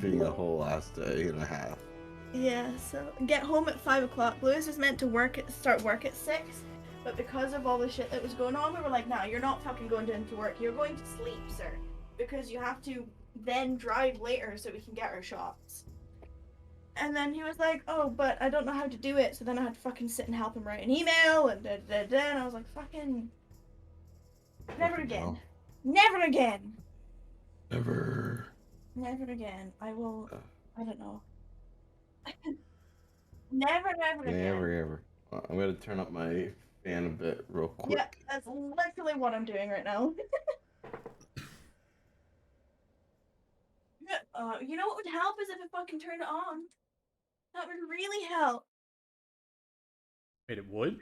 being a whole last day and a half. Yeah, so get home at 5 o'clock. Lewis was meant to start work at 6, but because of all the shit that was going on, we were like, "No, you're not fucking going into work. You're going to sleep, sir, because you have to then drive later so we can get our shots." And then he was like, "Oh, but I don't know how to do it." So then I had to fucking sit and help him write an email and and I was like, "Fucking never Fucking again, hell. never again, Never. never again. I will. I don't know. Never, never again." Never ever. I'm gonna turn up my fan a bit real Yeah, quick. that's literally what I'm doing right now. You know what would help is if I fucking turned it on. That would really help. Wait, it would?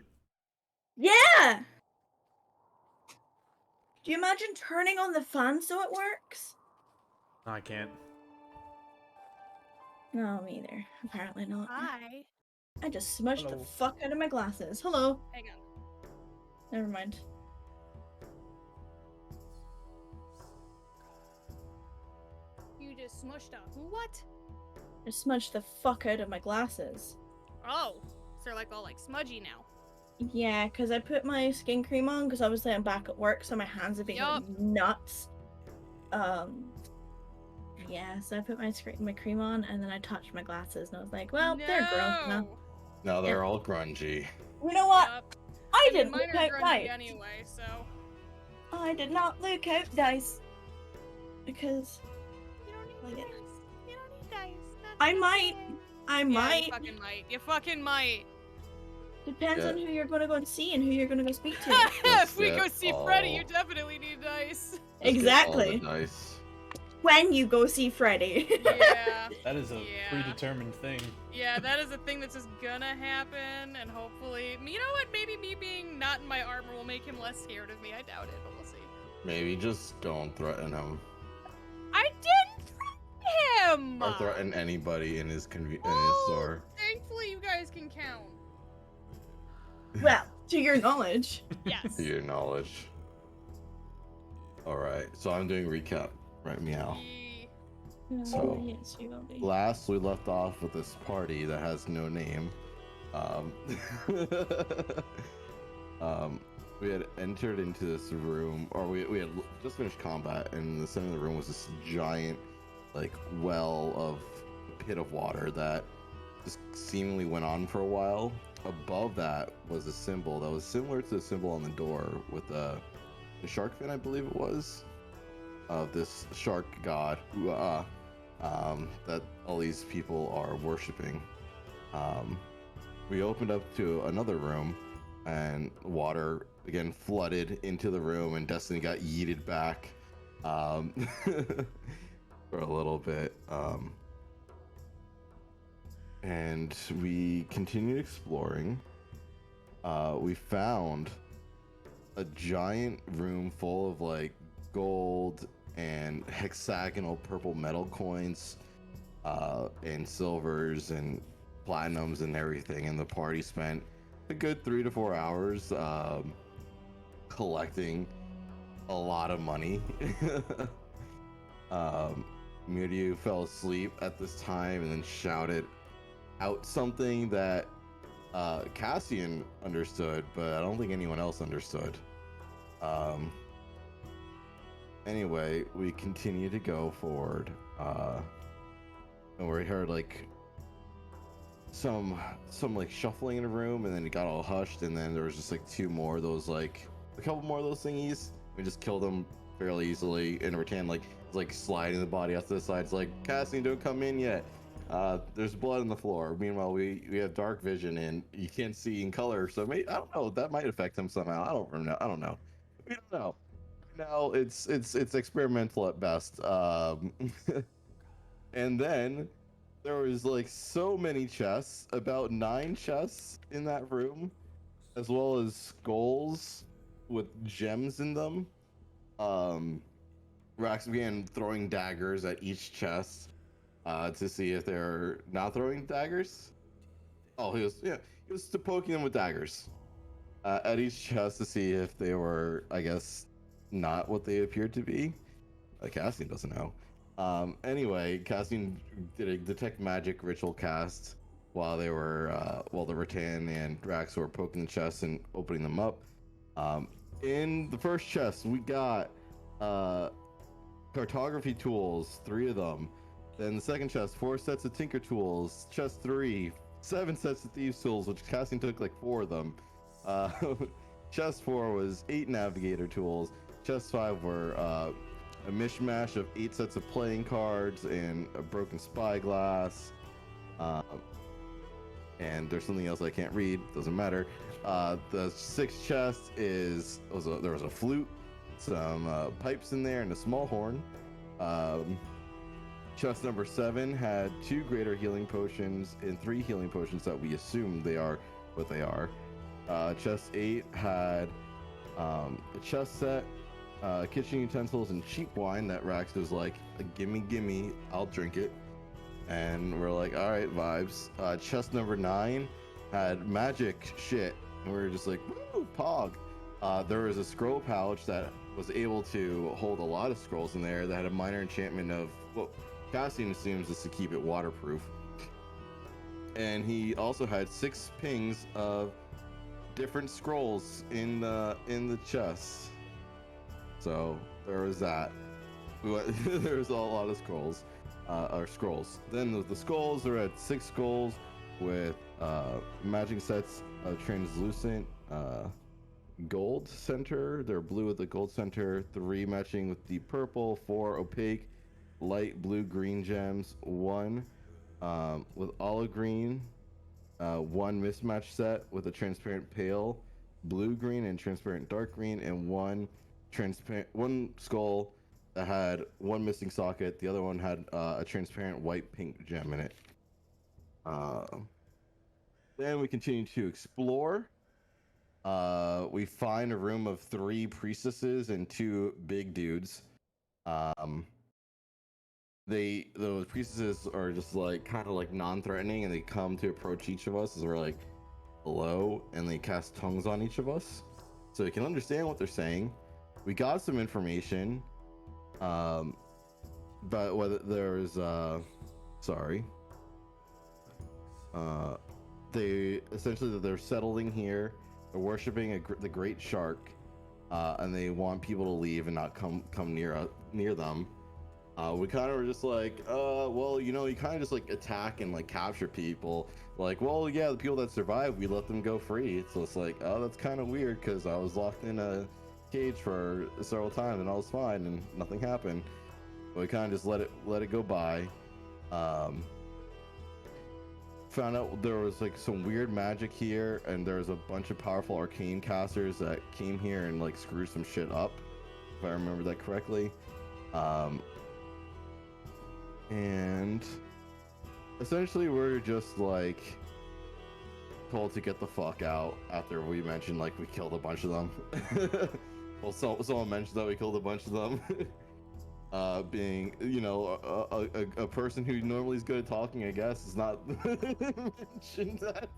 Yeah! Do you imagine turning on the fan so it works? No, I can't. No, me either. Apparently not. Hi. I just smudged the Hello. fuck out of my glasses. Hello. Hang on. Never mind. You just smushed up. What? I smudged the fuck out of my glasses. Oh, so they're like all like smudgy now. Yeah, because I put my skin cream on because obviously I'm back at work, so my hands have been Yup. like, nuts. Yeah, so I put my cream on and then I touched my glasses and I was like, well, they're gross now. Now they're all grungy. You know what? Yup. I mean, didn't mine look are out grungy dice. anyway, so. I did not look out dice. Because You don't Like need it. dice. You don't need dice. That's I might. okay. I Yeah, might. You fucking might. You fucking might. Depends Yeah. on who you're gonna go and see and who you're gonna go speak to. If we get go see Freddy, you all- definitely need dice. Just get all Exactly. the dice. When you go see Freddy. Yeah. That is a Yeah. predetermined thing. Yeah, that is a thing that's just gonna happen, and hopefully, you know what? Maybe me being not in my armor will make him less scared of me. I doubt it, but we'll see. Maybe just don't threaten him. I didn't threaten him. Or threaten anybody in his in his Oh, store. thankfully, you guys can count. Well, to your knowledge. Yes. To your knowledge. Alright, so I'm doing recap. Right, meow. Ye- So- Yes, you will be. Last we left off with this party that has no name. Um, we had entered into this room, or we had just finished combat, and in the center of the room was this giant, like, well of pit of water that just seemingly went on for a while. Above that was a symbol that was similar to the symbol on the door with the shark fin, I believe it was, of this shark god that all these people are worshiping. We opened up to another room, and water again flooded into the room, and Destiny got yeeted back for a little bit. And we continued exploring. We found a giant room full of like gold and hexagonal purple metal coins, and silvers and platinums and everything. And the party spent a good 3 to 4 hours collecting a lot of money. Miriu fell asleep at this time and then shouted out something that Cassian understood, but I don't think anyone else understood. Anyway, we continue to go forward, and we heard like some like shuffling in a room, and then it got all hushed, and then there was just like a couple more of those thingies. We just killed them fairly easily, and Rattan like sliding the body out to the sides, like, Cassian, don't come in yet. There's blood on the floor. Meanwhile, we have dark vision and you can't see in color, so maybe, I don't know, that might affect him somehow. I don't know. We don't know. Now it's experimental at best. And then there was like so many chests, about 9 chests in that room, as well as skulls with gems in them. Rax began throwing daggers at each chest to see if they're not throwing daggers. Oh, he was poking them with daggers at each chest to see if they were, I guess, not what they appeared to be. Cassian doesn't know. Anyway, Cassian did a detect magic ritual cast while they were while the Rattan and Drax were poking the chests and opening them up. In the first chest, we got cartography tools, 3 of them. Then the second chest, 4 sets of tinker tools. Chest 3, 7 sets of thieves tools, which Cassian took like 4 of them. Uh, chest 4 was 8 navigator tools. Chest 5 were a mishmash of 8 sets of playing cards and a broken spyglass. And there's something else I can't read. Doesn't matter. The 6th chest there was a flute, some pipes in there, and a small horn. Chest number 7 had 2 greater healing potions and 3 healing potions that we assume they are what they are. Chest 8 had a chest set, kitchen utensils, and cheap wine that Rax was like, gimme, I'll drink it. And we're like, all right, vibes. Chest number 9 had magic shit, and we were just like, woo, pog. There was a scroll pouch that was able to hold a lot of scrolls in there that had a minor enchantment of, well, Cassian assumes is to keep it waterproof. And he also had 6 pings of different scrolls in the chest. So there was that. There was a lot of scrolls. Scrolls. Then the skulls are at 6 skulls with matching sets of translucent gold center. They're blue with the gold center, 3 matching with deep purple, 4 opaque light blue green gems, 1 with olive green, 1 mismatched set with a transparent pale blue green and transparent dark green, and 1 skull that had 1 missing socket. The other one had a transparent white pink gem in it. Then we continue to explore. We find a room of 3 priestesses and 2 big dudes. Those priestesses are just like kind of like non-threatening, and they come to approach each of us as we're like hello, and they cast tongues on each of us so we can understand what they're saying. We got some information, but whether there's they essentially they're settling here, they're worshiping the great shark, and they want people to leave and not come near them. We kind of were just like, well, you kind of just like attack and like capture people. Like, well, yeah, the people that survive, we let them go free. So it's like, oh, that's kind of weird because I was locked in a cage for several times and I was fine and nothing happened. But we kind of just let it go by. Found out there was like some weird magic here, and there's a bunch of powerful arcane casters that came here and like screwed some shit up, if I remember that correctly. And essentially we're just like told to get the fuck out after we mentioned like we killed a bunch of them. Well, someone mentioned that we killed a bunch of them. Being a person who normally is good at talking, I guess, is not mentioned that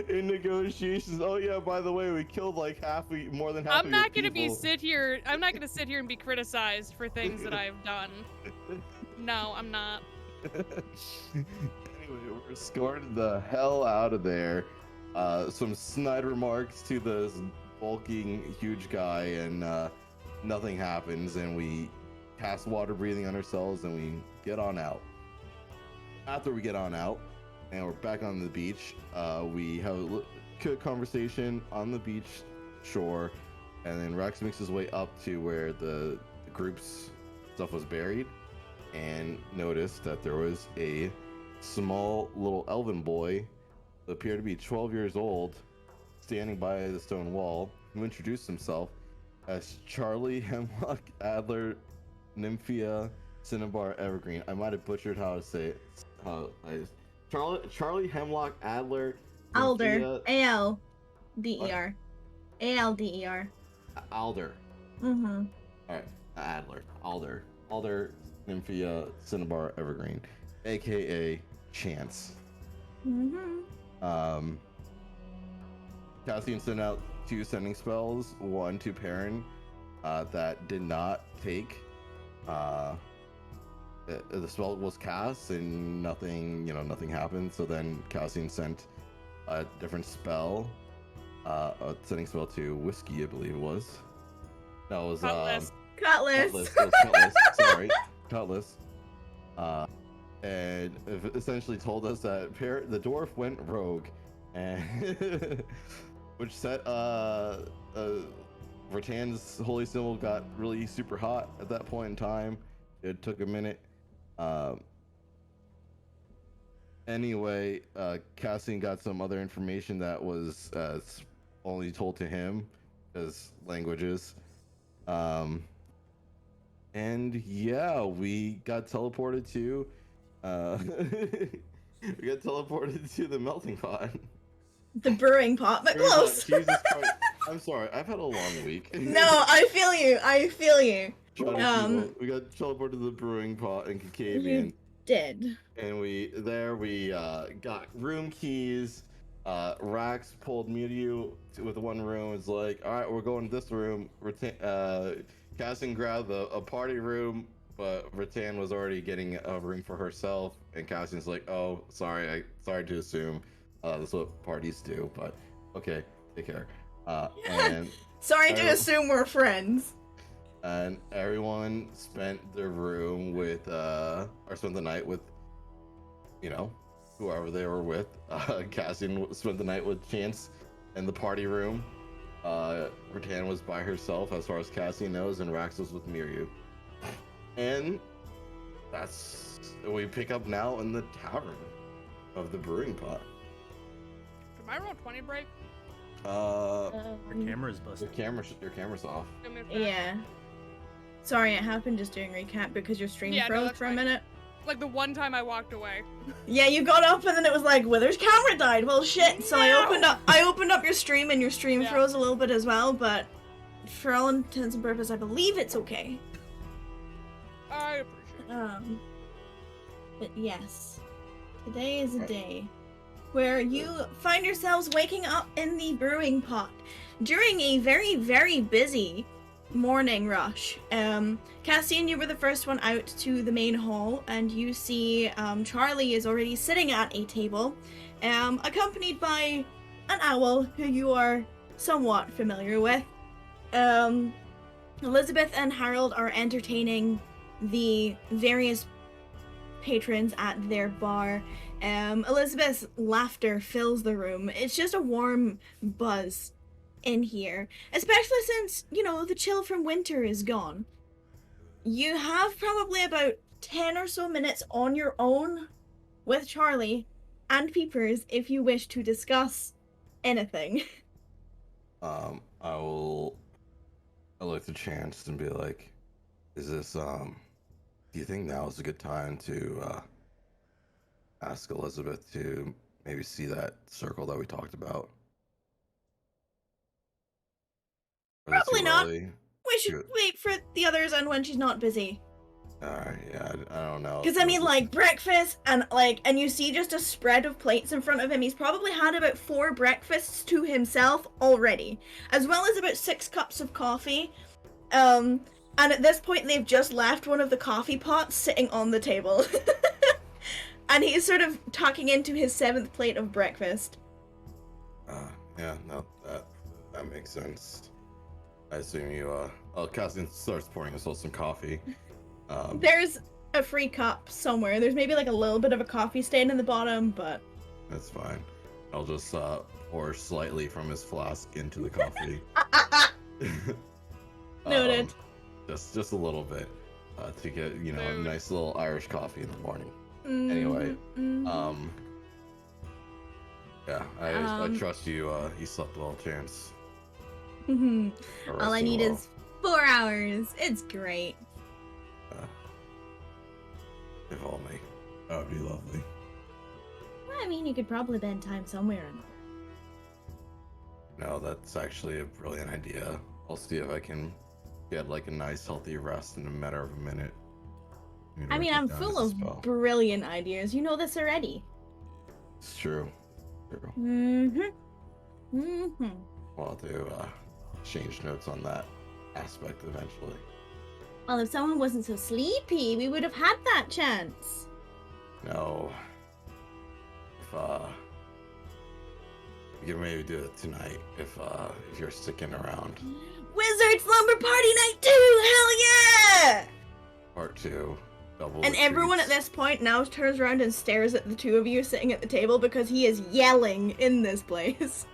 in negotiations. Oh yeah, by the way, we killed like more than half I'm of not your gonna people. I'm not gonna sit here and be criticized for things that I've done. No, I'm not. Anyway, we're escorted the hell out of there. Some snide remarks to this bulking huge guy, and nothing happens, and we cast water breathing on ourselves, and we get on out. After we get on out and we're back on the beach, we have a quick conversation on the beach shore, and then Rex makes his way up to where the group's stuff was buried, and noticed that there was a small little elven boy who appeared to be 12 years old standing by the stone wall, who introduced himself as Charlie Hemlock Adler Nymphia Cinnabar Evergreen. I might have butchered how to say it. Charlie Hemlock Adler Alder. Nymphia- A-L-D-E-R. A-L-D-E-R. Alder. Mm-hmm. Alright, Alder. Alder Nymphia Cinnabar Evergreen, aka Chance. Mm-hmm. Cassian sent out 2 sending spells, 1 to Perrin, that did not take. the spell was cast and nothing, nothing happened. So then Cassian sent a different spell, a sending spell to Whiskey, I believe it was. That was Cutlass. Cutlass. It was Cutlass. Sorry, Cutlass. And it essentially told us that the dwarf went rogue, and which set Vertan's holy symbol got really super hot at that point in time. It took a minute. Anyway, Cassian got some other information that was only told to him as languages. And yeah, we got teleported to we got teleported to the melting pot. The brewing pot, but close. Jesus Christ. I'm sorry, I've had a long week. No, I feel you. I feel you. We got teleported to the brewing pot in Kakavian. You did. And we got room keys. Rax pulled Mew with one room. It's like, all right, we're going to this room. Cassian grabbed a party room, but Rattan was already getting a room for herself. And Cassian's like, oh, sorry to assume. That's what parties do, but okay, take care. And Sorry to assume we're friends. And everyone spent their room with, or spent the night with, whoever they were with. Cassian spent the night with Chance in the party room. Rattan was by herself, as far as Cassian knows, and Rax was with Miryu. And we pick up now in the tavern of the brewing pot. Did my roll 20 break? Your camera's busted. Your camera's off. Yeah. Sorry, it happened just doing recap because your stream froze for a minute. Like the one time I walked away. Yeah, you got up and then it was like, Wither's camera died. Well, shit. So I opened up your stream and your stream froze a little bit as well, but for all intents and purposes, I believe it's okay. I appreciate it. But yes, today is a day where you find yourselves waking up in the brewing pot during a very, very busy morning rush. Cassian, you were the first one out to the main hall, and you see Charlie is already sitting at a table, accompanied by an owl who you are somewhat familiar with. Elizabeth and Harold are entertaining the various patrons at their bar. Elizabeth's laughter fills the room. It's just a warm buzz in here, especially since, the chill from winter is gone. You have probably about 10 or so minutes on your own with Charlie and Peepers if you wish to discuss anything. I'll look to Chance and be like, is this, do you think now is a good time to, ask Elizabeth to maybe see that circle that we talked about? Probably not. We should wait for the others and when she's not busy. Alright, yeah, I don't know. Because breakfast and you see just a spread of plates in front of him. He's probably had about 4 breakfasts to himself already, as well as about 6 cups of coffee. And at this point, they've just left one of the coffee pots sitting on the table. And he's sort of tucking into his 7th plate of breakfast. Yeah, no, that makes sense. I assume you, Cassian starts pouring himself some coffee. There's a free cup somewhere. There's maybe a little bit of a coffee stain in the bottom, but... That's fine. I'll just, pour slightly from his flask into the coffee. Noted. Just a little bit, to get, a nice little Irish coffee in the morning. Mm-hmm. Anyway, yeah, I trust you, you slept well, Chance. All I need is 4 hours. It's great. If only. That would be lovely. Well, I mean, you could probably bend time somewhere or another. No, that's actually a brilliant idea. I'll see if I can get a nice healthy rest in a matter of a minute. I mean, I'm full of brilliant ideas. You know this already. It's true. Well, I'll do change notes on that aspect eventually. Well, if someone wasn't so sleepy, we would have had that chance. No. We can maybe do it tonight if you're sticking around. Wizard slumber party night 2! Hell yeah! Part 2. Double And everyone at retreats. this point now turns around and stares at the two of you sitting at the table because he is yelling in this place.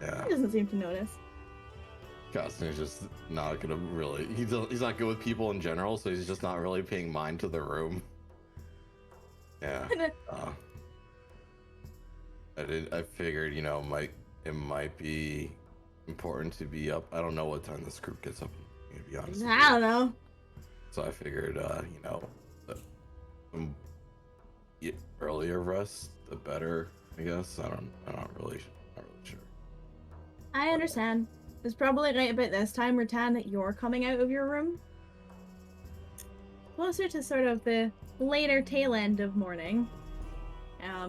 Yeah. He doesn't seem to notice. Castan's just not gonna really. He's not good with people in general, so he's just not really paying mind to the room. Yeah. I figured, you know, it might be important to be up. I don't know what time this group gets up. To be honest. I don't know. So I figured, you know, the earlier rest, the better. I guess. I'm not really sure. I understand. It's probably right about this time, Rattan, that you're coming out of your room. Closer to sort of the later tail end of morning.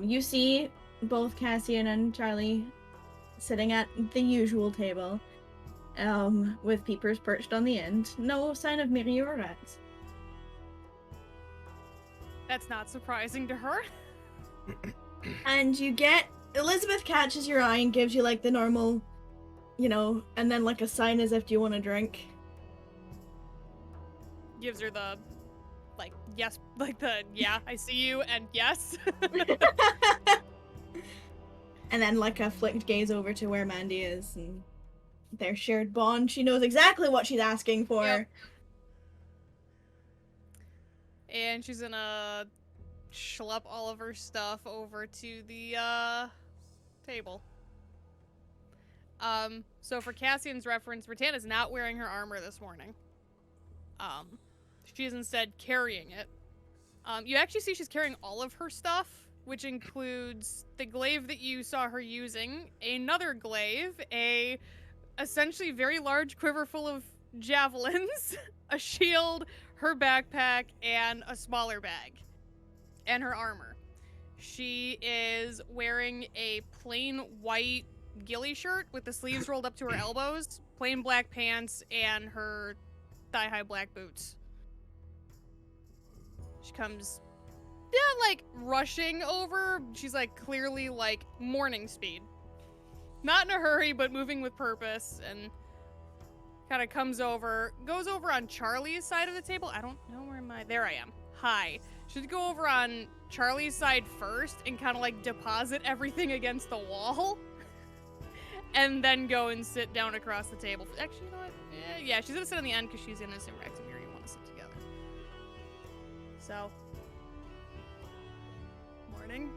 You see both Cassian and Charlie sitting at the usual table, with peepers perched on the end. No sign of Miri or rats. That's not surprising to her. And you get... Elizabeth catches your eye and gives you, like, the normal, you know, and then, like, a sign as if, do you want a drink? Gives her the, like, yes, like the, yeah, I see you, and yes. And then, like, a flicked gaze over to where Mandy is, and their shared bond. She knows exactly what she's asking for. Yep. And she's gonna schlep all of her stuff over to the, table. So for Cassian's reference, Rattan is not wearing her armor this morning. She is instead carrying it. You actually see she's carrying all of her stuff, which includes the glaive that you saw her using, another glaive, a essentially very large quiver full of javelins, a shield, her backpack, and a smaller bag, and her armor. She is wearing a plain white ghillie shirt with the sleeves rolled up to her elbows, plain black pants, and her thigh-high black boots. She comes, yeah, like, rushing over. She's, like, clearly, like, morning speed. Not in a hurry, but moving with purpose, and kind of comes over, goes over on Charlie's side of the table. I don't know where there I am. Hi. Should go over on Charlie's side first and kind of, like, deposit everything against the wall. And then go and sit down across the table. Actually, you know what? Yeah, she's gonna sit on the end because she's innocent. Rex and Miri want to sit together. So, morning.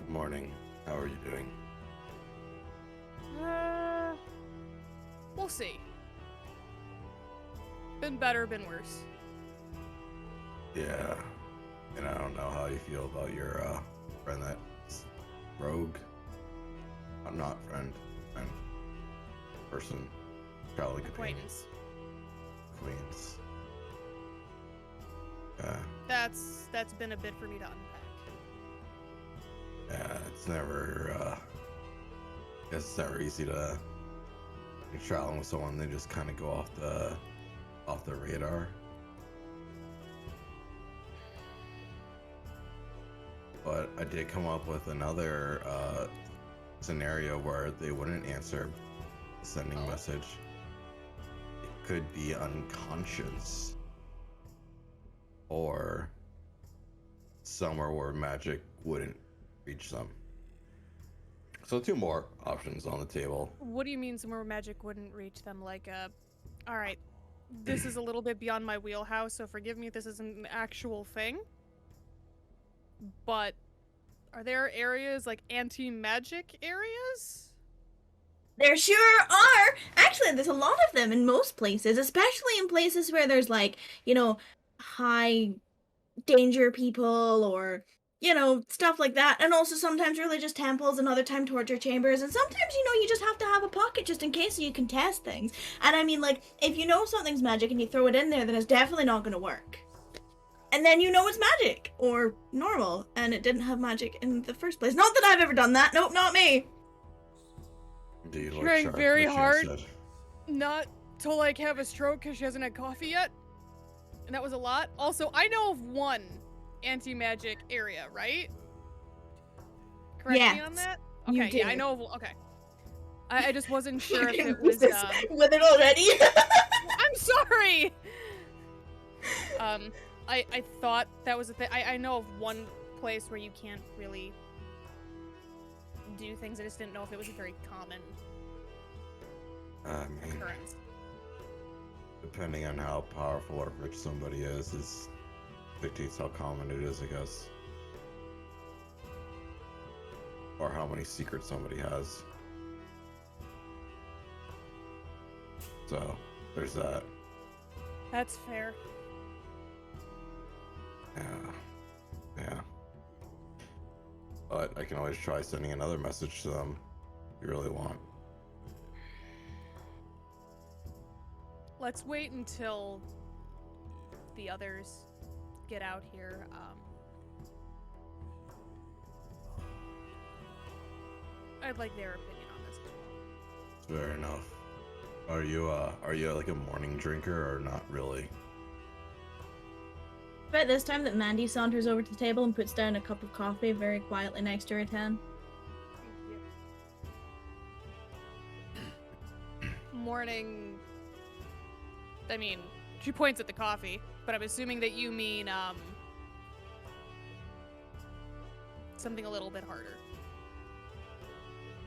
Good morning. How are you doing? We'll see. Been better, been worse. Yeah. And I don't know how you feel about your friend that's rogue. I'm not friend. Person. Probably companion. Queens. Yeah. That's been a bit for me to unpack. Yeah, it's never it's never easy to you're traveling with someone, they just kinda go off the radar. But I did come up with another scenario where they wouldn't answer the sending message. It could be unconscious or somewhere where magic wouldn't reach them. So 2 more options on the table. What do you mean somewhere where magic wouldn't reach them? Like, alright, this is a little bit beyond my wheelhouse, so forgive me if this isn't an actual thing. But are there areas, like anti-magic areas? There sure are! Actually, there's a lot of them in most places, especially in places where there's, like, you know, high danger people or, you know, stuff like that. And also sometimes religious temples and other time torture chambers. And sometimes, you know, you just have to have a pocket just in case so you can test things. And I mean, like, if you know something's magic and you throw it in there, then it's definitely not going to work. And then you know it's magic or normal and it didn't have magic in the first place. Not that I've ever done that. Nope, not me. Indeed, Trying Shark very Machine hard said. not to like have a stroke because she hasn't had coffee yet. And that was a lot. Also, I know of one anti-magic area, right? Correct me on Yes, that? you Okay, yeah, I do. know of, okay. I just wasn't sure if Fucking it was, Lewis, with it already. I'm sorry! I thought that was a thing. I know of one place where you can't really do things. I just didn't know if it was a very common I mean, occurrence. depending on how powerful or rich somebody is dictates how common it is, I guess. Or how many secrets somebody has. So, there's that. That's fair. Yeah. But I can always try sending another message to them if you really want. Let's wait until the others get out here. I'd like their opinion on this as well. Fair enough. Are you like a morning drinker or not really? About this time that Mandy saunters over to the table and puts down a cup of coffee very quietly next to her tan. Morning. I mean, she points at the coffee, but I'm assuming that you mean, something a little bit harder.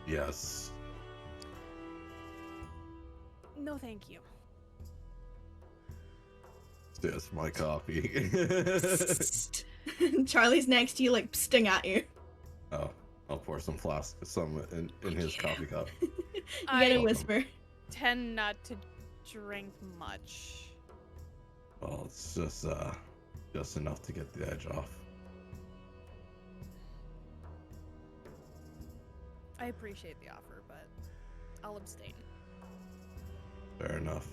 Yes. No, thank you. Yes, my coffee. Charlie's next to you, like, sting at you. Oh, I'll pour some in his coffee cup. You get a I whisper. tend not to drink much. Well, it's just enough to get the edge off. I appreciate the offer, but I'll abstain. Fair enough.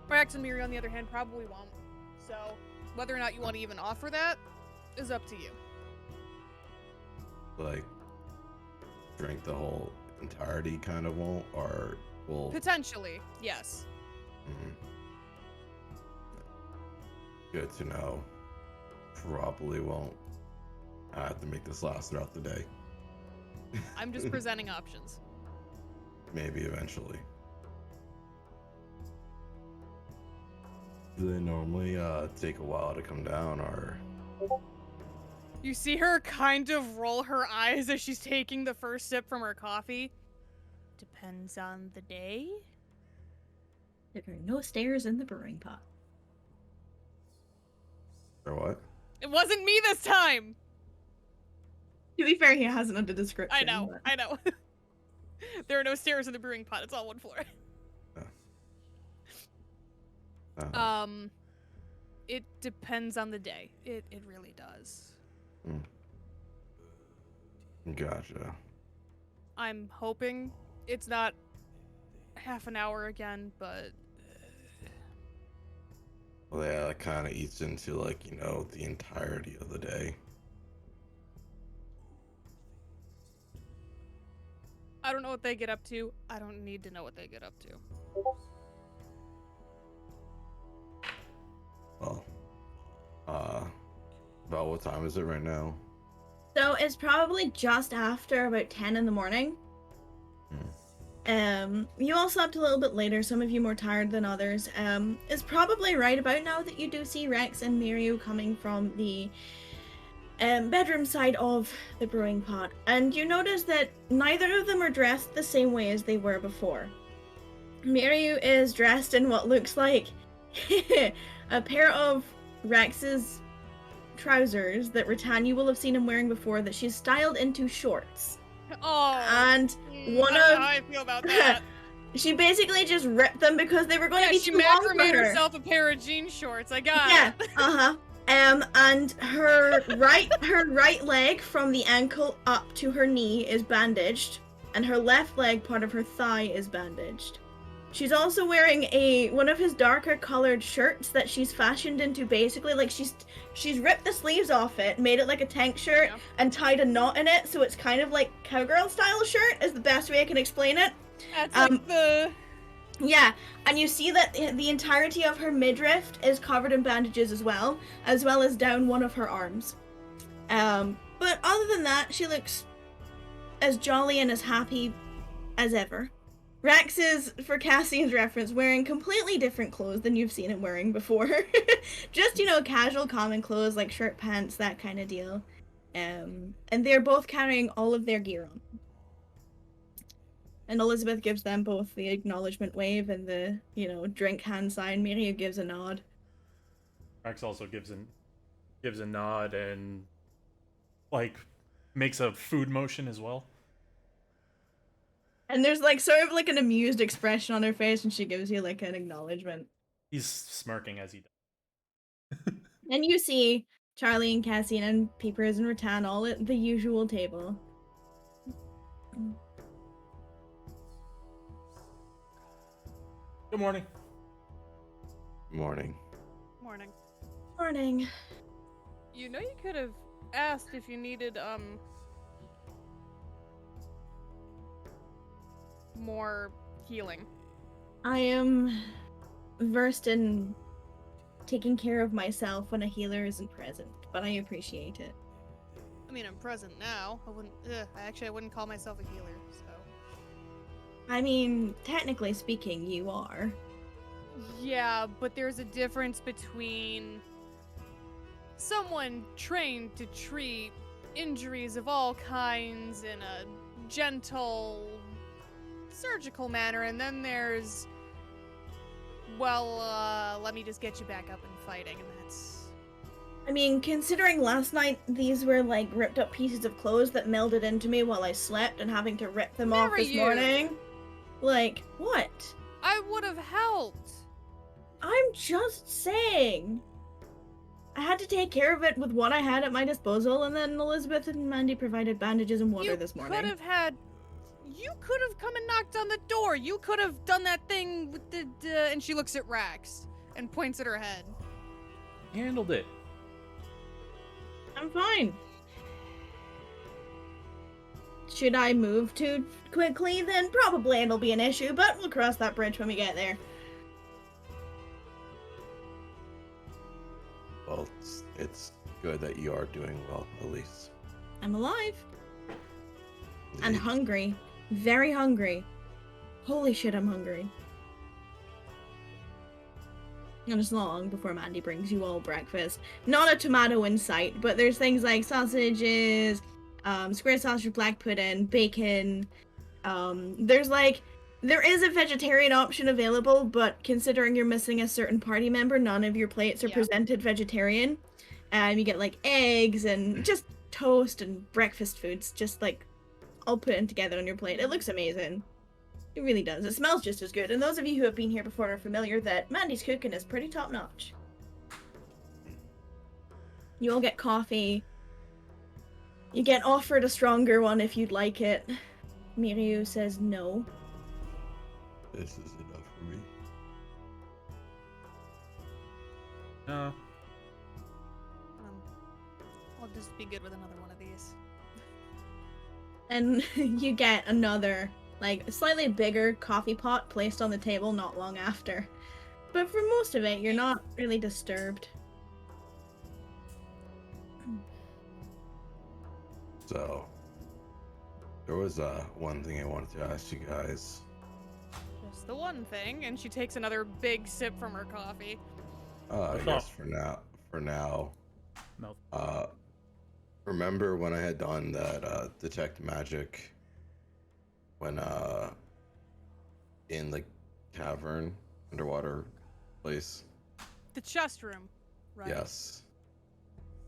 Brax and Miri, on the other hand, probably won't. So, whether or not you want to even offer that is up to you. Like, drink the whole entirety kind of won't, or will... Potentially, yes. Mhm. Good to know. Probably won't. I have to make this last throughout the day. I'm just presenting options. Maybe eventually. Do they normally take a while to come down, or... You see her kind of roll her eyes as she's taking the first sip from her coffee. Depends on the day. There are no stairs in the brewing pot. Or what? It wasn't me this time! To be fair, he hasn't under description. I know, but- I know. There are no stairs in the brewing pot, it's all one floor. It depends on the day. It really does. Gotcha. I'm hoping it's not half an hour again, but... Well, yeah, that kind of eats into, like, you know, the entirety of the day. I don't know what they get up to. I don't need to know what they get up to. Well, about what time is it right now? So it's probably just after about 10 in the morning. You all slept a little bit later, some of you more tired than others. It's probably right about now that you do see Rex and Mirio coming from the bedroom side of the brewing pot. And you notice that neither of them are dressed the same way as they were before. Mirio is dressed in what looks like a pair of Rex's trousers that Britannia will have seen him wearing before that she's styled into shorts. Oh, And one I don't know of how I feel about that. she basically just ripped them because they were going Yeah, to be she too long for made her. herself a pair of jean shorts. I got Yeah, it. and her right leg from the ankle up to her knee is bandaged, and her left leg, part of her thigh, is bandaged. She's also wearing one of his darker colored shirts that she's fashioned into basically like she's ripped the sleeves off it, made it like a tank shirt, Yeah. and tied a knot in it, so it's kind of like cowgirl style shirt is the best way I can explain it. That's Um, like the. Yeah, and you see that the entirety of her midriff is covered in bandages as well as down one of her arms. But other than that, she looks as jolly and as happy as ever. Rex is, for Cassian's reference, wearing completely different clothes than you've seen him wearing before. Just, casual common clothes like shirt, pants, that kind of deal. And they're both carrying all of their gear on. And Elizabeth gives them both the acknowledgement wave and the, drink hand sign. Miria gives a nod. Rex also gives a nod and like makes a food motion as well. And there's like sort of like an amused expression on her face, and she gives you like an acknowledgement. He's smirking as he does. And you see Charlie and Cassian and Peepers and Rattan all at the usual table. Good morning. Morning. Morning. Morning. You could have asked if you needed, more healing. I am versed in taking care of myself when a healer isn't present, but I appreciate it. I mean, I'm present now. I wouldn't call myself a healer, so. I mean, technically speaking, you are. Yeah, but there's a difference between someone trained to treat injuries of all kinds in a gentle, surgical manner, and then there's, let me just get you back up and fighting, and that's... I mean, considering last night these were like ripped up pieces of clothes that melded into me while I slept and having to rip them off this morning. Like, what? I would have helped. I'm just saying. I had to take care of it with what I had at my disposal, and then Elizabeth and Mandy provided bandages and water this morning. You could have come and knocked on the door. You could have done that thing with the, and she looks at Rax and points at her head. Handled it. I'm fine. Should I move too quickly? Then probably it'll be an issue, but we'll cross that bridge when we get there. Well, it's good that you are doing well, at least. I'm alive. And Indeed. hungry. Very hungry. Holy shit, I'm hungry. And it's not long before Mandy brings you all breakfast. Not a tomato in sight, but there's things like sausages, square sausage, black pudding, bacon. There is a vegetarian option available, but considering you're missing a certain party member, none of your plates are presented vegetarian. You get like eggs and just toast and breakfast foods, just like all put in together on your plate. It looks amazing. It really does. It smells just as good. And those of you who have been here before are familiar that Mandy's cooking is pretty top notch. You all get coffee. You get offered a stronger one if you'd like it. Miryu says no. This is enough for me. No. I'll just be good with another one of these. And you get another, like, slightly bigger coffee pot placed on the table not long after. But for most of it, you're not really disturbed. So, there was one thing I wanted to ask you guys. Just the one thing, and she takes another big sip from her coffee. I guess for now. No. Remember when I had done that detect magic when in the cavern underwater place? The chest room, right? Yes.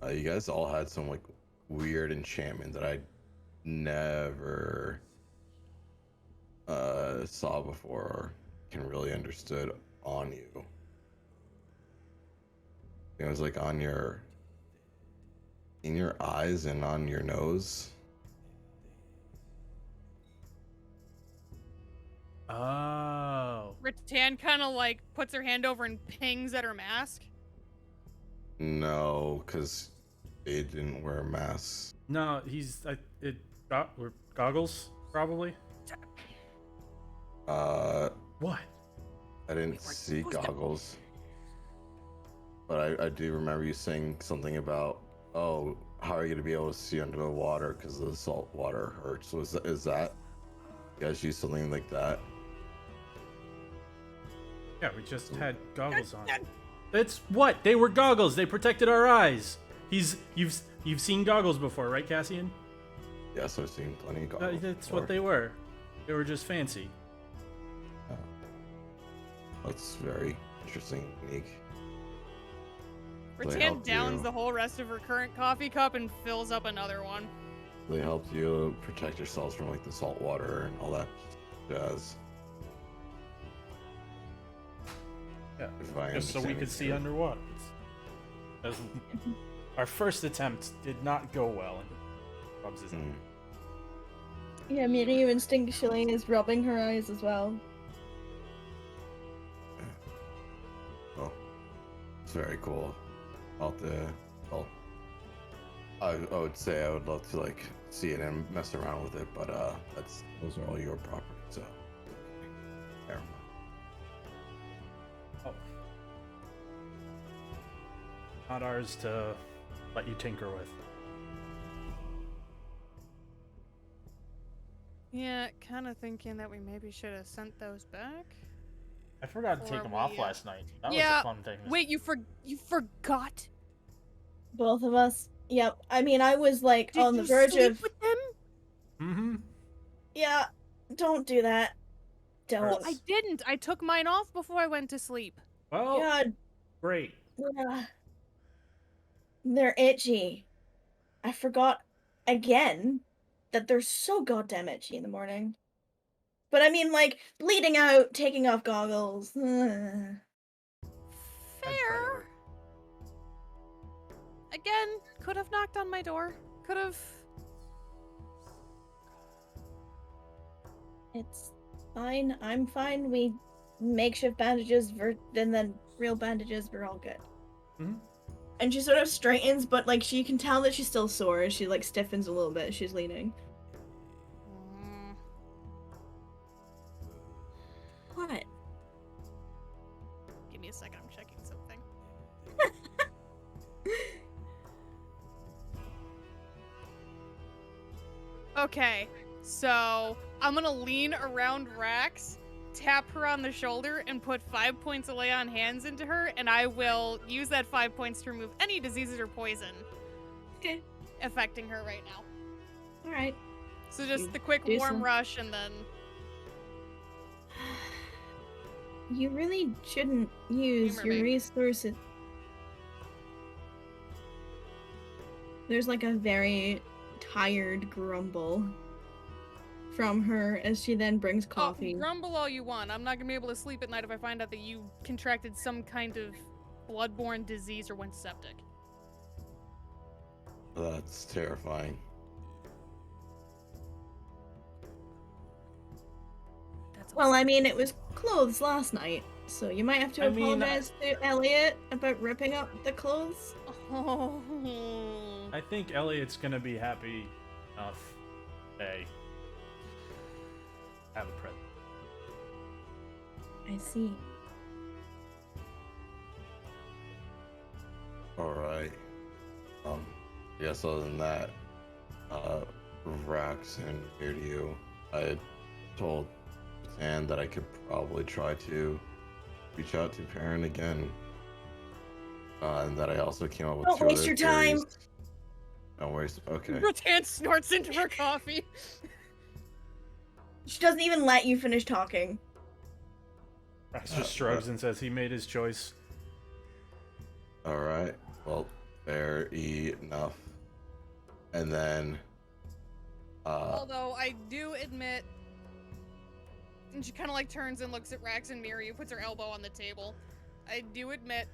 You guys all had some like weird enchantment that I never saw before or can really understood on you. It was like on in your eyes and on your nose. Oh. Rattan kind of like puts her hand over and pings at her mask. No, because they didn't wear masks. No, goggles probably. What? I didn't weren't see supposed to- goggles, but I do remember you saying something about, oh, how are you gonna be able to see under the water because the salt water hurts? So is that you guys use something like that? Yeah, we just had goggles on. That's what they were goggles. They protected our eyes. You've seen goggles before, right, Cassian? Yes, I've seen plenty of goggles. That's before. what they were. They were just fancy. That's very interesting, unique. They Rattan helped downs you. the whole rest of her current coffee cup and fills up another one. They helped you protect yourselves from like the salt water and all that jazz. Yeah. If I Just so we understand could it see correctly. underwater. Our first attempt did not go well. And rubs his eye. Mm. Yeah, Miryu instinctually is rubbing her eyes as well. Oh, it's very cool. Well, I would say I would love to like see it and mess around with it, but those are all your property, so never mind. Oh. Not ours to let you tinker with. Yeah, kind of thinking that we maybe should have sent those back. I forgot to take Or them we, off last night. That yeah, was a fun thing. Wait, you forgot? Both of us. Yep. I mean, I was like Did on the you verge sleep of. with them? Mm-hmm. Yeah. Don't do that. Don't. Well, I didn't. I took mine off before I went to sleep. Well, God. great. Ugh. They're itchy. I forgot again that they're so goddamn itchy in the morning. But I mean, like, bleeding out, taking off goggles. Ugh. Fair. Again, could have knocked on my door. Could have. It's fine. I'm fine. We makeshift bandages, and then real bandages. We're all good. Mhm. And she sort of straightens, but like she can tell that she's still sore. She like stiffens a little bit. As she's leaning. Mm, What? give me a second. I'm checking something. Okay, so I'm gonna lean around Rax, tap her on the shoulder, and put 5 points of lay on hands into her, and I will use that 5 points to remove any diseases or poison Okay. affecting her right now. All right. So just You the quick do warm some- rush, and then You really shouldn't use Humor your me. resources. There's like a very tired grumble from her as she then brings coffee. Oh, grumble all you want. I'm not gonna be able to sleep at night if I find out that you contracted some kind of bloodborne disease or went septic. That's terrifying. That's Well, I mean, it was clothes last night, so you might have to I mean, apologize to Elliot about ripping up the clothes. Oh. I think Elliot's gonna be happy enough. Hey, have a present. I see. All right. Yes. Other than that, Rax and Beardio, I had told Anne that I could probably try to reach out to Perrin again, and that I also came up with Don't two waste other your time. theories. Don't waste. Okay. Rattan snorts into her coffee. She doesn't even let you finish talking. Rax just shrugs and says he made his choice. All right. Well, fair enough. And then, Although I do admit, and she kind of like turns and looks at Rax and Miri, puts her elbow on the table. I do admit,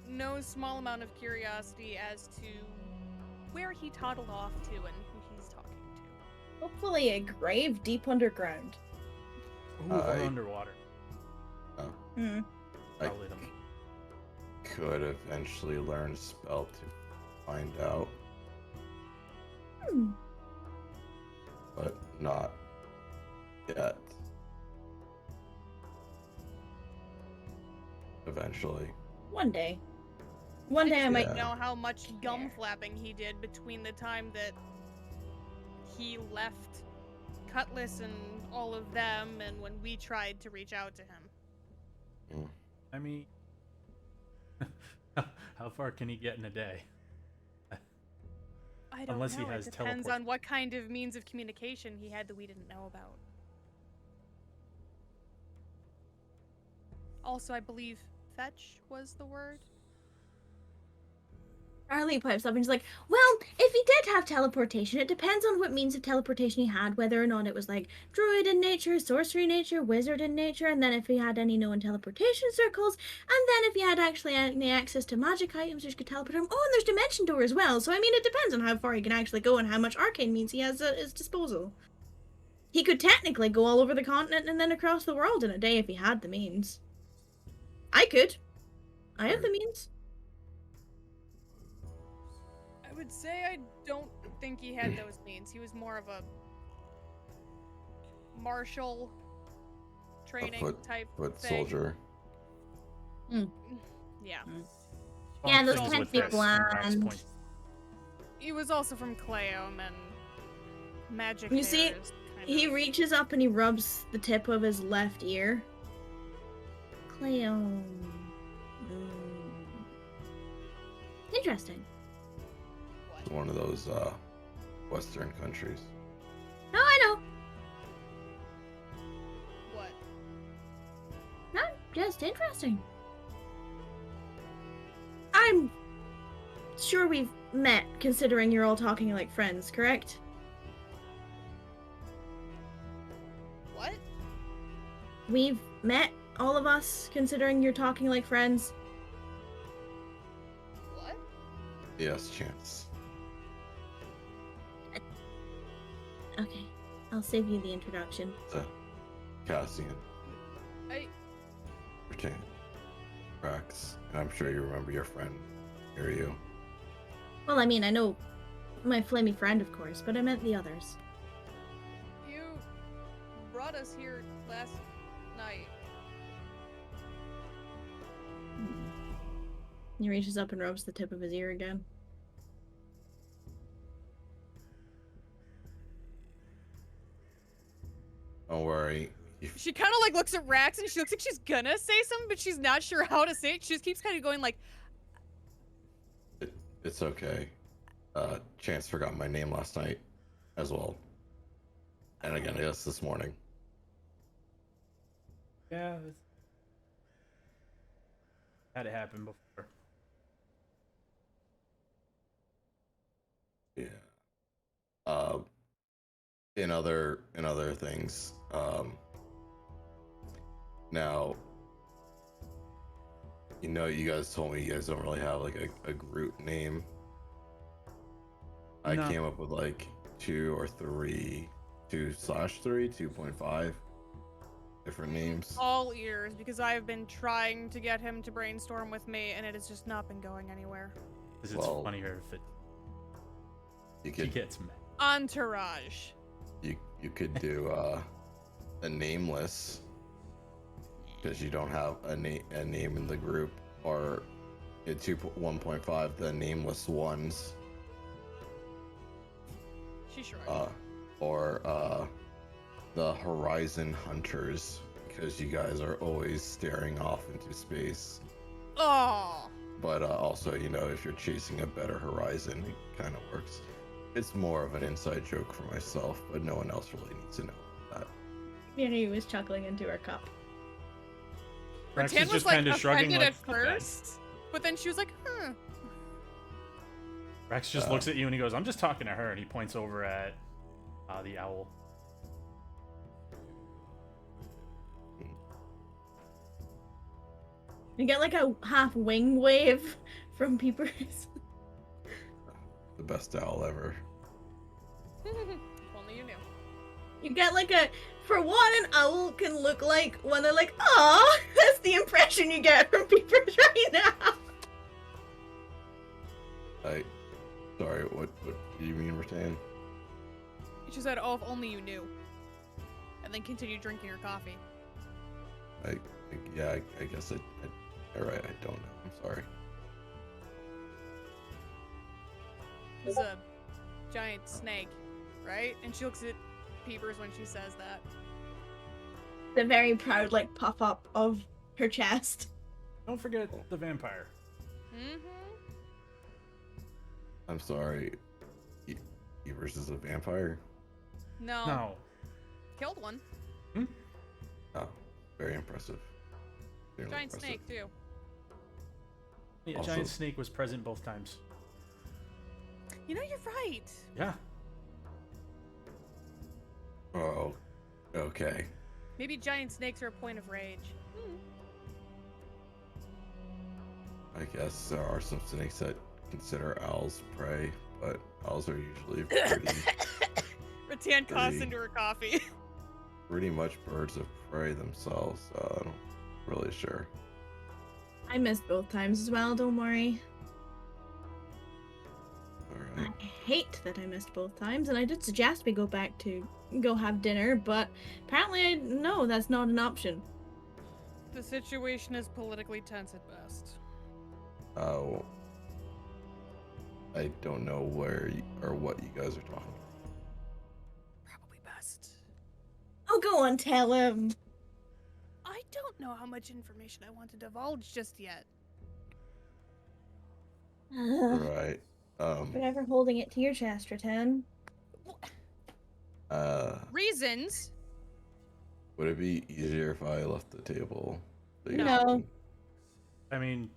no small amount of curiosity as to where he toddled off to and who he's talking to. Hopefully a grave deep underground. Ooh, or I- underwater. Hmm. I Probably them. could eventually learn a spell to find out, Hmm. but not yet. Eventually. One day. One day I just might. don't Yeah. know how much gum There. flapping he did between the time that he left Cutlass and all of them and when we tried to reach out to him. Mm. I mean, how far can he get in a day? I don't Unless he know. has It depends teleport. on what kind of means of communication he had that we didn't know about. Also, I believe fetch was the word. Charlie pipes up and she's like, well, if he did have teleportation, it depends on what means of teleportation he had, whether or not it was like druid in nature, sorcery nature, wizard in nature, and then if he had any known teleportation circles, and then if he had actually any access to magic items which could teleport him. Oh, and there's Dimension Door as well, so I mean, it depends on how far he can actually go and how much arcane means he has at his disposal. He could technically go all over the continent and then across the world in a day if he had the means. I could. I have the means. I would say I don't think he had those means. He was more of a martial training type Foot thing. soldier. Yeah. Yeah, those Things tend with to be this, and Rax bland. points. He was also from Cleom and magic. You see, there is kind He of- reaches up and he rubs the tip of his left ear. Cleo. Interesting. It's one of those Western countries. No, I know. What? Not just interesting. I'm sure we've met, considering you're all talking like friends, correct? What? We've met, all of us, considering you're talking like friends. What? Yes, Chance. Okay, I'll save you the introduction. Cassian. I. Retain. Rax. And I'm sure you remember your friend. Hear you. Well, I mean, I know my flamey friend, of course, but I meant the others. You brought us here last night. He reaches up and rubs the tip of his ear again. Don't worry. She kind of like looks at Rax and she looks like she's gonna say something, but she's not sure how to say it. She just keeps kind of going like, It's okay. Chance forgot my name last night as well. And again, I guess this morning. Yeah, it's... had it happen before. Yeah. In other things, now, you know, you guys told me you guys don't really have like a group name. I No. came up with like 2/3 different names. all ears, because I've been trying to get him to brainstorm with me, and it has just not been going anywhere. Because it's Well, funnier if You he could gets mad. Entourage. you could do a nameless, because you don't have a name in the group, or at 1.5 the nameless ones, She shrugged. or the Horizon Hunters, because you guys are always staring off into space. Oh. But also, you know, if you're chasing a better horizon, it kind of works. It's more of an inside joke for myself, but no one else really needs to know that. Miri was chuckling into her cup. Rax Rattan is was just like kind of shrugging offended like, at "Okay." first, but then she was like, huh. Rex just looks at you and he goes, I'm just talking to her, and he points over at the owl. You get like a half wing wave from Peepers. The best owl ever. If only you knew. You get like a, for what an owl can look like when they're like, "Aw," that's the impression you get from Peepers right now. Sorry, what do you mean, Rattan? She said, oh, if only you knew. and then continue drinking her coffee. Yeah, I guess all right, I don't know. I'm sorry. There's a giant snake, right? And she looks at Peepers when she says that. The very proud, like, puff up of her chest. Don't forget the vampire. Mm-hmm. I'm sorry. Evers is a vampire? No. No. Killed one. Oh, very impressive. Very Giant impressive. snake, too. The Also- giant snake was present both times. You know, you're right. Yeah. Oh, okay. Maybe giant snakes are a point of rage. I guess there are some snakes that consider owls prey, but owls are usually Rattan coughs Pretty. into her coffee. pretty much birds of prey themselves, so I'm not really sure. I missed both times as well, don't worry. Alright. I hate that I missed both times, and I did suggest we go back to go have dinner, but apparently no, that's not an option. The situation is politically tense at best. Oh, I don't know where or what you guys are talking about. Probably best. Oh, go on, tell him. I don't know how much information I want to divulge just yet. Right. Whatever, holding it to your chest, Rattan. Reasons? Would it be easier if I left the table? No. I mean,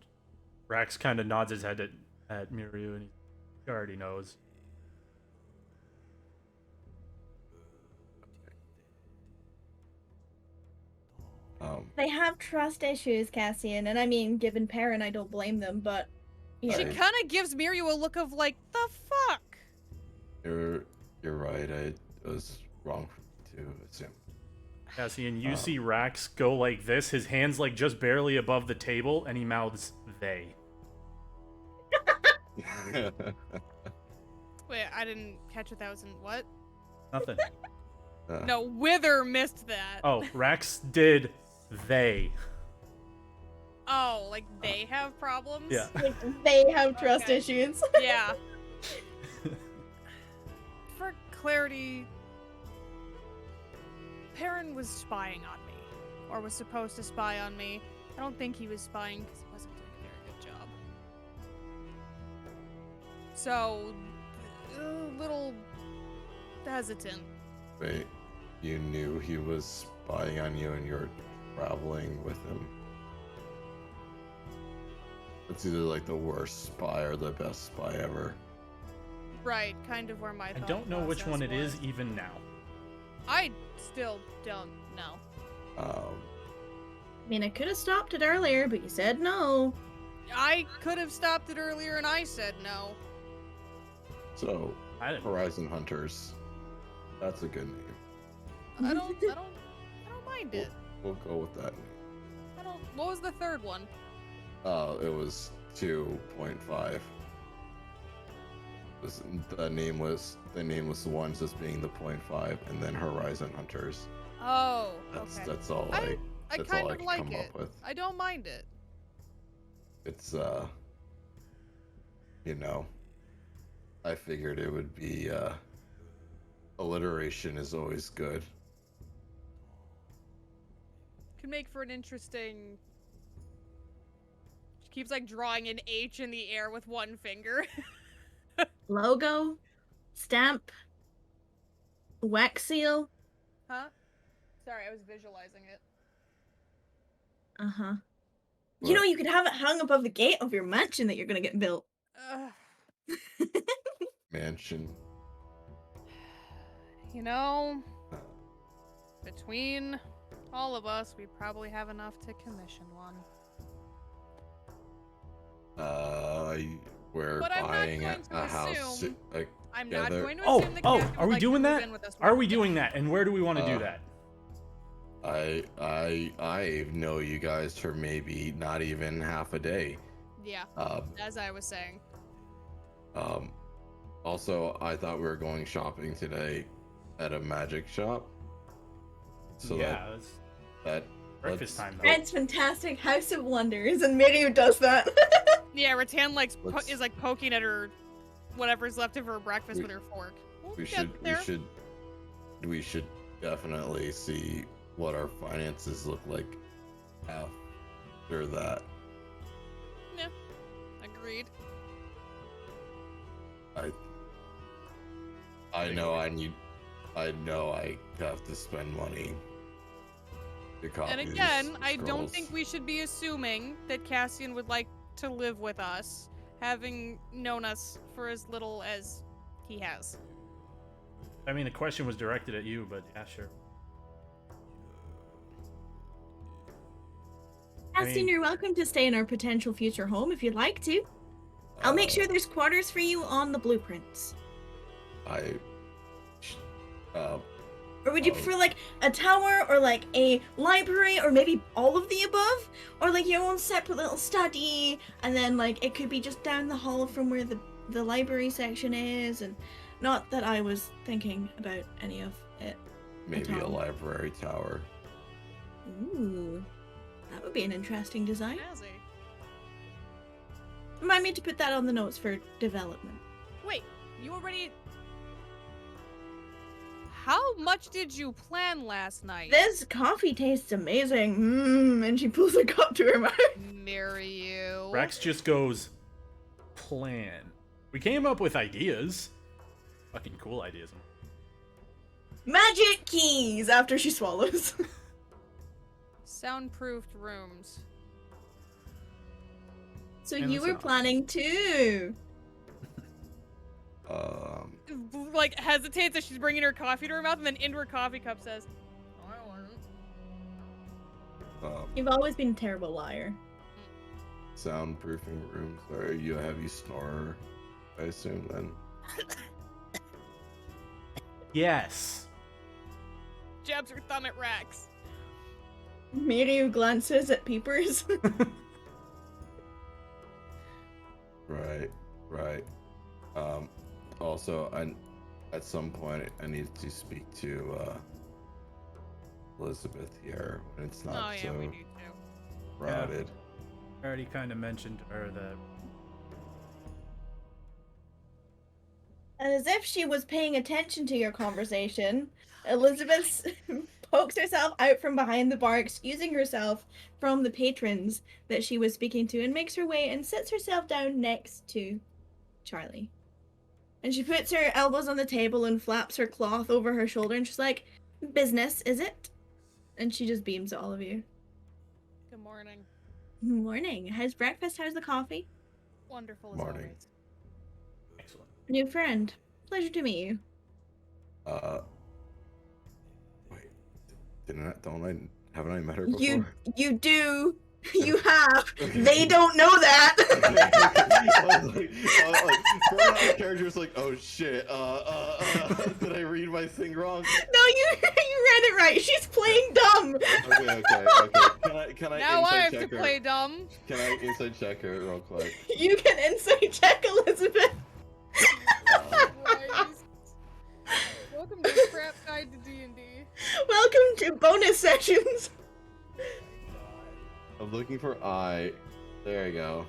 Rax kind of nods his head at Miru, and he already knows. They have trust issues, Cassian, and I mean, given Perrin, I don't blame them, but She I- kind of gives Miru a look of like, the fuck? You're right. I was wrong to assume. Cassian, you see Rax go like this, his hands like just barely above the table, and he mouths "they." Wait, I didn't catch what that was in what? Nothing. No, Wither missed that. Oh, Rax did "they." Oh, like they have problems? Yeah. like, they have trust Okay. issues. Yeah. For clarity, Perrin was spying on me, or was supposed to spy on me. I don't think he was spying because he wasn't doing a very good job. So, a little hesitant. Wait, you knew he was spying on you and you're traveling with him? It's either like the worst spy or the best spy ever. Right, kind of where my I thought don't know which one it process is was. even now. I still don't know. I mean, I could have stopped it earlier, but you said no. I could have stopped it earlier and I said no. So, I didn't. Horizon Hunters. That's a good name. I don't mind it. We'll go with that name. What was the third one? It was 2.5. The nameless ones as being the 0.5, and then Horizon Hunters. Oh, That's okay. that's all I that's kind all I of can like come it. up with. I don't mind it. It's you know, I figured it would be alliteration is always good. Could make for an interesting. She keeps like drawing an H in the air with one finger. Logo, stamp, wax seal. Huh? Sorry, I was visualizing it. Uh-huh. What? You know, you could have it hung above the gate of your mansion that you're gonna get built. Mansion. You know, between all of us, we probably have enough to commission one. We're But I'm not buying going to a house. assume- I'm Yeah, not they're- going to Oh, assume the oh, captain are would we like to doing move that? in with us Are one we day. doing that? And where do we want to do that? I know you guys for maybe not even half a day. Yeah, as I was saying. Also, I thought we were going shopping today at a magic shop. So yeah, it's that breakfast let's- time though. It's fantastic. House of Wonders, and Miriam does that. Yeah, Rattan like Let's- is like poking at her whatever's left of her breakfast We- with her fork. We'll we get should there. we should definitely see what our finances look like after that. Agreed. I know I have to spend money to copy And these again, I don't scrolls. think we should be assuming that Cassian would like to live with us, having known us for as little as he has. I mean, the question was directed at you, but yeah, sure. Aston, you're welcome to stay in our potential future home if you'd like to. I'll make sure there's quarters for you on the blueprints. Or would you prefer like a tower or like a library or maybe all of the above? Or like your own separate little study and then like it could be just down the hall from where the library section is, and not that I was thinking about any of it. maybe a all. library tower. Ooh. That would be an interesting design. Snazzy. Remind me to put that on the notes for development. Wait, you already. How much did you plan last night? This coffee tastes amazing. And she pulls a cup to her mouth. Marry you. Rex just goes, plan. We came up with ideas. Fucking cool ideas. Magic keys after she swallows. Soundproofed rooms. So And you it's were an planning too. Like hesitates as she's bringing her coffee to her mouth, and then into her coffee cup says, "Oh, I want it." You've always been a terrible liar. Soundproofing rooms. Or you a heavy snorer, I assume then. Yes. Jabs her thumb at Rex. Mirio glances at Peepers. Right. Also, at some point, I need to speak to Elizabeth here when it's not Oh yeah, so we do too. rotted. I already kind of mentioned to her that. And as if she was paying attention to your conversation, Elizabeth pokes herself out from behind the bar, excusing herself from the patrons that she was speaking to, and makes her way and sits herself down next to Charlie. And she puts her elbows on the table and flaps her cloth over her shoulder, and she's like, "Business, is it?" And she just beams at all of you. Good morning. Morning. How's breakfast? How's the coffee? Wonderful as Morning. always. Excellent. New friend. Pleasure to meet you. Wait, haven't I met her before? You do. You have. They don't know that. I was like, for another character, it's like, oh shit, did I read my thing wrong? No, you read it right. She's playing dumb. Okay. Can I Now I insight have to check her? play dumb. Can I insight check her real quick? You can insight check Elizabeth. Christ. Welcome to Crap Guide to D&D. Welcome to bonus sessions. I'm looking for I. There you go.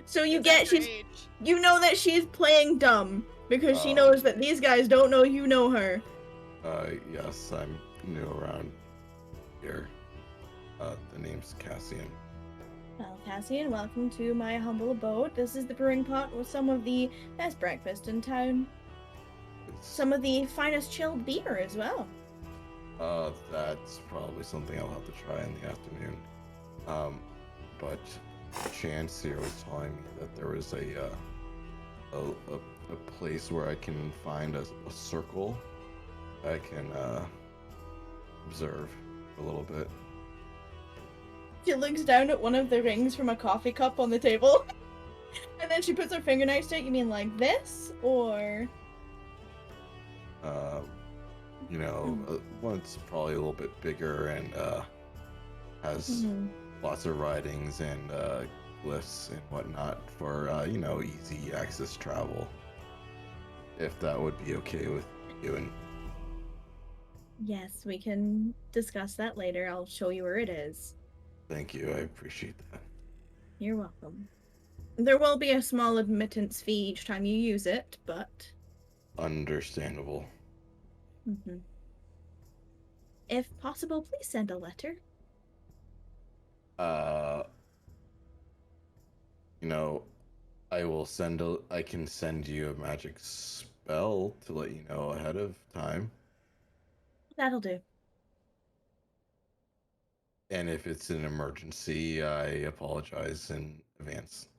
So you That's get her she's age. you know that she's playing dumb because she Oh. knows that these guys don't know you know her. Yes, I'm new around here. The name's Cassian. Well, Cassian, welcome to my humble abode. This is the brewing pot with some of the best breakfast in town. Some of the finest chilled beer as well. That's probably something I'll have to try in the afternoon. But Chance here was telling me that there was a place where I can find a circle I can observe a little bit. She looks down at one of the rings from a coffee cup on the table. And then she puts her finger next to it. You mean like this? Or... One's probably a little bit bigger and has lots of writings and glyphs and whatnot for easy access travel. If that would be okay with you. And Yes, we can discuss that later. I'll show you where it is. Thank you. I appreciate that. You're welcome. There will be a small admittance fee each time you use it, but Understandable. mhm. If possible, please send a letter. Uh, you know, I can send you a magic spell to let you know ahead of time. That'll do. And if it's an emergency, I apologize in advance.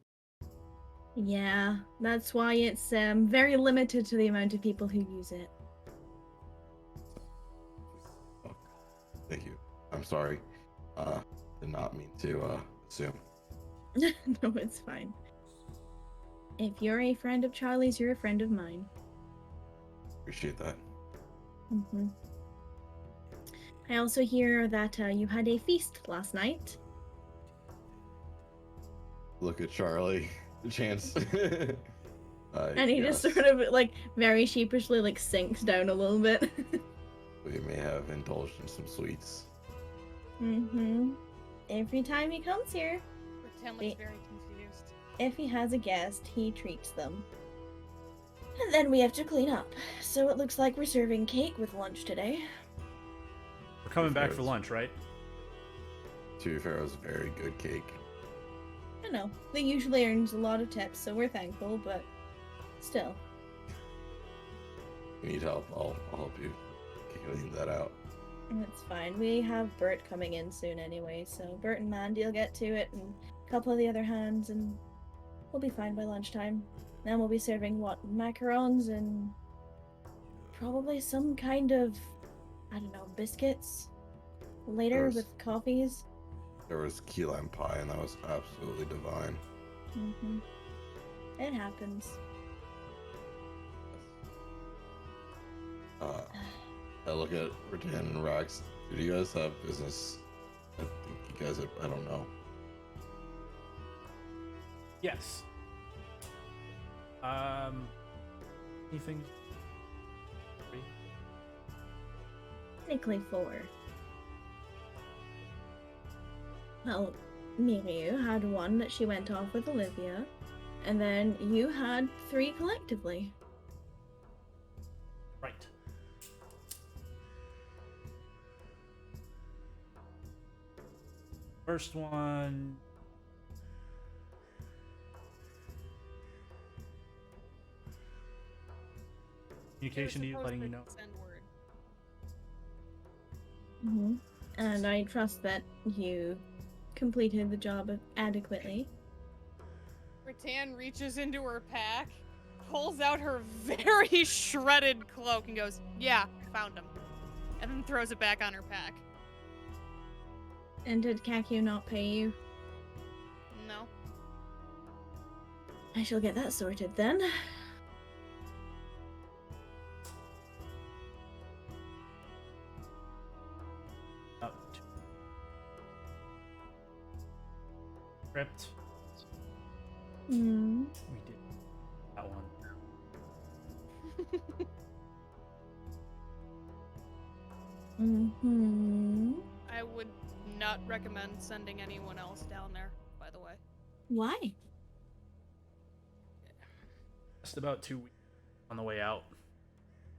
Yeah, that's why it's very limited to the amount of people who use it. Oh, thank you. I'm sorry. Did not mean to assume. No, it's fine. If you're a friend of Charlie's, you're a friend of mine. Appreciate that. hmm I also hear that you had a feast last night. Look at Charlie. Chance. And he just sort of like very sheepishly like sinks down a little bit. We may have indulged in some sweets. Every time he comes here, Pretend looks very confused. if he has a guest, he treats them. And then we have to clean up. So it looks like we're serving cake with lunch today. We're coming back for lunch, right? To be fair, it was a very good cake. I know. They usually earns a lot of tips, so we're thankful, but still. If you need help, I'll help you clean that out. It's fine. We have Bert coming in soon anyway, so Bert and Mandy will get to it, and a couple of the other hands, and we'll be fine by lunchtime. Then we'll be serving, what, macarons and probably some kind of, I don't know, biscuits later There's- with coffees. There was key lime pie, and that was absolutely divine. It happens. I look at Rattan and Rax. Do you guys have business? I think you guys have, I don't know. Yes. Anything? Technically 4. Well, Mirio had 1 that she went off with Olivia, and then you had 3 collectively. Right. First one. Communication to you, letting you know. Send word. And I trust that you completed the job adequately. Rattan reaches into her pack, pulls out her very shredded cloak, and goes, "Yeah, found him," and then throws it back on her pack. And did Kaku not pay you? No. I shall get that sorted then. Up to crypt. Hmm. We did that one. I would not recommend sending anyone else down there, by the way. Why? Just about 2 weeks on the way out.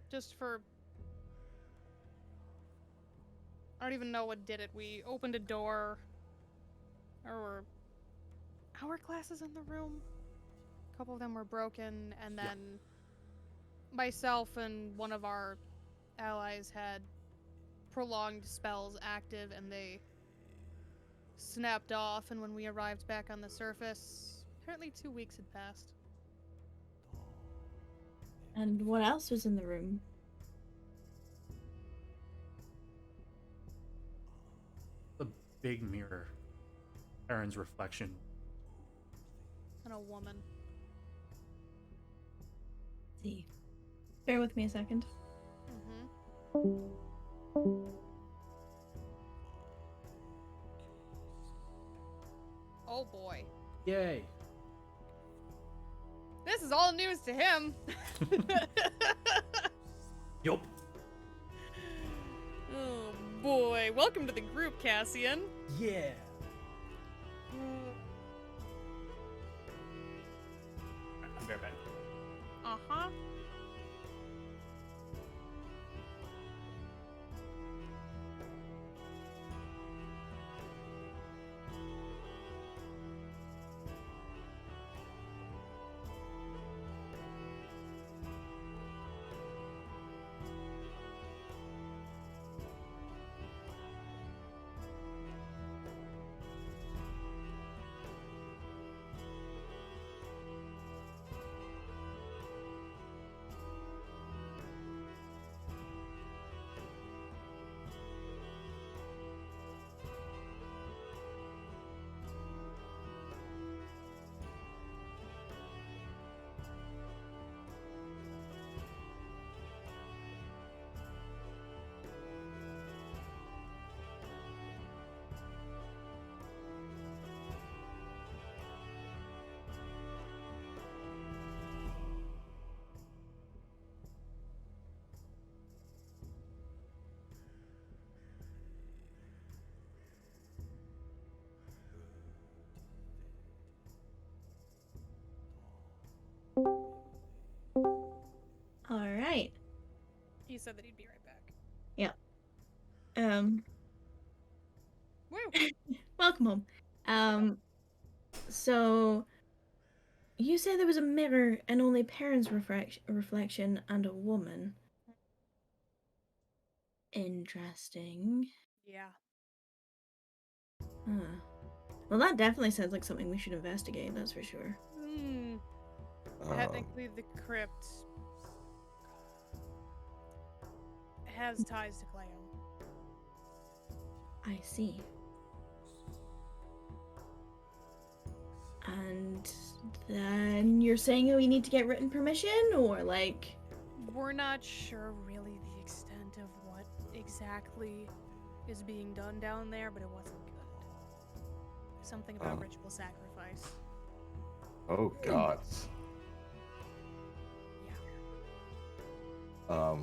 Just for... I don't even know what did it. We opened a door. There were hourglasses in the room. A couple of them were broken, and then myself and one of our allies had prolonged spells active, and they snapped off, and when we arrived back on the surface, apparently 2 weeks had passed. And what else was in the room? The big mirror. Aaron's reflection. And a woman. See. Bear with me a second. Oh boy. Yay. This is all news to him. Yup. Oh boy, welcome to the group, Cassian. Yeah. I'll be right back. Uh-huh. All right. He said that he'd be right back. Um, Woo! welcome home. So you said there was a mirror and only Perrin's reflection and a woman. Interesting. Yeah. Huh. Well, that definitely sounds like something we should investigate, that's for sure. Technically, the crypt has ties to Cleo. I see. And then you're saying we need to get written permission, or like... We're not sure really the extent of what exactly is being done down there, but it wasn't good. Something about ritual sacrifice. Oh gods. Yeah. Huh.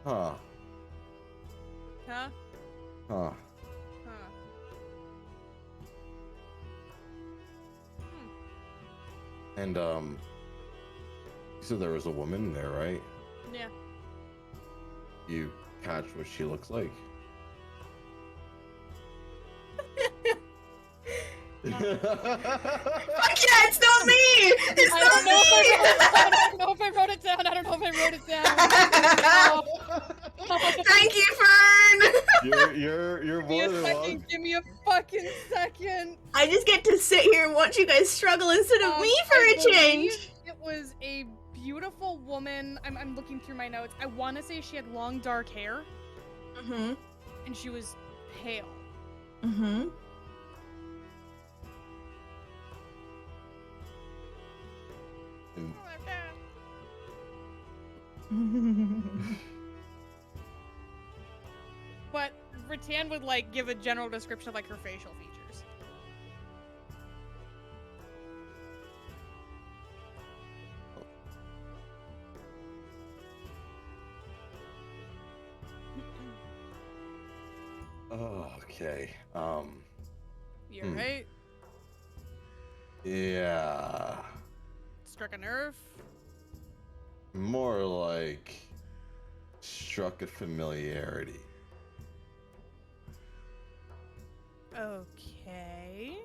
Huh? Huh. Huh. And you said there was a woman there, right? Yeah. You catch what she looks like? Fuck yeah, it's not me! It's I not don't know if me! I wrote it down. I don't know if I wrote it down. Thank you, Fern! You're Give me more a than second. welcome. Give me a fucking second. I just get to sit here and watch you guys struggle instead of me for I a change! believe it was a beautiful woman. I'm looking through my notes. I want to say she had long dark hair. Mm-hmm. And she was pale. Mm-hmm. But Rattan would like give a general description of like her facial features. Oh, okay. You're right. Yeah. Struck a nerve. More like struck a familiarity. Okay.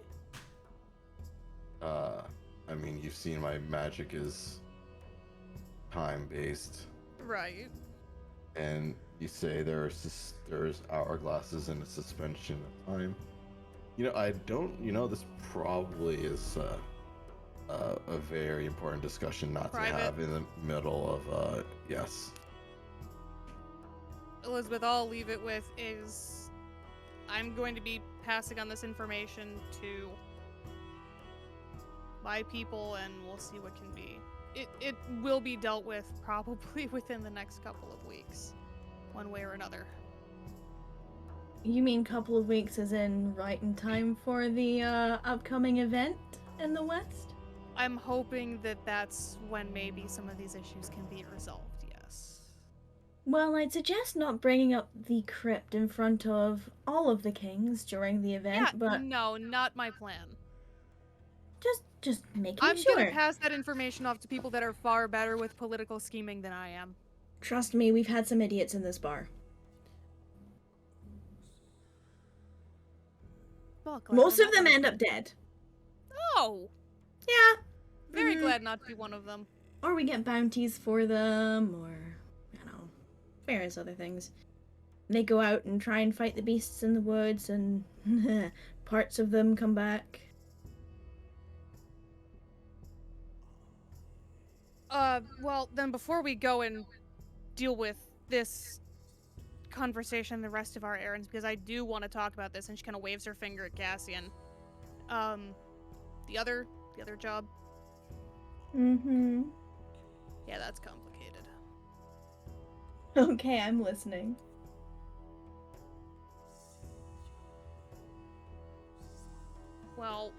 I mean, you've seen my magic is time-based, Right. and you say there's hourglasses in a suspension of time. You know, I don't. You know, this probably is a very important discussion not Private. to have in the middle of yes. Elizabeth, all I'll leave it with is I'm going to be passing on this information to my people, and we'll see what can be. It will be dealt with probably within the next couple of weeks, one way or another. You mean couple of weeks as in right in time for the upcoming event in the West? I'm hoping that that's when maybe some of these issues can be resolved, yes. Well, I'd suggest not bringing up the crypt in front of all of the kings during the event, Yeah, but no, not my plan. just making I'm sure. gonna pass that information off to people that are far better with political scheming than I am. Trust me, we've had some idiots in this bar. Well, glad Most I'm of not them one end up dead. Oh! Yeah. Very Mhm. glad not to be one of them. Or we get bounties for them, or, various other things. They go out and try and fight the beasts in the woods, and parts of them come back. Well, then before we go and deal with this conversation, the rest of our errands, because I do want to talk about this, and she kind of waves her finger at Cassian. The other job? Mm-hmm. Yeah, that's complicated. Okay, I'm listening. Well,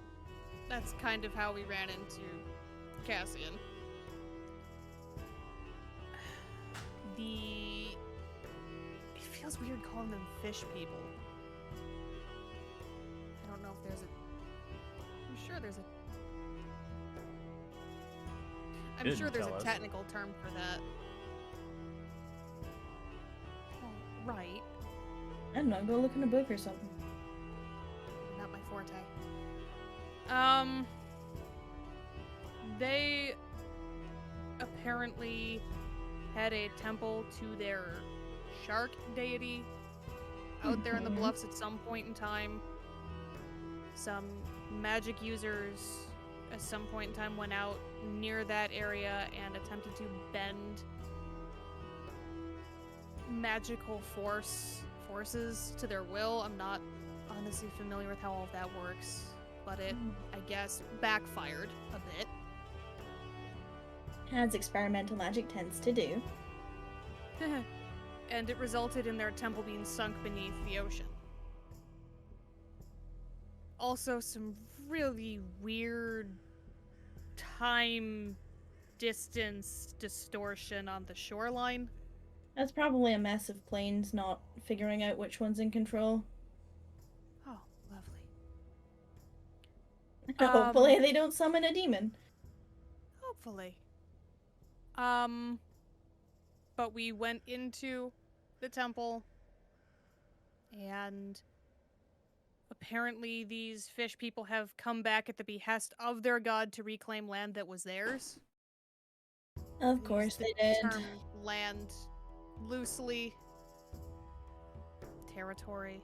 that's kind of how we ran into Cassian. It feels weird calling them fish people. I don't know if there's I'm sure there's Didn't a tell us. technical term for that. Oh, right. I don't know, go look in a book or something. Not my forte. They apparently had a temple to their shark deity out there in the bluffs at some point in time. Some magic users at some point in time went out near that area and attempted to bend magical forces to their will. I'm not honestly familiar with how all of that works, but it, I guess, backfired a bit. As experimental magic tends to do. And it resulted in their temple being sunk beneath the ocean. Also, some really weird time distance distortion on the shoreline. That's probably a mess of planes not figuring out which one's in control. Oh, lovely. Hopefully they don't summon a demon. Hopefully. But we went into the temple, and apparently these fish people have come back at the behest of their god to reclaim land that was theirs. Of course they did. Term land loosely. Territory.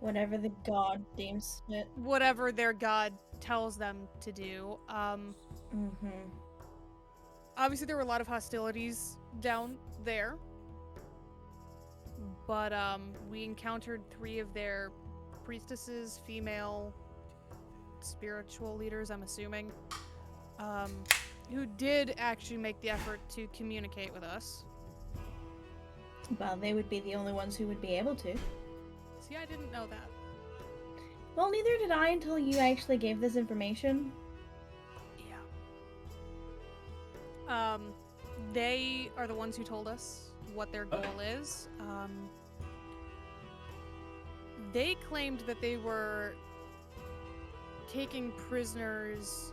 Whatever the god deems fit. Whatever their god tells them to do. Obviously there were a lot of hostilities down there. But we encountered 3 of their priestesses, female spiritual leaders, I'm assuming, who did actually make the effort to communicate with us. Well, they would be the only ones who would be able to. See, I didn't know that. Well, neither did I until you actually gave this information. Yeah. They are the ones who told us what their goal is. They claimed that they were taking prisoners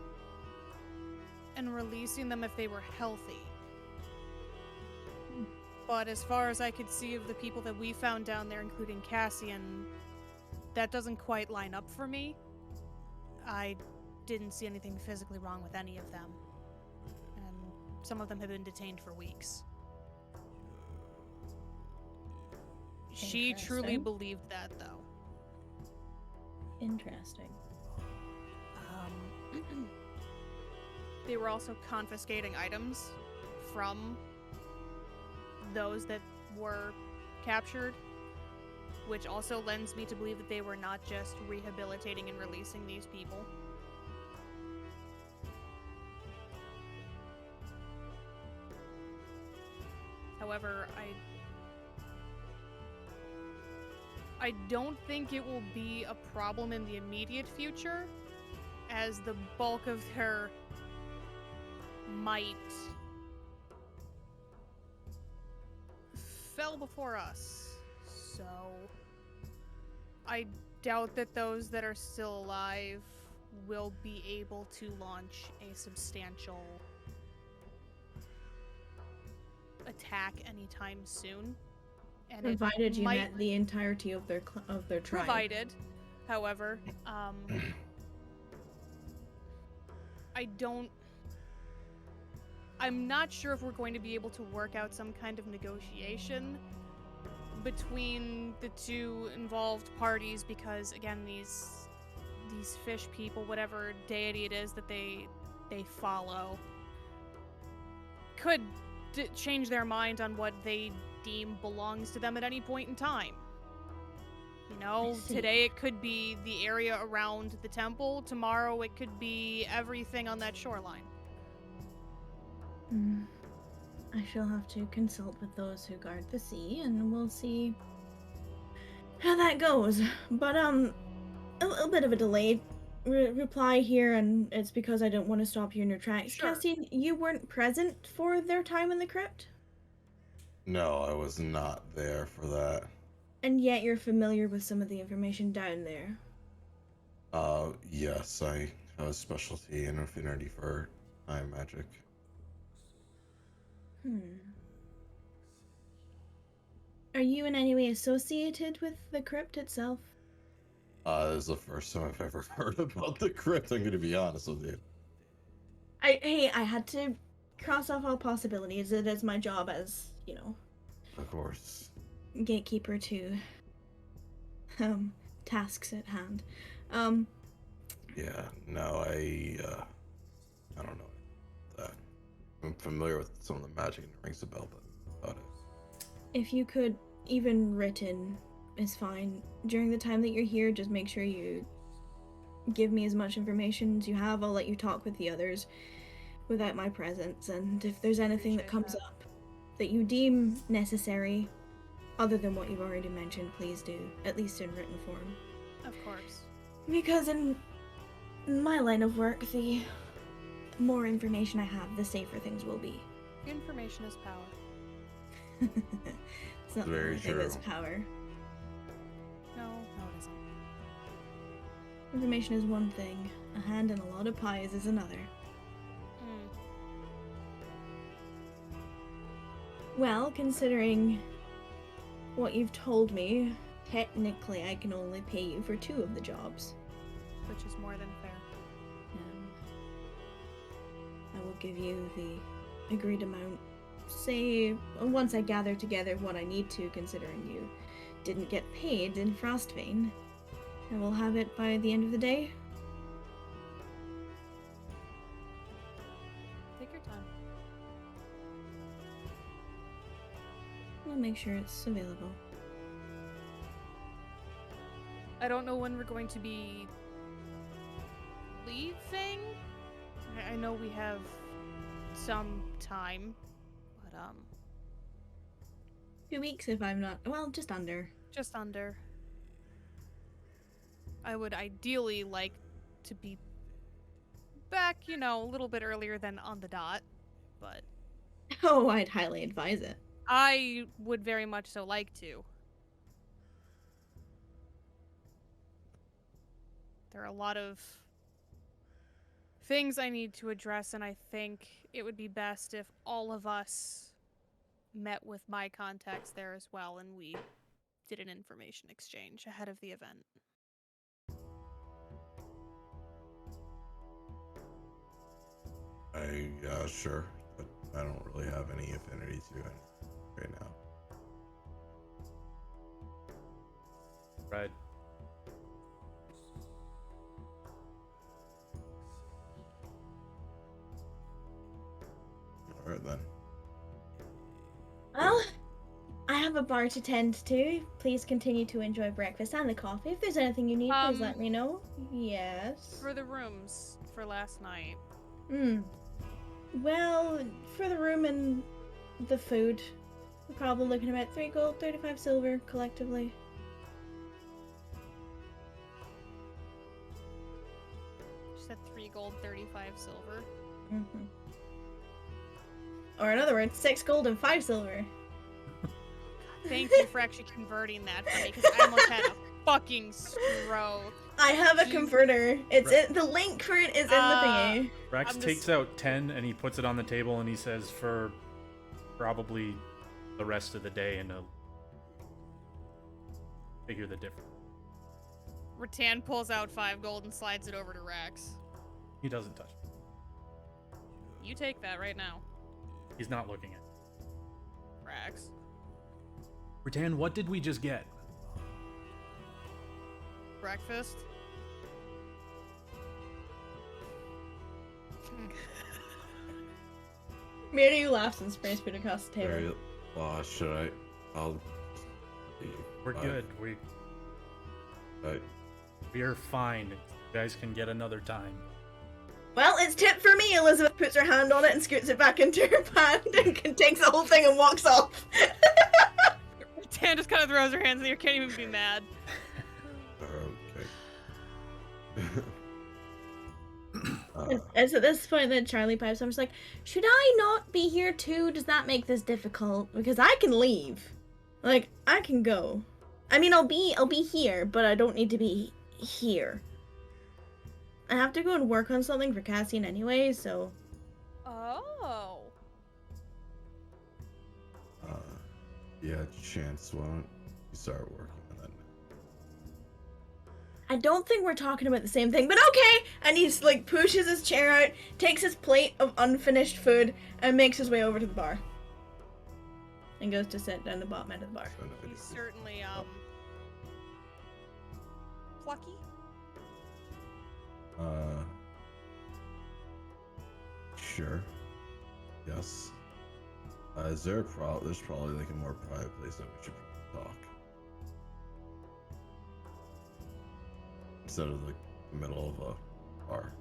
and releasing them if they were healthy. But as far as I could see of the people that we found down there, including Cassian, that doesn't quite line up for me. I didn't see anything physically wrong with any of them. And some of them have been detained for weeks. She truly believed that, though. Interesting. They were also confiscating items from those that were captured, which also lends me to believe that they were not just rehabilitating and releasing these people. However, I don't think it will be a problem in the immediate future, as the bulk of their might fell before us. So I doubt that those that are still alive will be able to launch a substantial attack anytime soon. And Provided you might, met the entirety of their tribe. provided, however, I'm not sure if we're going to be able to work out some kind of negotiation between the two involved parties, because again, these fish people, whatever deity it is that they follow, could change their mind on what they deem belongs to them at any point in time. You know, today it could be the area around the temple, tomorrow it could be everything on that shoreline. I shall have to consult with those who guard the sea, and we'll see how that goes. But, a little bit of a delayed reply here, and it's because I don't want to stop you in your tracks. Sure. Cassian, you weren't present for their time in the crypt? No, I was not there for that. And yet you're familiar with some of the information down there. Yes, I have a specialty and affinity for time magic. Are you in any way associated with the crypt itself? This is the first time I've ever heard about the crypt, I'm gonna be honest with you. I had to cross off all possibilities. It is my job as, Of course. gatekeeper to tasks at hand. Yeah, no, I don't know that. I'm familiar with some of the magic and it rings a bell, but about it. If you could, even written is fine. During the time that you're here, just make sure you give me as much information as you have. I'll let you talk with the others without my presence, and if there's anything that comes up that you deem necessary, other than what you've already mentioned, please do, at least in written form. Of course. Because in my line of work, the more information I have, the safer things will be. Information is power. It's not Very the only thing true. that's power. No, it isn't. Information is one thing, a hand in a lot of pies is another. Well, considering what you've told me, technically I can only pay you for 2 of the jobs. Which is more than fair. I will give you the agreed amount. Say, once I gather together what I need to, considering you didn't get paid in Frostvein, I will have it by the end of the day. Take your time. I'll make sure it's available. I don't know when we're going to be leaving. I know we have some time, but 2 weeks if I'm not, well, just under. just under. I would ideally like to be back, a little bit earlier than on the dot, but Oh, I'd highly advise it. I would very much so like to. There are a lot of things I need to address, and I think it would be best if all of us met with my contacts there as well, and we did an information exchange ahead of the event. Sure, but I don't really have any affinity to it right now. Right. Alright then. Well, I have a bar to tend to. Please continue to enjoy breakfast and the coffee. If there's anything you need, please let me know. Yes. For the rooms for last night. Well, for the room and the food, we're probably looking at about 3 gold, 35 silver collectively. Just said 3 gold, 35 silver. Mm-hmm. Or in other words, 6 gold and 5 silver. Thank you for actually converting that for me, because I almost had a fucking stroke. I have a Jeez. converter. It's in the link for it is in the thingy. Rex I'm takes just- out 10 and he puts it on the table and he says, for probably the rest of the day, and figure the difference. Rattan pulls out 5 gold and slides it over to Rex. He doesn't touch it. You take that right now, He's not looking at it. Rex. Rattan, what did we just get? Breakfast. Mary laughs and sprays food across the table. Very. Well, should I? I'll. We're good. We are fine. You guys can get another time. Well, it's tip for me. Elizabeth puts her hand on it and scoots it back into her pan and takes the whole thing and walks off. Rattan just kind of throws her hands in the air, can't even be mad. Okay. It's at this point that Charlie pipes. I'm just like, should I not be here too? Does that make this difficult? Because I can leave. Like, I can go. I mean, I'll be here, but I don't need to be here. I have to go and work on something for Cassian anyway, so. Oh. Yeah, Chance, why don't you start working on that? I don't think we're talking about the same thing, but okay! And he's like pushes his chair out, takes his plate of unfinished food, and makes his way over to the bar. And goes to sit down the bottom end of the bar. He's certainly, plucky. Sure. Yes. Is there there's probably like a more private place that we should talk. Instead of like the middle of a bar.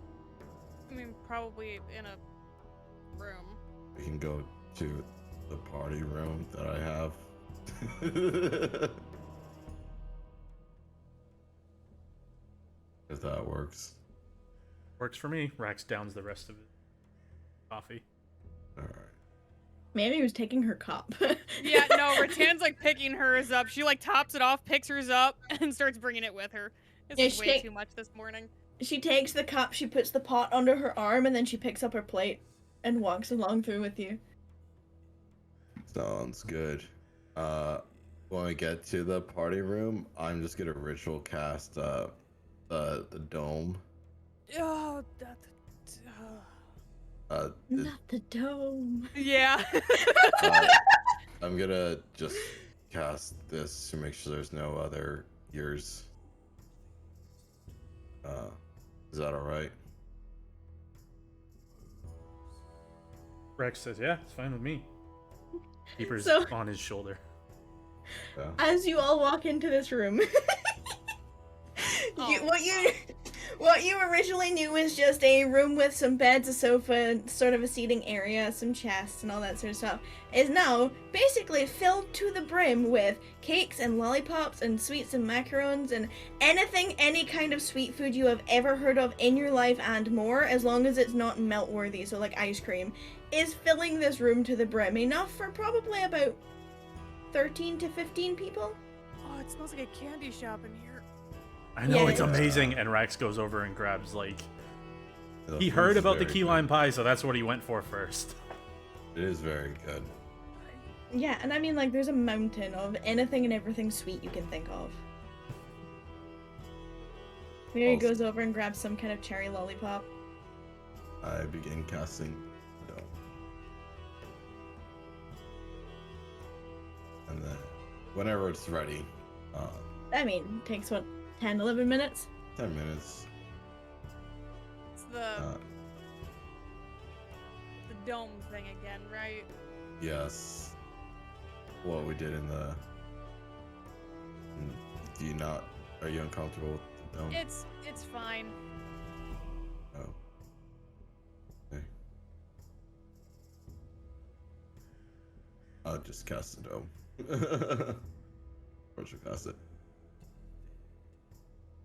I mean, probably in a room. We can go to the party room that I have. If that works. Works for me. Rax downs the rest of it. Coffee. Alright. Maybe he was taking her cup. Yeah, no, Rattan's like picking hers up. She like tops it off, picks hers up, and starts bringing it with her. This Yeah, is she way take- too much this morning. She takes the cup, she puts the pot under her arm, and then she picks up her plate and walks along through with you. Sounds good. When we get to the party room, I'm just gonna ritual cast the dome. Oh, that. Not the dome. Yeah. I'm gonna just cast this to make sure there's no other ears. Is that alright? Rex says, yeah, it's fine with me. Keeper's So- on his shoulder. Yeah. As you all walk into this room, Oh. what you originally knew was just a room with some beds, a sofa, sort of a seating area, some chests, and all that sort of stuff, is now basically filled to the brim with cakes and lollipops and sweets and macarons and anything, any kind of sweet food you have ever heard of in your life and more, as long as it's not melt worthy, so like ice cream, is filling this room to the brim. Enough for probably about 13 to 15 people. Oh, it smells like a candy shop in here. I know, Yeah. it's amazing. And Rax goes over and grabs, like, The he heard food's about the very key good. lime pie, so that's what he went for first. It is very good. Yeah, and I mean, like, there's a mountain of anything and everything sweet you can think of. Mary Also- goes over and grabs some kind of cherry lollipop. I begin casting the dome. And then, whenever it's ready, I mean, takes what, 10, 11 minutes? 10 minutes. It's the Uh, dome thing again, right? yes. What we did in the. Do you not? Are you uncomfortable with the dome? It's fine. Oh. Okay. I'll just cast the dome. Or should cast it.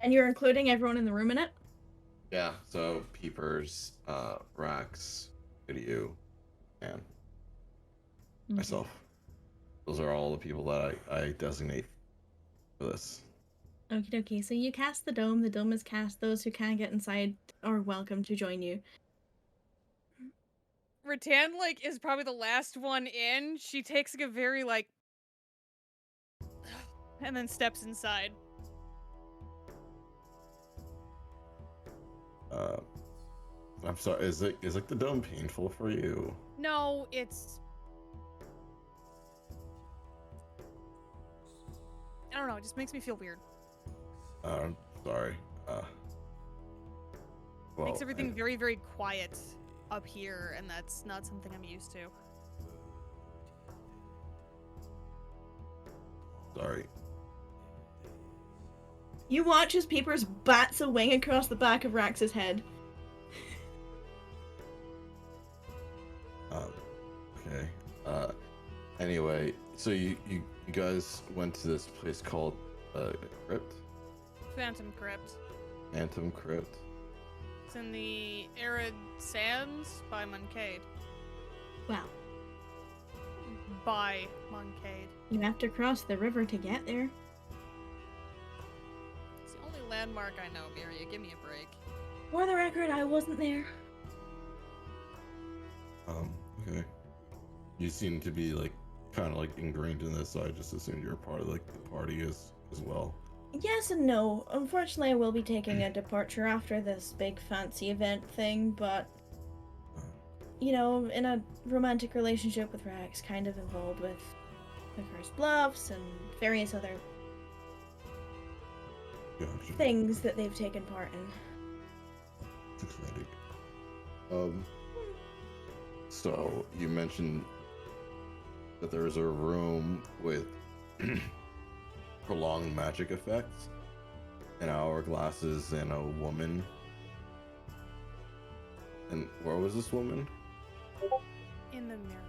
And you're including everyone in the room in it? Yeah, so Peepers, Rax, you, and myself. Those are all the people that I designate for this. Okie dokie. So you cast the dome. The dome is cast. Those who can't get inside are welcome to join you. Rattan, like, is probably the last one in. She takes, like, a very, like... and then steps inside. I'm sorry. Is like the dome painful for you? No, it's... I don't know, it just makes me feel weird. Sorry. Well, Makes everything very, very quiet up here, and that's not something I'm used to. Sorry. You watch as Peepers bats a wing across the back of Rax's head. Okay. Anyway, so you guys went to this place called Crypt? Phantom Crypt. Phantom Crypt. It's in the arid sands by Moncade. Well, By Moncade. you have to cross the river to get there. It's the only landmark I know, Miria. Give me a break. For the record, I wasn't there. Okay. You seem to be like kind of like ingrained in this, so I just assumed you're part of like the party as well. Yes and no. Unfortunately, I will be taking a departure after this big fancy event thing, but you know, in a romantic relationship with Rax, kind of involved with the Cursed Bluffs and various other Gotcha. things that they've taken part in. It's exciting. So you mentioned that there's a room with prolonged magic effects, and hourglasses, and a woman. And where was this woman? In the mirror.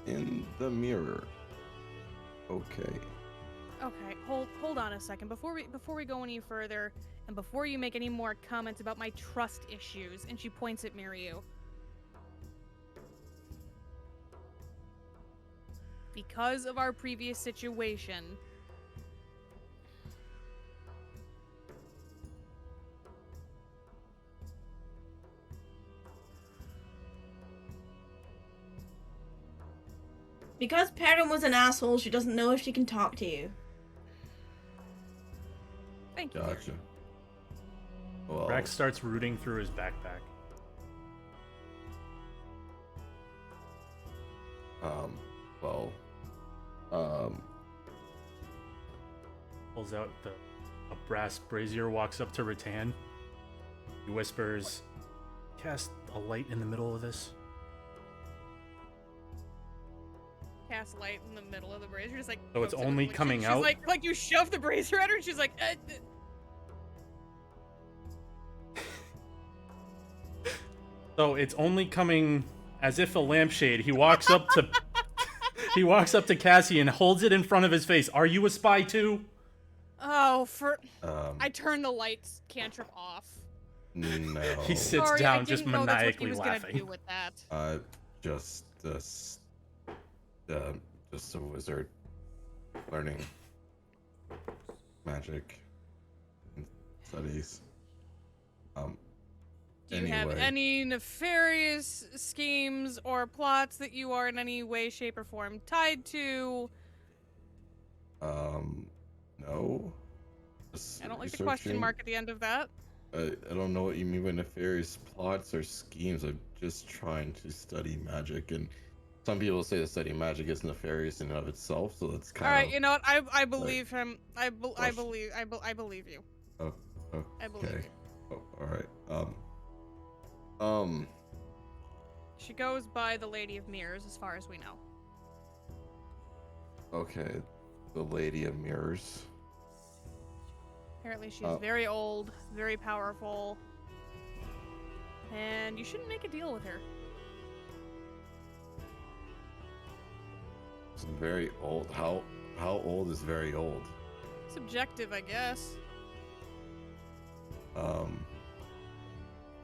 In the mirror. Okay. Okay, hold on a second. Before we go any further, and before you make any more comments about my trust issues, and she points at Miryu. Because of our previous situation, Because Perrin was an asshole, she doesn't know if she can talk to you. thank you. Gotcha. Well, Rex starts rooting through his backpack. Pulls out a brass brazier, walks up to Rattan. He whispers, "Cast a light in the middle of this." Cast light in the middle of the brazier, just like. So it's pokes it only with- coming she's out? Like you shove the brazier at her, and she's like. So it's only coming as if a lampshade. He walks up to he walks up to Cassie and holds it in front of his face. "Are you a spy too?" Oh, I um, turned the lights cantrip off. no. He sits Sorry, I down, didn't just know that's what he maniacally was gonna laughing. do with that. Just this, just a wizard learning magic and studies. Do you have Anyway. any nefarious schemes or plots that you are in any way, shape, or form tied to? No. Just I don't like the question researching. mark at the end of that. I don't know what you mean by nefarious plots or schemes. I'm just trying to study magic, and some people say that studying magic is nefarious in and of itself. So that's kind All right, of. you know what? I believe him. I Question. believe you. Oh, okay. I believe you. Oh, all right. She goes by the Lady of Mirrors, as far as we know. Okay. The Lady of Mirrors. Apparently, she's Oh. very old, very powerful, and you shouldn't make a deal with her. It's very old. How old is very old? Subjective, I guess.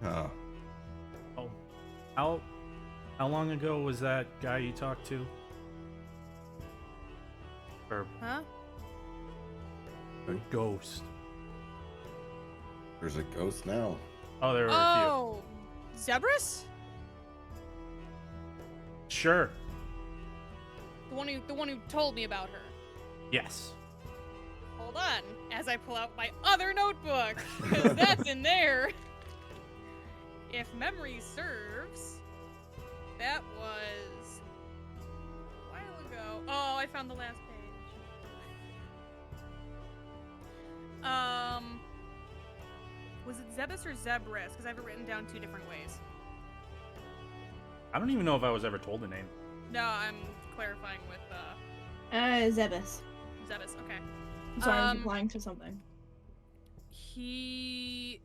Oh, Oh, how long ago was that guy you talked to? Or Huh? a ghost? there's a ghost now. Oh, there were a Oh, Zebras? few. Sure. The one who told me about her. Yes. Hold on, as I pull out my other notebook, because that's in there. If memory serves, that was a while ago. Oh, I found the last page. Was it Zebus or Zebris? Because I have it written down two different ways. I don't even know if I was ever told the name. No, I'm clarifying with Zebus. Zebus. Okay. I'm sorry, I was applying to something. He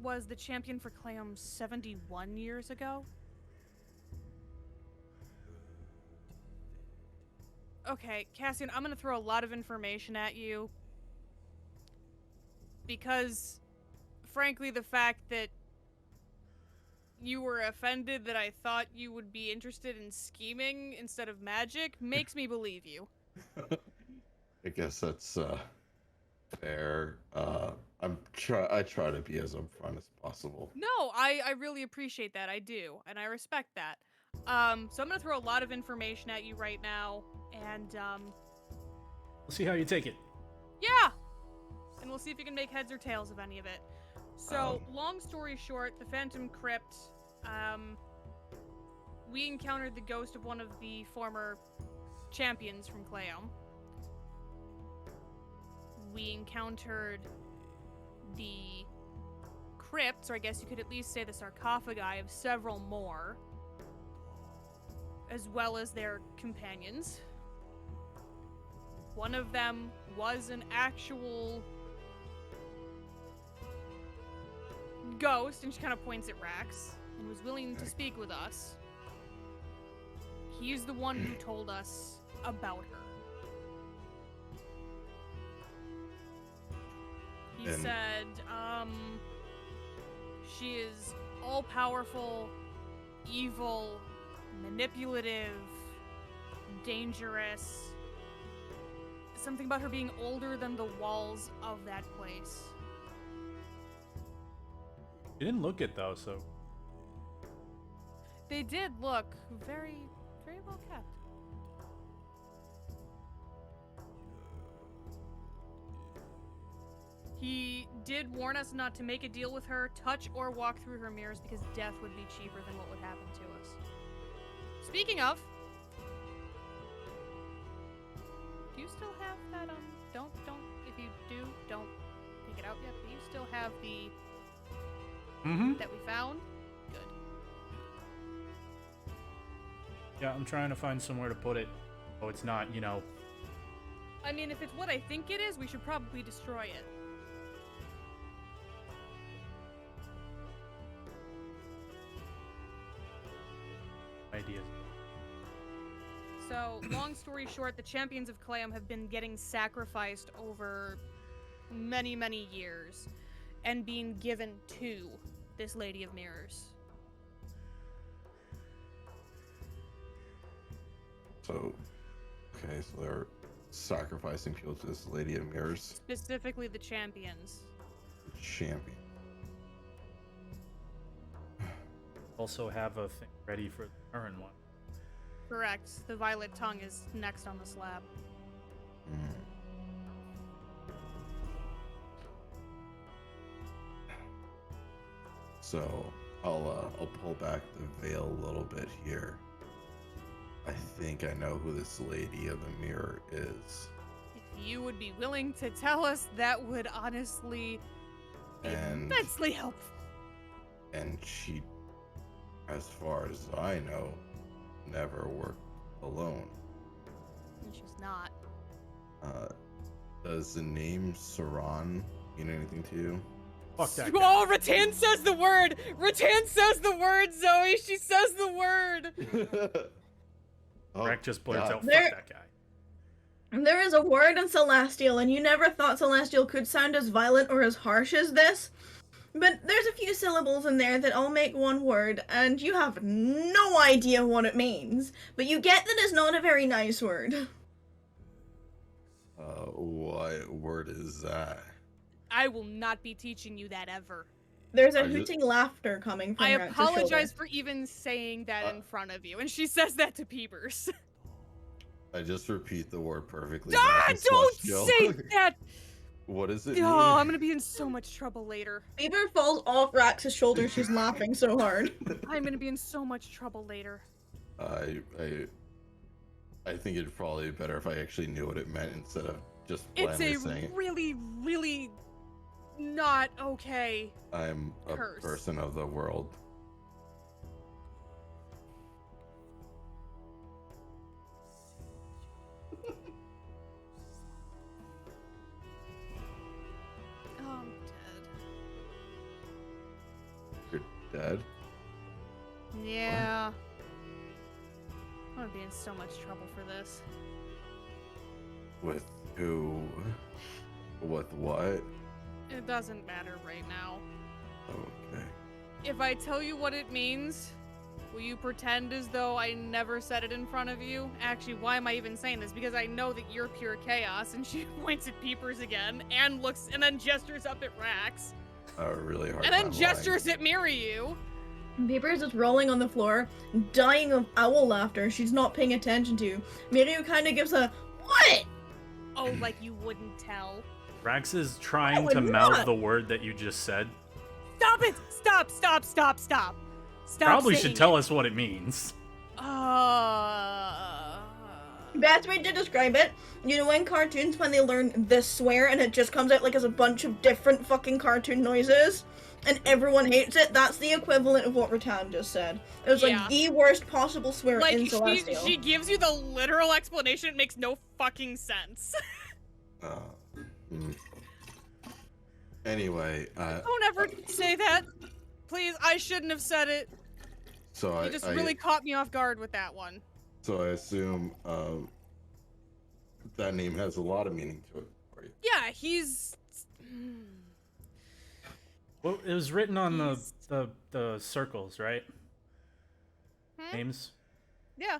was the champion for Clam 71 years ago. Okay, Cassian, I'm gonna throw a lot of information at you. Because, frankly, the fact that you were offended that I thought you would be interested in scheming instead of magic makes me believe you. I guess that's fair. I try to be as upfront as possible. No, I really appreciate that. I do, and I respect that. So I'm gonna throw a lot of information at you right now, and We'll see how you take it. yeah, and we'll see if you can make heads or tails of any of it. So, long story short, the Phantom Crypt, we encountered the ghost of one of the former champions from Cleom. We encountered the crypts, or I guess you could at least say the sarcophagi of several more, as well as their companions. One of them was an actual ghost, and she kind of points at Rax, and was willing to speak with us. He's the one who told us about her. He And- said, she is all-powerful, evil, manipulative, dangerous. Something about her being older than the walls of that place. You didn't look it though, so They did look very, very well kept. He did warn us not to make a deal with her, touch or walk through her mirrors, because death would be cheaper than what would happen to us. Speaking of, do you still have that, don't, if you do, don't take it out yet, but you still have the, that we found? Good. yeah, I'm trying to find somewhere to put it. Oh, it's not, you know. I mean, if it's what I think it is, we should probably destroy it. Ideas. So, long story short, the champions of Clam have been getting sacrificed over many, many years and being given to this Lady of Mirrors. So, okay, so they're sacrificing people to this Lady of Mirrors Specifically the champions. champion. Also have a thing ready for the current one. Correct. The violet tongue is next on the slab. Hmm. So I'll pull back the veil a little bit here. I think I know who this Lady of the Mirror is. If you would be willing to tell us, that would honestly be And- immensely helpful. And she, as far as I know, never worked alone. And she's not. Does the name Saran mean anything to you? Fuck that guy. Oh, Rattan says the word! Rattan says the word, Zoe! She says the word! Oh, Rack just blurts God. out, fuck There- that guy. There is a word in Celestial, and you never thought Celestial could sound as violent or as harsh as this. But there's a few syllables in there that all make one word, and you have no idea what it means. But you get that it's not a very nice word. What word is that? I will not be teaching you that ever. There's a Are you- hooting laughter coming from I Rex's apologize shoulder. for even saying that in front of you. And she says that to Peepers. I just repeat the word perfectly. Ah, back in don't Celestial. say that! What does it Oh, mean? I'm gonna be in so much trouble later. Bieber falls off Rax's shoulder. She's laughing so hard. I'm gonna be in so much trouble later. I think it'd probably be better if I actually knew what it meant instead of just It's blindly a saying it. really, really not okay. I'm a curse. person of the world. Oh, I'm dead. You're dead? Yeah. I'm gonna be in so much trouble for this. With who? With what? It doesn't matter right now. Okay. If I tell you what it means, will you pretend as though I never said it in front of you? Actually, why am I even saying this? Because I know that you're pure chaos, and she points at Peepers again, and looks, and then gestures up at Rax, Really hard and then time gestures at Miryu. Bieber's just rolling on the floor, dying of owl laughter she's not paying attention to. Mirio kind of gives a, what? Oh, like you wouldn't tell. Rax is trying would to mouth not. the word that you just said. Stop it! Stop, stop, stop, stop. Stop Probably saying should tell it. us what it means. Best way to describe it, you know in cartoons when they learn this swear and it just comes out like as a bunch of different fucking cartoon noises? And everyone hates it. That's the equivalent of what Rattan just said. It was Yeah. like the worst possible swear Like, in Celestial. she gives you the literal explanation. It makes no fucking sense. mm. Anyway, Don't ever say that. Please, I shouldn't have said it. so You just really caught me off guard with that one. So I assume that name has a lot of meaning to it for you. Yeah, he's... Well, it was written on He's- the circles, right? Hmm? Names. Yeah.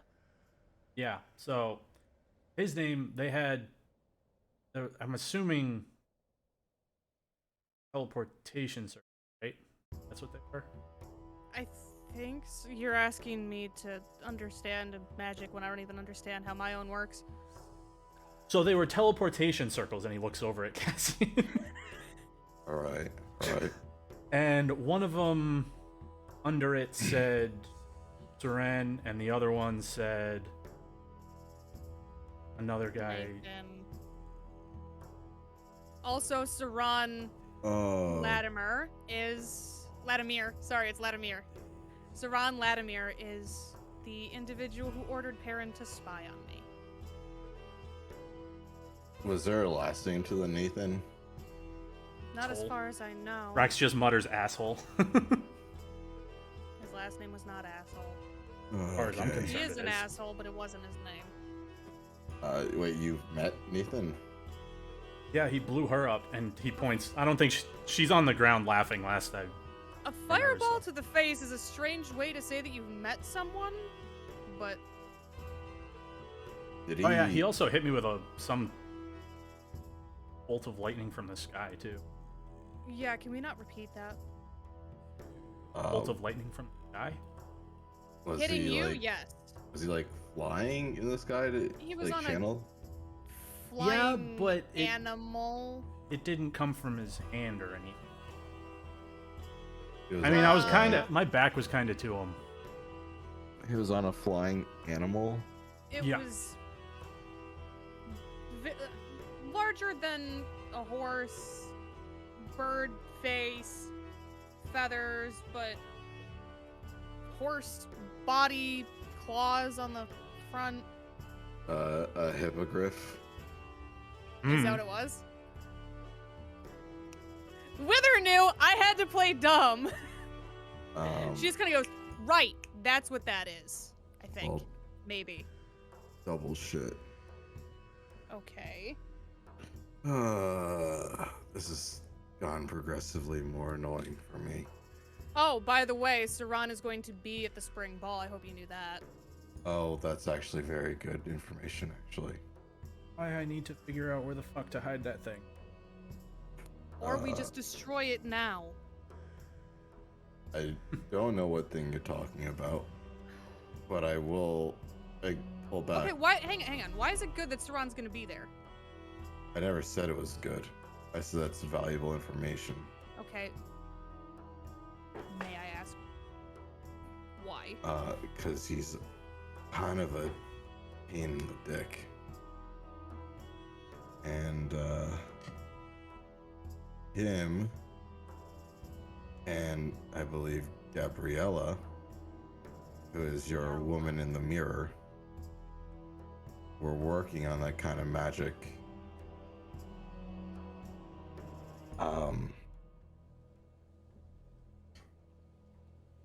Yeah. So his name, they had. I'm assuming teleportation circles, right? That's what they were. I think so. You're asking me to understand magic when I don't even understand how my own works. So they were teleportation circles, and he looks over at Cassie. All right. And one of them, under it said Seren, and the other one said another guy. And also, Saran Oh. Latimer is... Latimir. Sorry, it's Latimir. Saran Latimir is the individual who ordered Perrin to spy on me. Was there a last name to the Nathan? Not as Told. far as I know. Rax just mutters asshole. His last name was not asshole. As far as I'm Okay. He concerned. is it an is. asshole, but it wasn't his name. Wait, you've met Nathan? Yeah, he blew her up, and he points. I don't think she's on the ground laughing last time. A fireball to the face is a strange way to say that you've met someone, but Did he? Oh yeah, he also hit me with some bolt of lightning from the sky too. yeah, can we not repeat that? Bolt of lightning from the sky. Was Hitting he you? like, Yes. Was he like flying in the sky to He was like on a- channel? Flying but it- animal. It didn't come from his hand or anything. He was I mean, on I a was flying- kind of. My back was kind of to him. He was on a flying animal. It Yeah. was larger than a horse, bird face, feathers, but horse body, claws on the front. A hippogriff. Is that what it was? Wither knew I had to play dumb. She just kind of goes, right, that's what that is. I think. Well, Maybe. double shit. Okay. This is gotten progressively more annoying for me. Oh, by the way, Saran is going to be at the spring ball. I hope you knew that. Oh, that's actually very good information, actually. Why I need to figure out where the fuck to hide that thing. Or we just destroy it now. I don't know what thing you're talking about, but I will pull back. Okay, why? Hang on. Why is it good that Saran's going to be there? I never said it was good. I said that's valuable information. Okay. May I ask why? Because he's kind of a pain in the dick. And, him and I believe Gabriella, who is your woman in the mirror, were working on that kind of magic.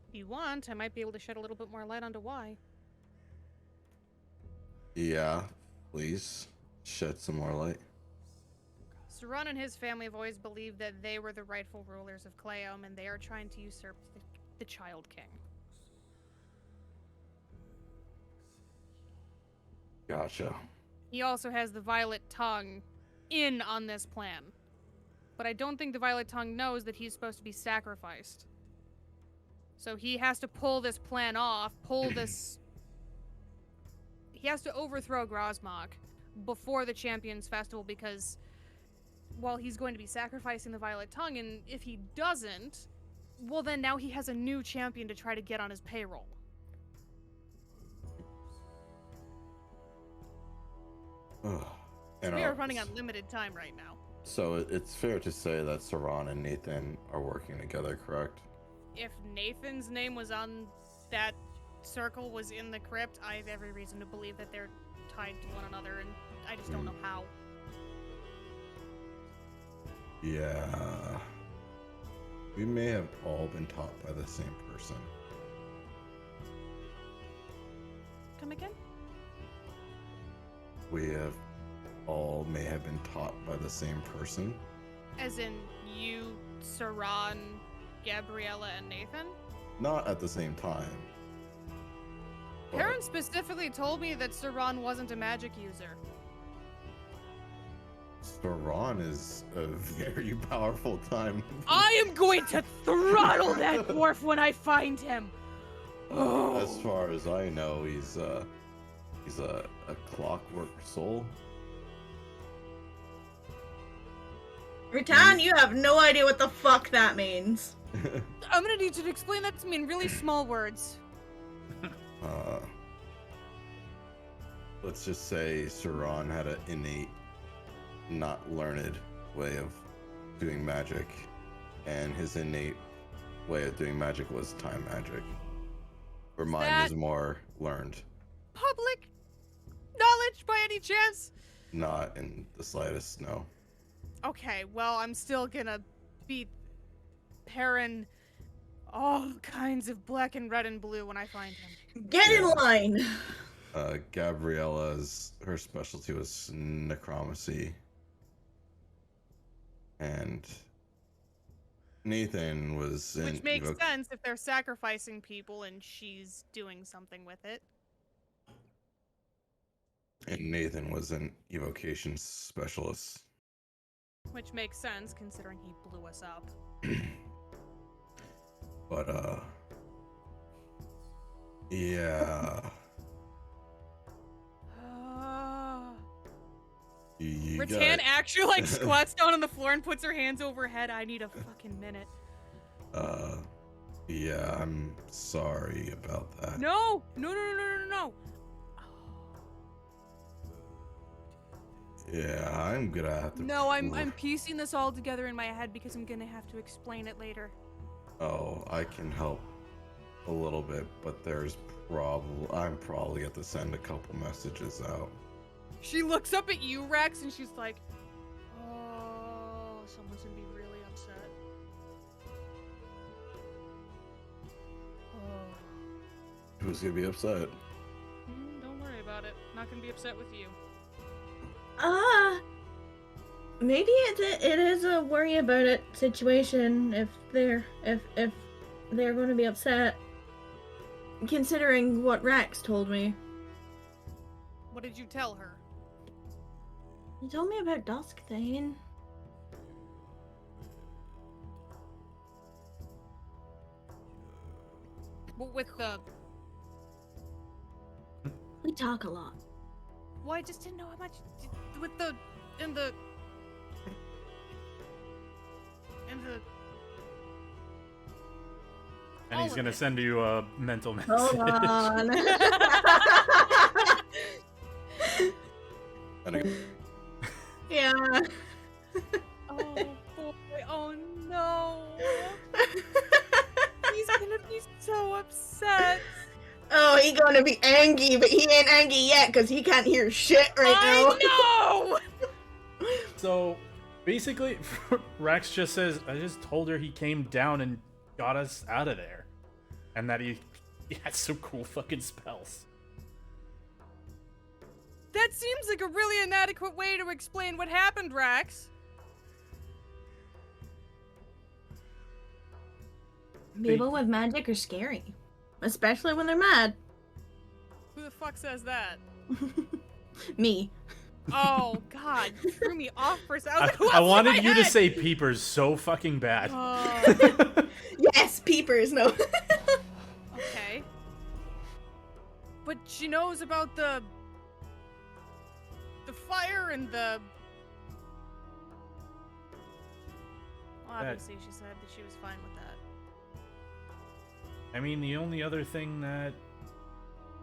If you want, I might be able to shed a little bit more light onto why. Yeah, please shed some more light. Saran and his family have always believed that they were the rightful rulers of Cleom, and they are trying to usurp the Child King. Gotcha. He also has the Violet Tongue in on this plan. But I don't think the Violet Tongue knows that he's supposed to be sacrificed. So he has to pull this plan off, he has to overthrow Grosmok before the Champions Festival, because, well, he's going to be sacrificing the Violet Tongue, and if he doesn't, well, then now he has a new champion to try to get on his payroll. And We are running on limited time right now. So it's fair to say that Saran and Nathan are working together, correct? If Nathan's name was on that circle, was in the crypt, I have every reason to believe that they're tied to one another, and I just don't know how. Yeah. We may have all been taught by the same person. Come again? We have all may have been taught by the same person. As in you, Saran, Gabriella, and Nathan? Not at the same time. but- Karen specifically told me that Saran wasn't a magic user. Saran is a very powerful time. I am going to throttle that dwarf when I find him! As far as I know, he's a clockwork soul. Ritan, you have no idea what the fuck that means. I'm gonna need you to explain that to me in really small words. Let's just say Saran had an innate, not learned way of doing magic, and his innate way of doing magic was time magic. Where mine that- is more learned. Public knowledge by any chance? Not in the slightest, no. Okay, well, I'm still gonna be pairing all kinds of black and red and blue when I find him. Get in Yeah. line. Gabriella's, her specialty was necromancy. And Nathan was in Which makes sense if they're sacrificing people and she's doing something with it. And Nathan was an evocation specialist. Which makes sense considering he blew us up. But yeah. You Rattan got- actually like squats down on the floor and puts her hands over her head. I need a fucking minute. Yeah, I'm sorry about that. No! No. Yeah, I'm gonna have to. No, I'm piecing this all together in my head because I'm gonna have to explain it later. Oh, I can help a little bit, but I'm probably have to send a couple messages out. She looks up at you, Rex, and she's like, oh, someone's gonna be really upset. Oh. Who's gonna be upset? Don't worry about it. Not gonna be upset with you. maybe it is a worry about it situation if they're going to be upset, considering what Rex told me. What did you tell her? He told me about Dusk Thane. But with the... We talk a lot. Well, I just didn't know how much... With the... In the... And all he's of gonna it. send you a mental message. Hold on. And I- Yeah. Oh boy, oh no. He's gonna be so upset. Oh, he gonna be angry, but he ain't angry yet because he can't hear shit right now. I know! So, basically, Rex just says, I just told her he came down and got us out of there. And that he had some cool fucking spells. That seems like a really inadequate way to explain what happened, Rax. People with magic are scary. Especially when they're mad. Who the fuck says that? Me. Oh, God, you threw me off for a second. I was like, who I else in wanted my you to head? say peepers so fucking bad. Yes, peepers, no. Okay. But she knows about the fire and the... Well, obviously she said that she was fine with that. I mean, the only other thing that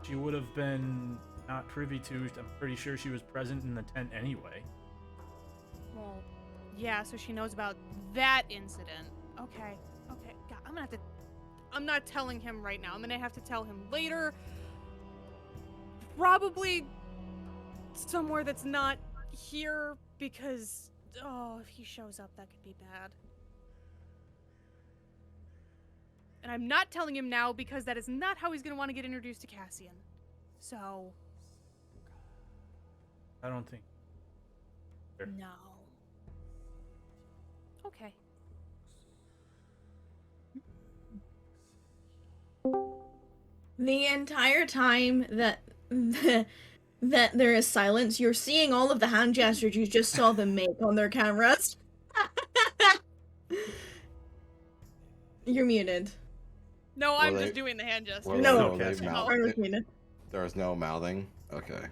she would have been not privy to, I'm pretty sure she was present in the tent anyway. Well, yeah, so she knows about that incident. Okay, okay. God, I'm gonna have to... I'm not telling him right now. I'm gonna have to tell him later. Probably somewhere that's not here, because... Oh, if he shows up, that could be bad. And I'm not telling him now because that is not how he's gonna want to get introduced to Cassian. So... I don't think. Sure. No. Okay. The entire time that that there is silence, you're seeing all of the hand gestures you just saw them make on their cameras. You're muted. No, Were I'm they- just doing the hand gesture. were No. they- No, were they Cassie. mouth- Aaron was muted. There was no mouthing? Okay.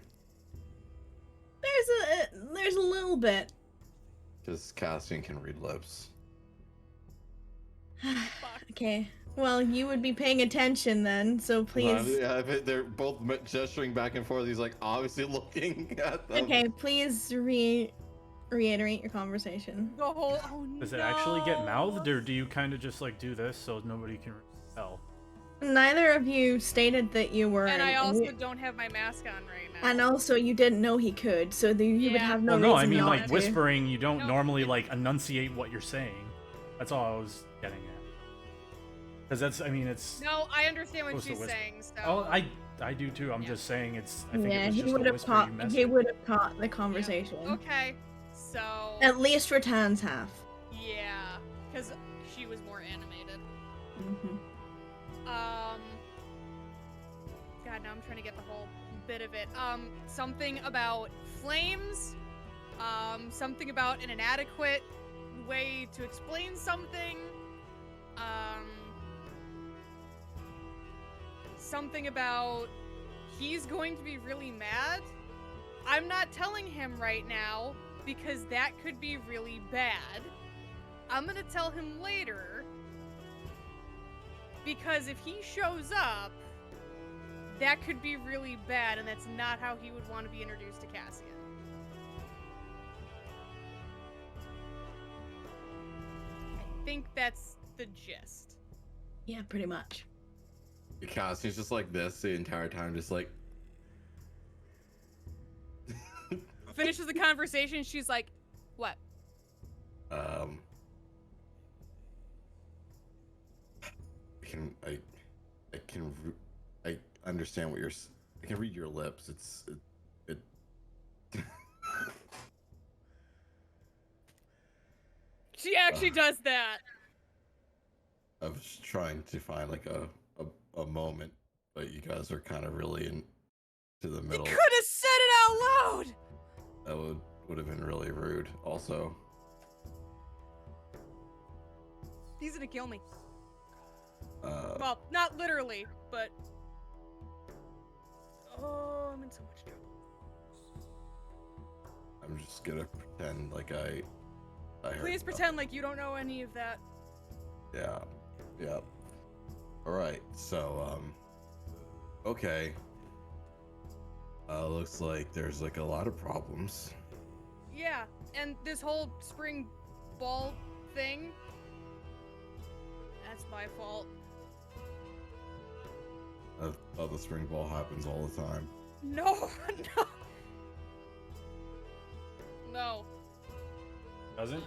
There's a little bit. Because Cassian can read lips. Fuck. Okay. Well, you would be paying attention then, so please. Yeah, they're both gesturing back and forth. He's like obviously looking at them. Okay, please reiterate your conversation. The whole... Oh, Does it actually get mouthed, or do you kind of just like do this so nobody can tell? Neither of you stated that you were. And I also you- don't have my mask on right now. and also you didn't know he could, so you would Yeah. have no Well, reason no, I mean not like to. whispering. You don't No. normally like enunciate what you're saying. That's all I was getting at. Because that's, I mean, it's. No, I understand what Supposed to she's whisper. saying, so... Oh, I do too. I'm Yeah. just saying it's. I think Yeah, it was he just would a have whisper caught. you messed He with. would have caught the conversation. Okay, so... At least for Tan's half. Yeah, because she was more animated. Mm-hmm. God, now I'm trying to get the whole bit of it. Something about flames. Something about an inadequate way to explain something. Something about he's going to be really mad. I'm not telling him right now because that could be really bad. I'm gonna tell him later because if he shows up, that could be really bad, and that's not how he would want to be introduced to Cassian. I think that's the gist. Yeah, pretty much. Cassian's just like this the entire time, just like. Finishes the conversation, she's like, what? I understand what I can read your lips. actually does that. I was trying to find like a moment, but you guys are kind of really into the You middle. could have said it out loud. That would have been really rude. Also, He's gonna kill me. well, Not literally, but. Oh, I'm in so much trouble. I'm just gonna pretend like I heard Please nothing. pretend like you don't know any of that. Yeah. Yeah. All right. So, okay. Looks like there's like a lot of problems. Yeah, and this whole spring ball thing. That's my fault. The spring ball happens all the time. No, no. No, Doesn't?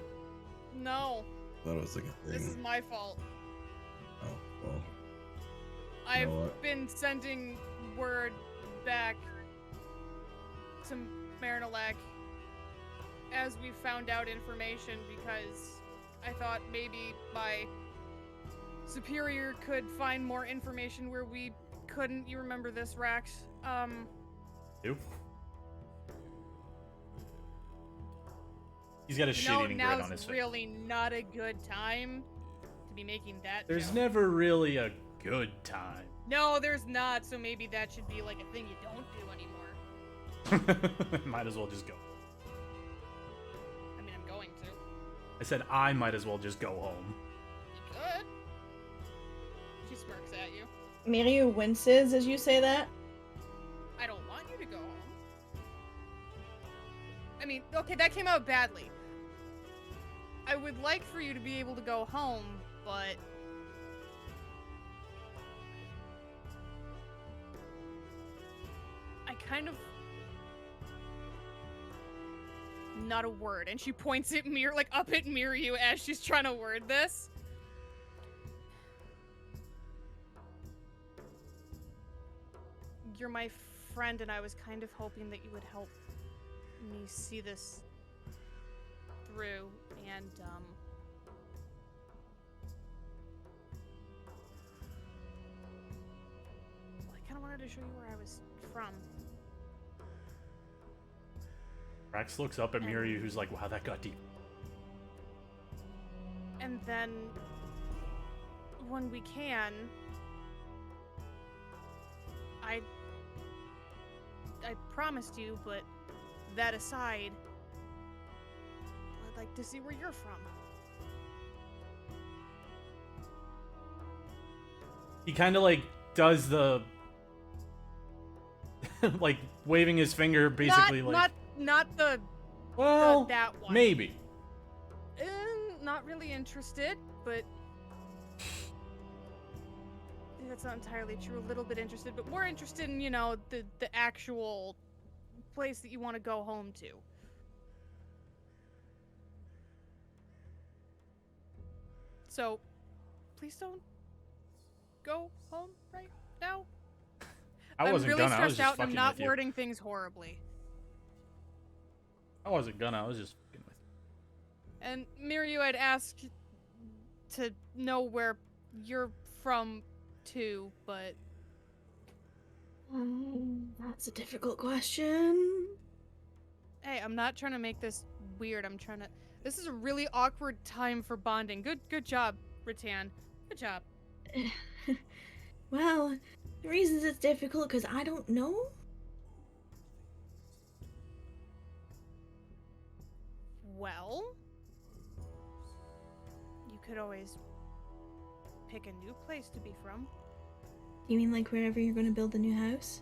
no. Thought it was like a This is thing. my fault. Oh well. I've what? been sending word back to Marinalek as we found out information because I thought maybe my superior could find more information where we couldn't. You remember this, Rax? You? He's got a No, shit-eating grin on now's his face. really not a good time to be making that There's joke. never really a good time. No, there's not, so maybe that should be like a thing you don't do anymore. Might as well just go. I mean, I'm going to. I said I might as well just go home. You could. She smirks at you. Mirio winces as you say that. I don't want you to go home. I mean, okay, that came out badly. I would like for you to be able to go home, but... I kind of... Not a word. And she points at up at Miryu as she's trying to word this. You're my friend, and I was kind of hoping that you would help me see this through, and, well, I kind of wanted to show you where I was from. Rax looks up at Miryu, who's like, wow, that got deep. And then, when we can, I promised you, but that aside, I'd like to see where you're from. He kind of like does the like waving his finger, basically Not the well, that one. maybe. Not really interested, but that's not entirely true. A little bit interested, but more interested in, the actual place that you want to go home to. So, please don't go home right now. I wasn't I'm really gonna. I was stressed just out and fucking I'm not with you. wording things horribly. I wasn't gonna. I was just fucking with you. And Miryu had asked to know where you're from too, but That's a difficult question. hey, I'm not trying to make this weird. This is a really awkward time for bonding. Good job, Rattan. Good job. Well, the reasons it's difficult because I don't know. Well, you could always pick a new place to be from. You mean like wherever you're going to build the new house?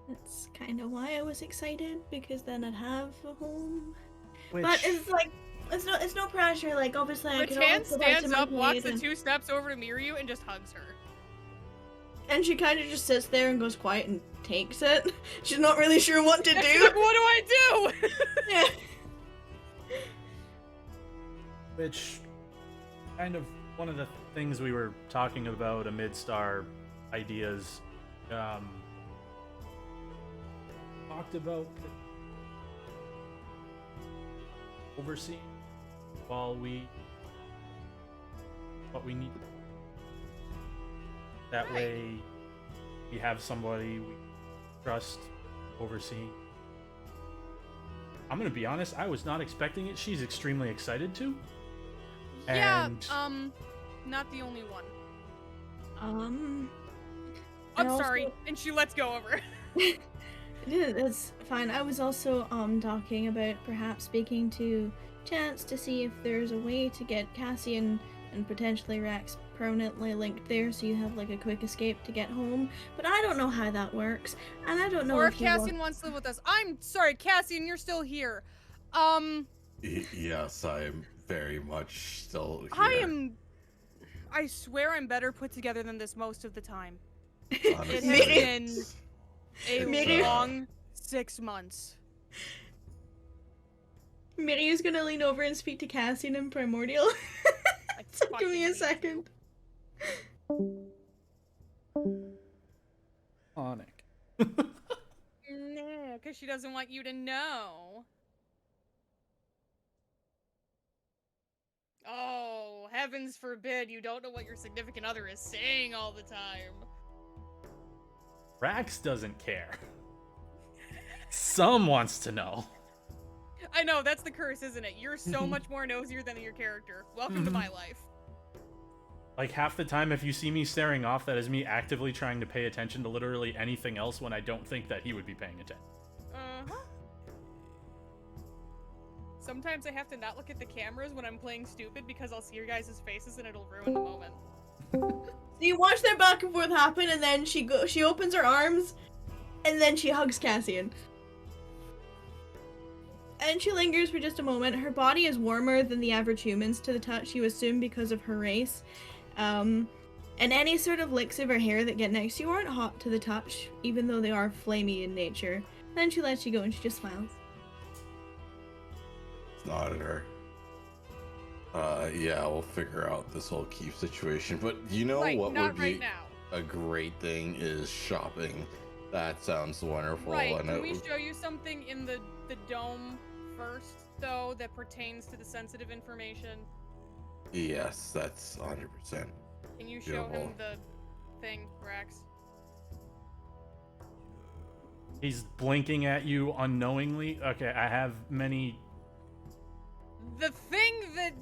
That's kind of why I was excited, because then I'd have a home. But it's like, it's no pressure. Like obviously I could Rattan always go back to stands my up, walks maid the and- 2 steps over to Miryu, and just hugs her. And she kind of just sits there and goes quiet and takes it. She's not really sure what to And she's do. like, what do I do? Yeah. Which, kind of one of the things we were talking about amidst our ideas, talked about overseeing while what we need. That Right. way, we have somebody we trust overseeing. I'm gonna be honest, I was not expecting it. She's extremely excited to. Yeah, And not the only one. I I'm sorry. also- And she lets go of her. Yeah, that's fine. I was also talking about perhaps speaking to Chance to see if there's a way to get Cassian and potentially Rex permanently linked there, so you have like a quick escape to get home. But I don't know how that works, and I don't know Or if if you Cassian wants to live with us. I'm sorry, Cassian, you're still here. Yes, I'm very much still here. I swear I'm better put together than this most of the time. Honestly, It has been a Maybe- long 6 months. Miryu's gonna lean over and speak to Cassian in Primordial. I So give me fucking a need second. Sonic. No, because she doesn't want you to know. Oh, heavens forbid you don't know what your significant other is saying all the time. Rax doesn't care. Some wants to know. I know, that's the curse, isn't it? You're so much more nosier than your character. Welcome to my life. Like half the time, if you see me staring off, that is me actively trying to pay attention to literally anything else when I don't think that he would be paying attention. Uh-huh. Sometimes I have to not look at the cameras when I'm playing stupid because I'll see your guys' faces and it'll ruin the moment. So you watch their back and forth happen, and then she opens her arms, and then she hugs Cassian. And she lingers for just a moment. Her body is warmer than the average humans to the touch, you assume because of her race. And any sort of licks of her hair that get next to you aren't hot to the touch, even though they are flamey in nature. Then she lets you go and she just smiles. It's not at her. Yeah, we'll figure out this whole keep situation. But you know Right, what not would right be now. a great thing is shopping. That sounds wonderful. Right, and can it we would- show you something in the dome first, though, that pertains to the sensitive information? Yes, that's 100%. Can you show him Beautiful. the thing, Rax? He's blinking at you unknowingly. Okay, I have many. The thing that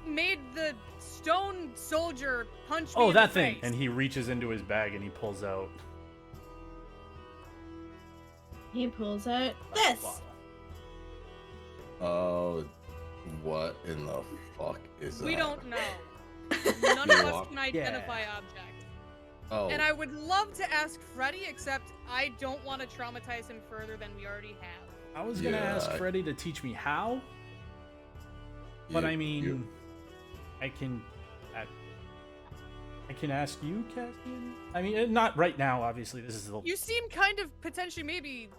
made the stone soldier punch me Oh, in that the thing! face. And he reaches into his bag and he pulls out He pulls out a this! bottle. Oh, what in the fuck is that? We don't know. None of us Yeah. can identify object. Oh, And I would love to ask Freddy, except I don't want to traumatize him further than we already have. I was gonna ask Yeah. Freddy to teach me how, but you- I mean, you- I can ask you, Cassian. I mean, not right now. Obviously, this is the. You seem kind of potentially maybe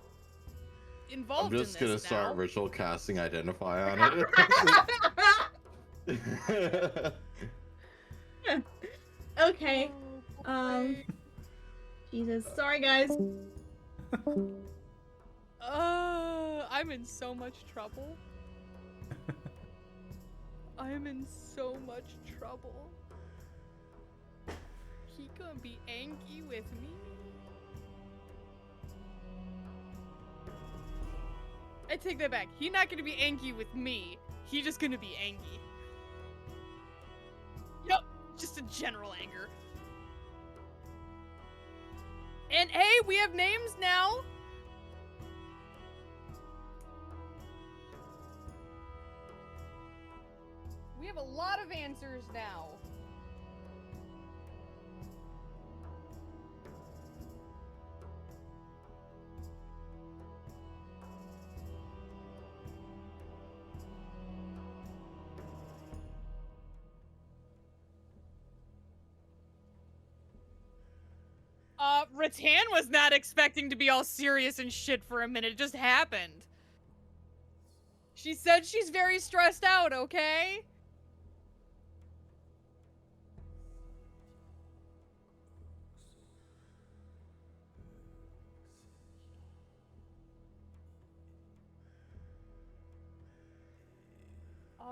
I'm involved just in gonna this start now. ritual casting identify on it. Okay. Oh, boy. Jesus. Sorry, guys. I'm in so much trouble. I'm in so much trouble. He gonna be angry with me. I take that back. He not gonna be angry with me. He just gonna be angry. Yup, just a general anger. And hey, we have names now. We have a lot of answers now. Rattan was not expecting to be all serious and shit for a minute. It just happened. She said she's very stressed out, okay?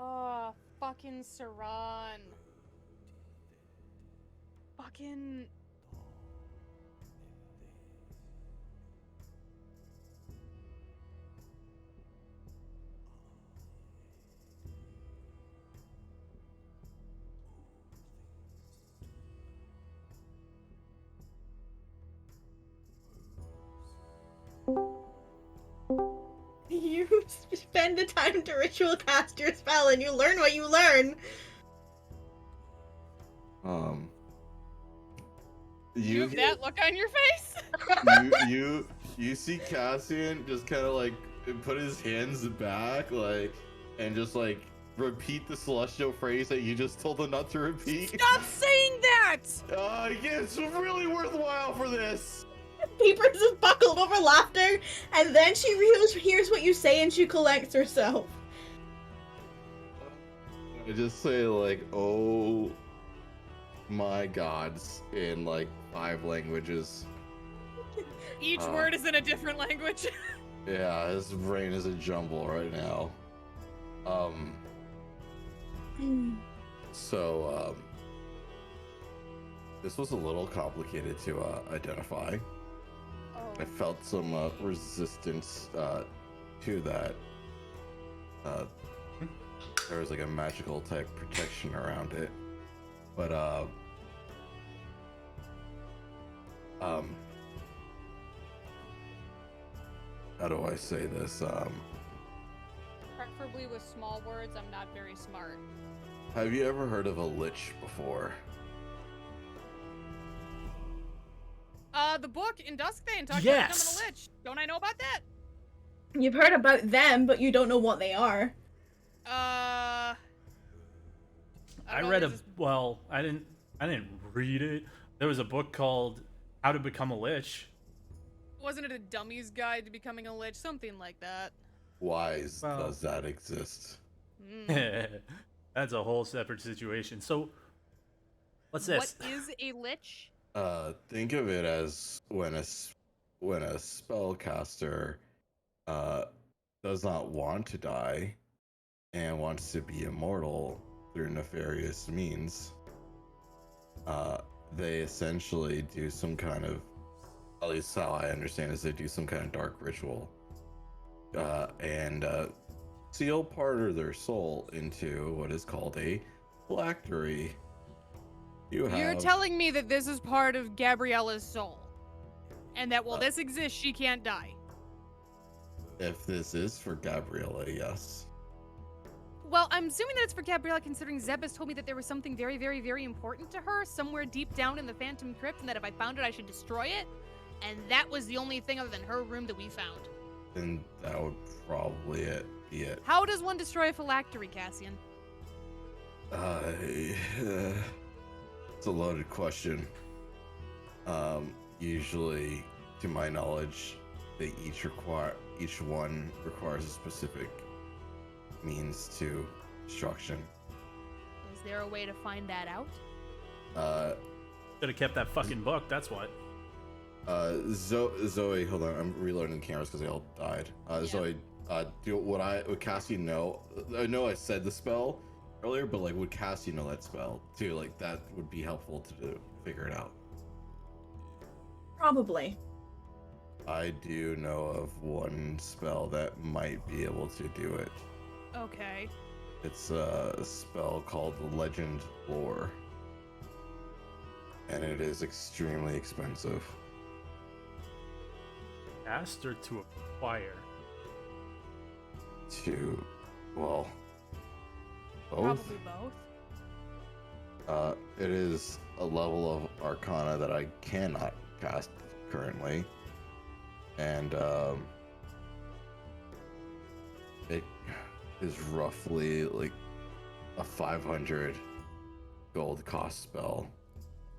Oh, fucking Saran. Fucking. You spend the time to ritual cast your spell and you learn what you learn. You have that look on your face? you see Cassian just kind of like put his hands back, like, and just like repeat the celestial phrase that you just told him not to repeat. Stop saying that! Yeah, it's really worthwhile for this. Peepers is buckled over laughter, and then she hears what you say and she collects herself. I just say like, oh my gods, in like 5 languages. Each word is in a different language. Yeah, his brain is a jumble right now. So this was a little complicated to identify. Oh. I felt some resistance to that. There was like a magical type protection around it, but how do I say this? Preferably with small words, I'm not very smart. Have you ever heard of a lich before? The book in Duskbane talks Yes. about becoming a lich. Don't I know about that? You've heard about them, but you don't know what they are. I don't know, read there's this- well, I didn't read it. There was a book called How to Become a Lich. Wasn't it a dummy's guide to becoming a lich? Something like that. Why Well- does that exist? That's a whole separate situation. So, what's this? What is a lich? Think of it as when a spellcaster does not want to die and wants to be immortal through nefarious means. They essentially do some kind of, at least how I understand is they do some kind of dark ritual and seal part of their soul into what is called a phylactery. You're telling me that this is part of Gabriella's soul, and that while this exists, she can't die. If this is for Gabriella, yes. Well, I'm assuming that it's for Gabriella, considering Zeb has told me that there was something very, very, very important to her somewhere deep down in the Phantom Crypt, and that if I found it, I should destroy it. And that was the only thing other than her room that we found. Then that would probably be it. How does one destroy a phylactery, Cassian? It's a loaded question. Usually, to my knowledge, each one requires a specific means to destruction. Is there a way to find that out? Should have kept that fucking book. That's what. Zoe, hold on, I'm reloading the cameras because they all died. Yeah. Zoe, would Cassie know? I know I said the spell earlier, but like, would Cassie know that spell too? Like, that would be helpful to figure it out. Probably. I do know of one spell that might be able to do it. Okay. It's a spell called the Legend Lore, and it is extremely expensive. Cast or to acquire? Well, both. Probably both. It is a level of Arcana that I cannot cast currently, and it is roughly like a 500 gold cost spell.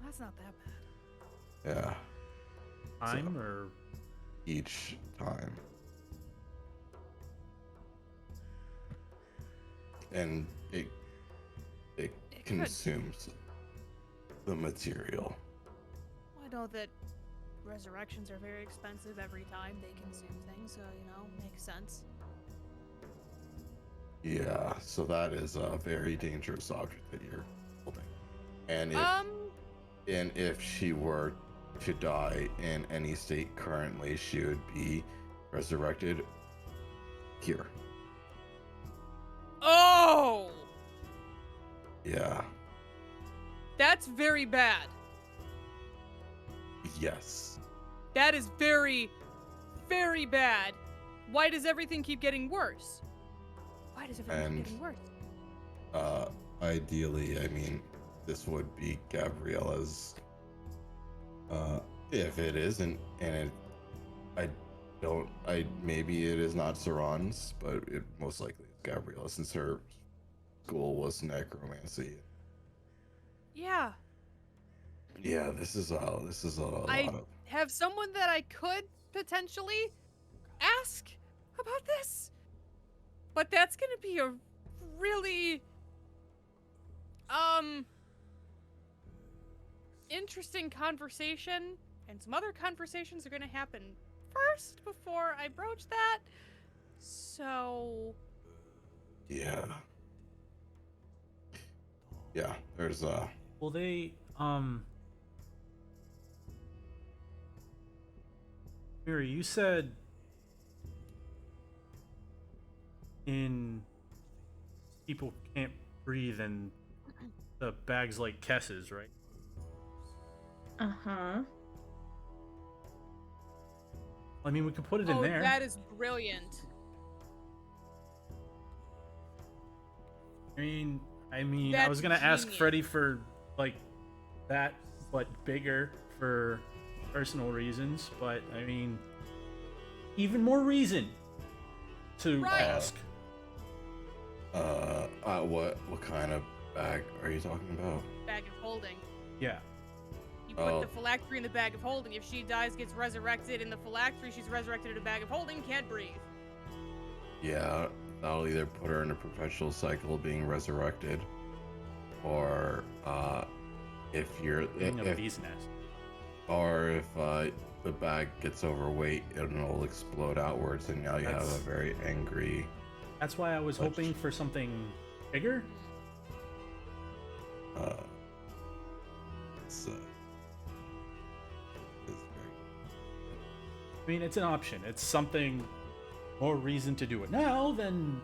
That's not that bad. Yeah, Time or each time. And it could. consumes the material. I know that resurrections are very expensive every time they consume things, so, makes sense. Yeah, so that is a very dangerous object that you're holding. And if she were to die in any state currently, she would be resurrected here. Oh, Yeah. that's very bad. Yes. That is very, very bad. Why does everything keep getting worse? Why does everything keep getting worse? Ideally, I mean, this would be Gabriella's. If it isn't, and maybe it is not Saran's, but it most likely is Gabriella since her school was necromancy. Yeah. Yeah, this is a lot I of. have someone that I could potentially ask about this, but that's gonna be a really interesting conversation, and some other conversations are gonna happen first before I broach that. So Yeah. Yeah, there's Well, they Miri, you said in people can't breathe and the bags like Kess's, right? Uh-huh. I mean, we could put it in oh, there. that is brilliant. I mean, I That's was gonna ask genius. Freddy for like that, but bigger for personal reasons. But I mean, even more reason to Right. ask. what kind of bag are you talking about? Bag of holding. Yeah. You put Oh. the phylactery in the bag of holding. If she dies, gets resurrected in the phylactery, she's resurrected in a bag of holding, can't breathe. Yeah, that'll either put her in a perpetual cycle of being resurrected, or if you're Being a if, bee's nest. or if the bag gets overweight, it'll explode outwards, and now you have a That's- very angry. That's why I was Which- hoping for something bigger. It's very. I mean, it's an option. It's something more reason to do it now than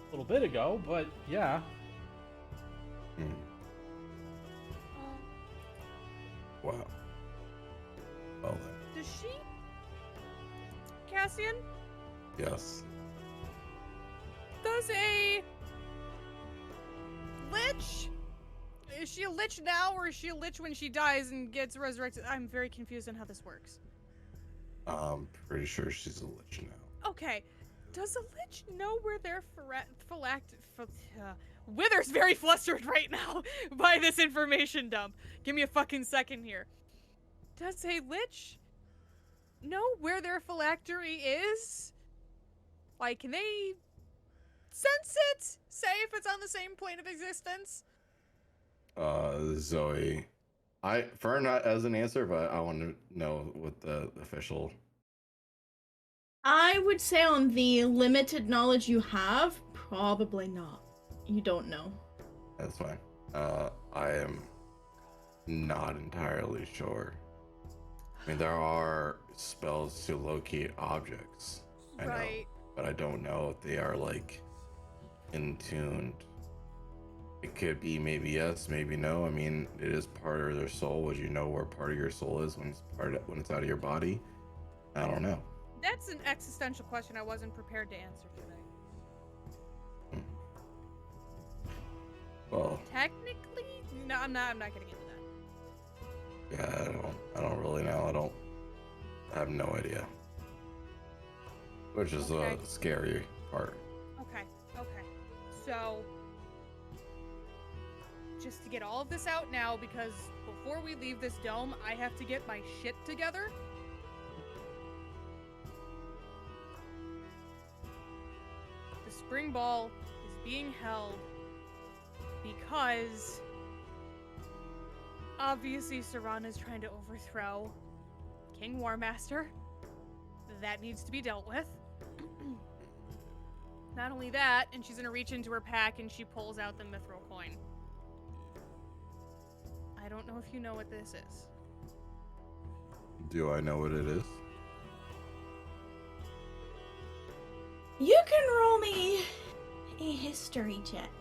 a little bit ago, but yeah. Hmm. Wow. Well then, Does she? Cassian? yes. Does a lich? Is she a lich now, or is she a lich when she dies and gets resurrected? I'm very confused on how this works. I'm pretty sure she's a lich now. Okay, does a lich know where their Wither's very flustered right now by this information dump. Give me a fucking second here. Does a lich know where their phylactery is? Like, can they sense it? Say if it's on the same plane of existence? Zoe, I for not as an answer, but I want to know what the official. I would say on the limited knowledge you have, probably not. You don't know. That's fine. I am not entirely sure. I mean, there are spells to locate objects. I know, Right. but I don't know if they are like in tuned. It could be maybe yes, maybe no. I mean, it is part of their soul. Would you know where part of your soul is when it's out of your body? I don't know. That's an existential question I wasn't prepared to answer today. Well, Technically, no, I'm not getting into that. yeah, I don't really know. I have no idea. Which is Okay. the scary part. Okay. So, just to get all of this out now, because before we leave this dome, I have to get my shit together. The spring ball is being held because obviously Saran is trying to overthrow King Warmaster. That needs to be dealt with. Not only that, and she's gonna reach into her pack and she pulls out the mithril coin. I don't know if you know what this is. Do I know what it is? You can roll me a history check.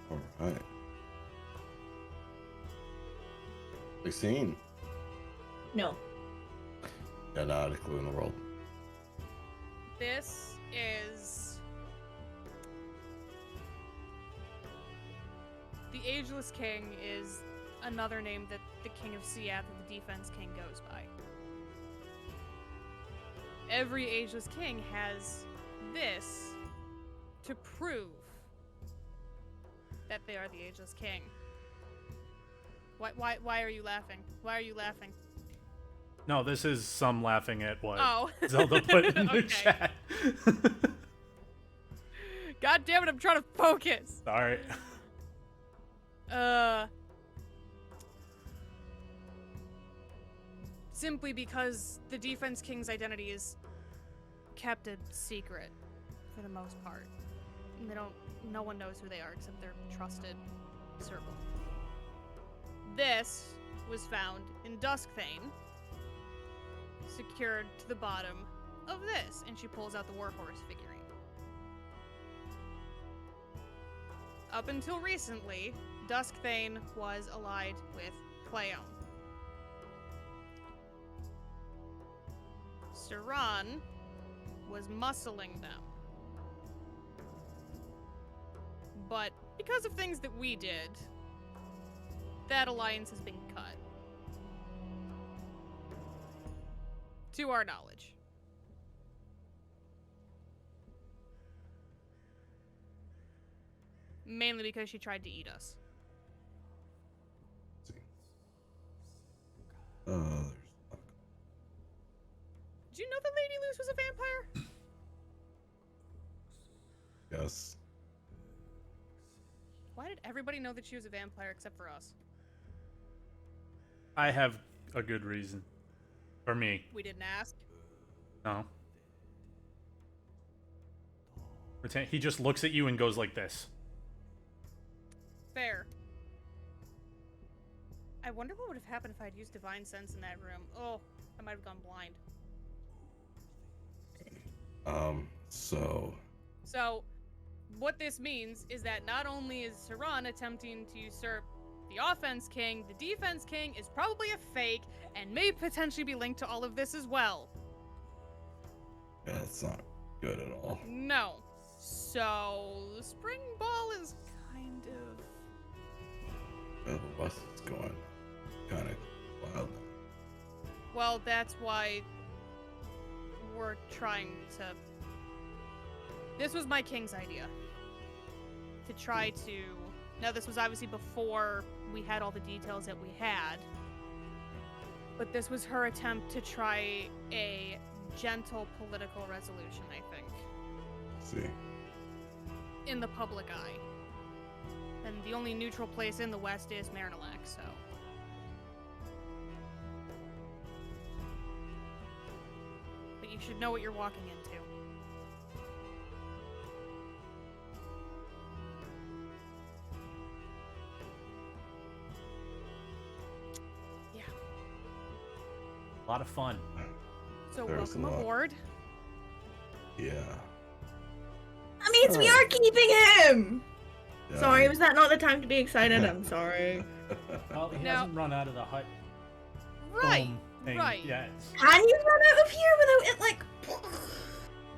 All right. 16. No. Yeah, not a clue in the world. This is the Ageless King is another name that the King of Seath, the Defense King, goes by. Every Ageless King has this to prove that they are the Ageless King. Why are you laughing? Why are you laughing? No, this is some laughing at what Oh. Zelda put in the Okay. chat. God damn it, I'm trying to focus. Sorry. Simply because the Defense King's identity is kept a secret for the most part. And no one knows who they are except their trusted circle. This was found in Duskthane, secured to the bottom of this, and she pulls out the Warhorse figurine. Up until recently, Duskthane was allied with Cleon. Saran was muscling them. But because of things that we did, that alliance has been cut. To our knowledge. Mainly because she tried to eat us. There's Did you know that Lady Luce was a vampire? yes. Why did everybody know that she was a vampire except for us? I have a good reason. For me. We didn't ask. No. He just looks at you and goes like this. Fair. I wonder what would have happened if I'd used Divine Sense in that room. Oh, I might have gone blind. So, what this means is that not only is Saran attempting to usurp the Offense King, the Defense King is probably a fake and may potentially be linked to all of this as well. Yeah, that's not good at all. No. So, the Spring Ball is kind of... The bus is going kind of wild. Well, that's why we're trying to... This was my king's idea. To try to... Now, this was obviously before we had all the details that we had. But this was her attempt to try a gentle political resolution, I think. See. In the public eye. And the only neutral place in the West is Marinelac, so... But you should know what you're walking into. Yeah. A lot of fun. So There's a welcome lot. aboard. Yeah. That means we are keeping him! Yeah. Sorry, was that not the time to be excited? I'm sorry. Well, he Now- hasn't run out of the hut Right, foam thing right. yet. Can you run out of here without it, like...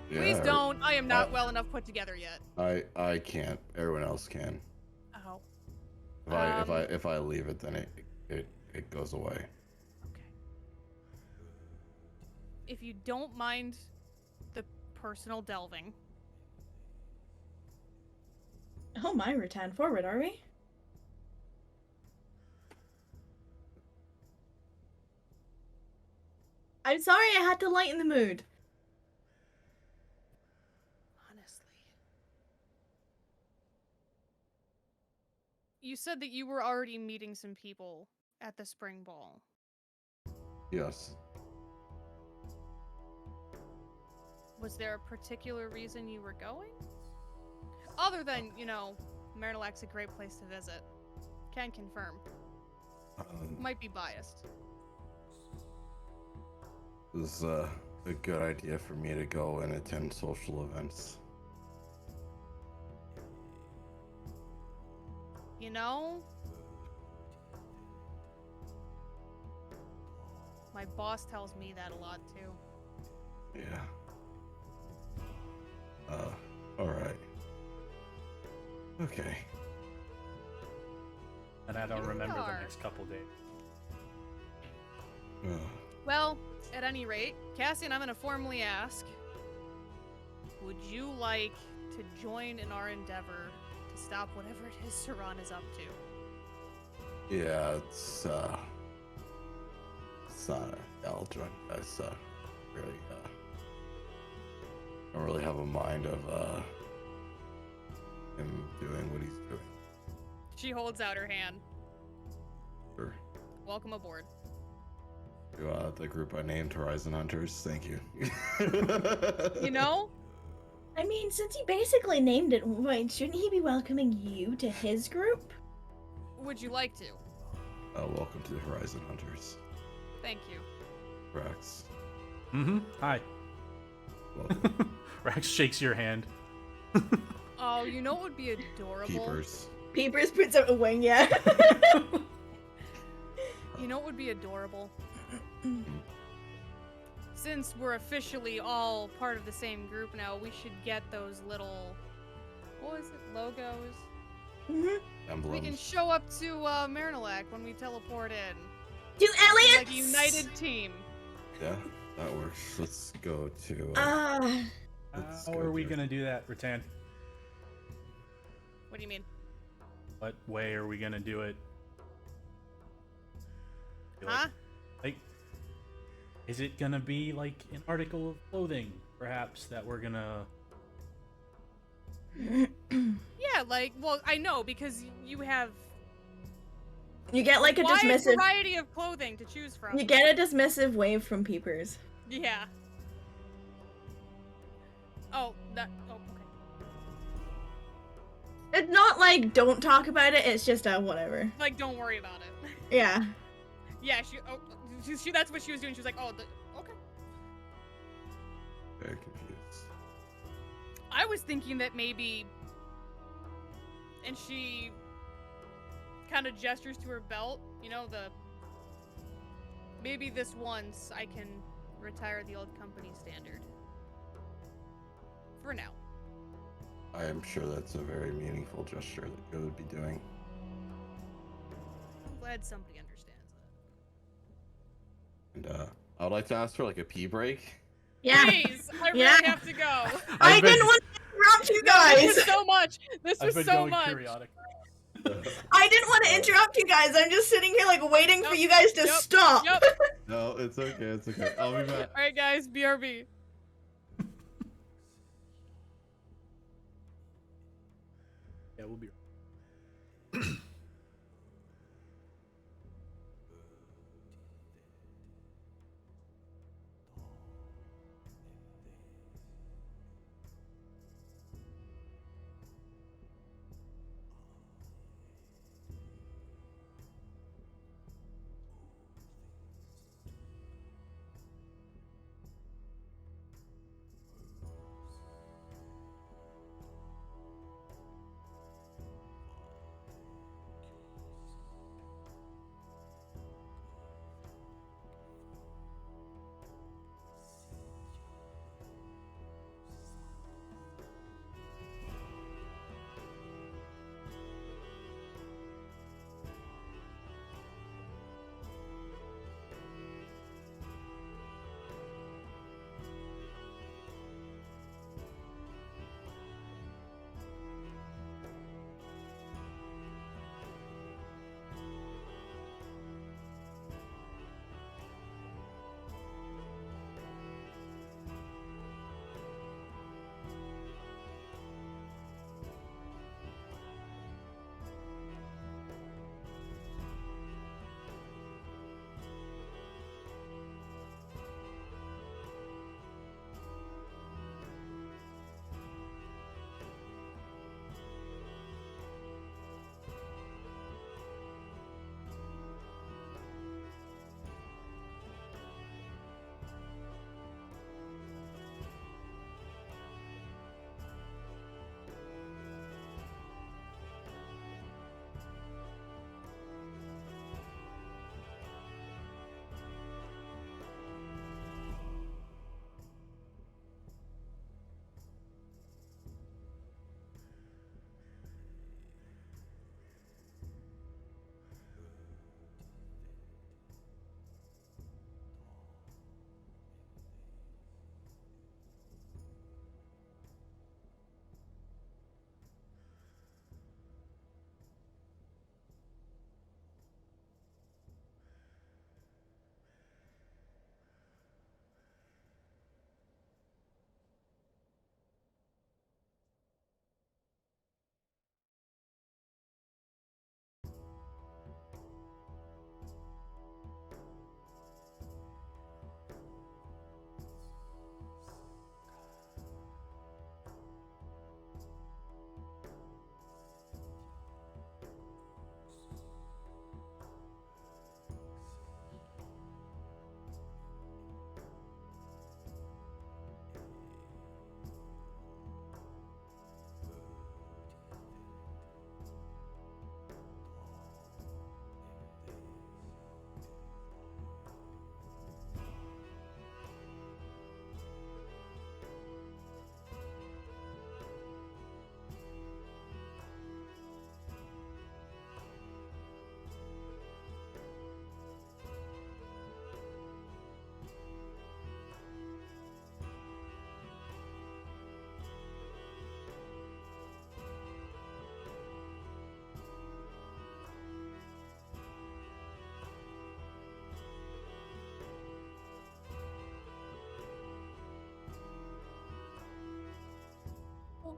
Please Yeah, don't. I am not well enough put together yet. I can't. Everyone else can. Oh. If I leave it, then it goes away. Okay. If you don't mind the personal delving. Oh my, Rattan, forward, are we? I'm sorry I had to lighten the mood. Honestly. You said that you were already meeting some people at the spring ball. Yes. Was there a particular reason you were going? Other than, Marinolac's a great place to visit. Can confirm. Might be biased. It was a good idea for me to go and attend social events. My boss tells me that a lot too. Yeah. Alright. Okay. And I don't You remember are. the next couple days. Well, at any rate, Cassian, I'm gonna formally ask, would you like to join in our endeavor to stop whatever it is Saran is up to? Yeah, it's not, I'll join you guys, really, I don't really have a mind of, him doing what he's doing. She holds out her hand. Sure. Welcome aboard. To, the group I named Horizon Hunters, thank you. I mean, since he basically named it, wait, shouldn't he be welcoming you to his group? Would you like to? Welcome to the Horizon Hunters. Thank you. Rex. Hi. Welcome. Rax shakes your hand. Oh, you know what would be adorable? Peepers. Peepers puts out a wing, yeah. You know what would be adorable? Since we're officially all part of the same group now, we should get those little, what was it, logos? Emblems. We can show up to Marinolac when we teleport in. Do Elliot? Like a united team. Yeah, that works. Let's go to. Let's How go are we do- gonna do that, Rattan? What do you mean? What way are we gonna do it? Feel Huh? Like, is it gonna be like an article of clothing, perhaps, that we're gonna? Yeah, well, I know, because you have You get like a wide dismissive. variety of clothing to choose from. You get a dismissive wave from Peepers. Yeah. Oh, okay. It's not like don't talk about it. It's just whatever. Like, don't worry about it. Yeah. Yeah, she that's what she was doing. She was like, okay. Very confused. I was thinking that maybe, and she kind of gestures to her belt, maybe this once I can retire the old company standard. For now. I am sure that's a very meaningful gesture that you would be doing. I'm glad somebody understands that. And I would like to ask for like a pee break. Yeah. Please, I really Yeah. have to go. I I've been- didn't want to interrupt you This guys. was so much. This I've was been so going much. periodic. I didn't want to interrupt you guys. I'm just sitting here like waiting for you guys to stop. Yep. No, it's okay. It's okay. I'll be back. All right, guys. BRB. Yeah, we'll be.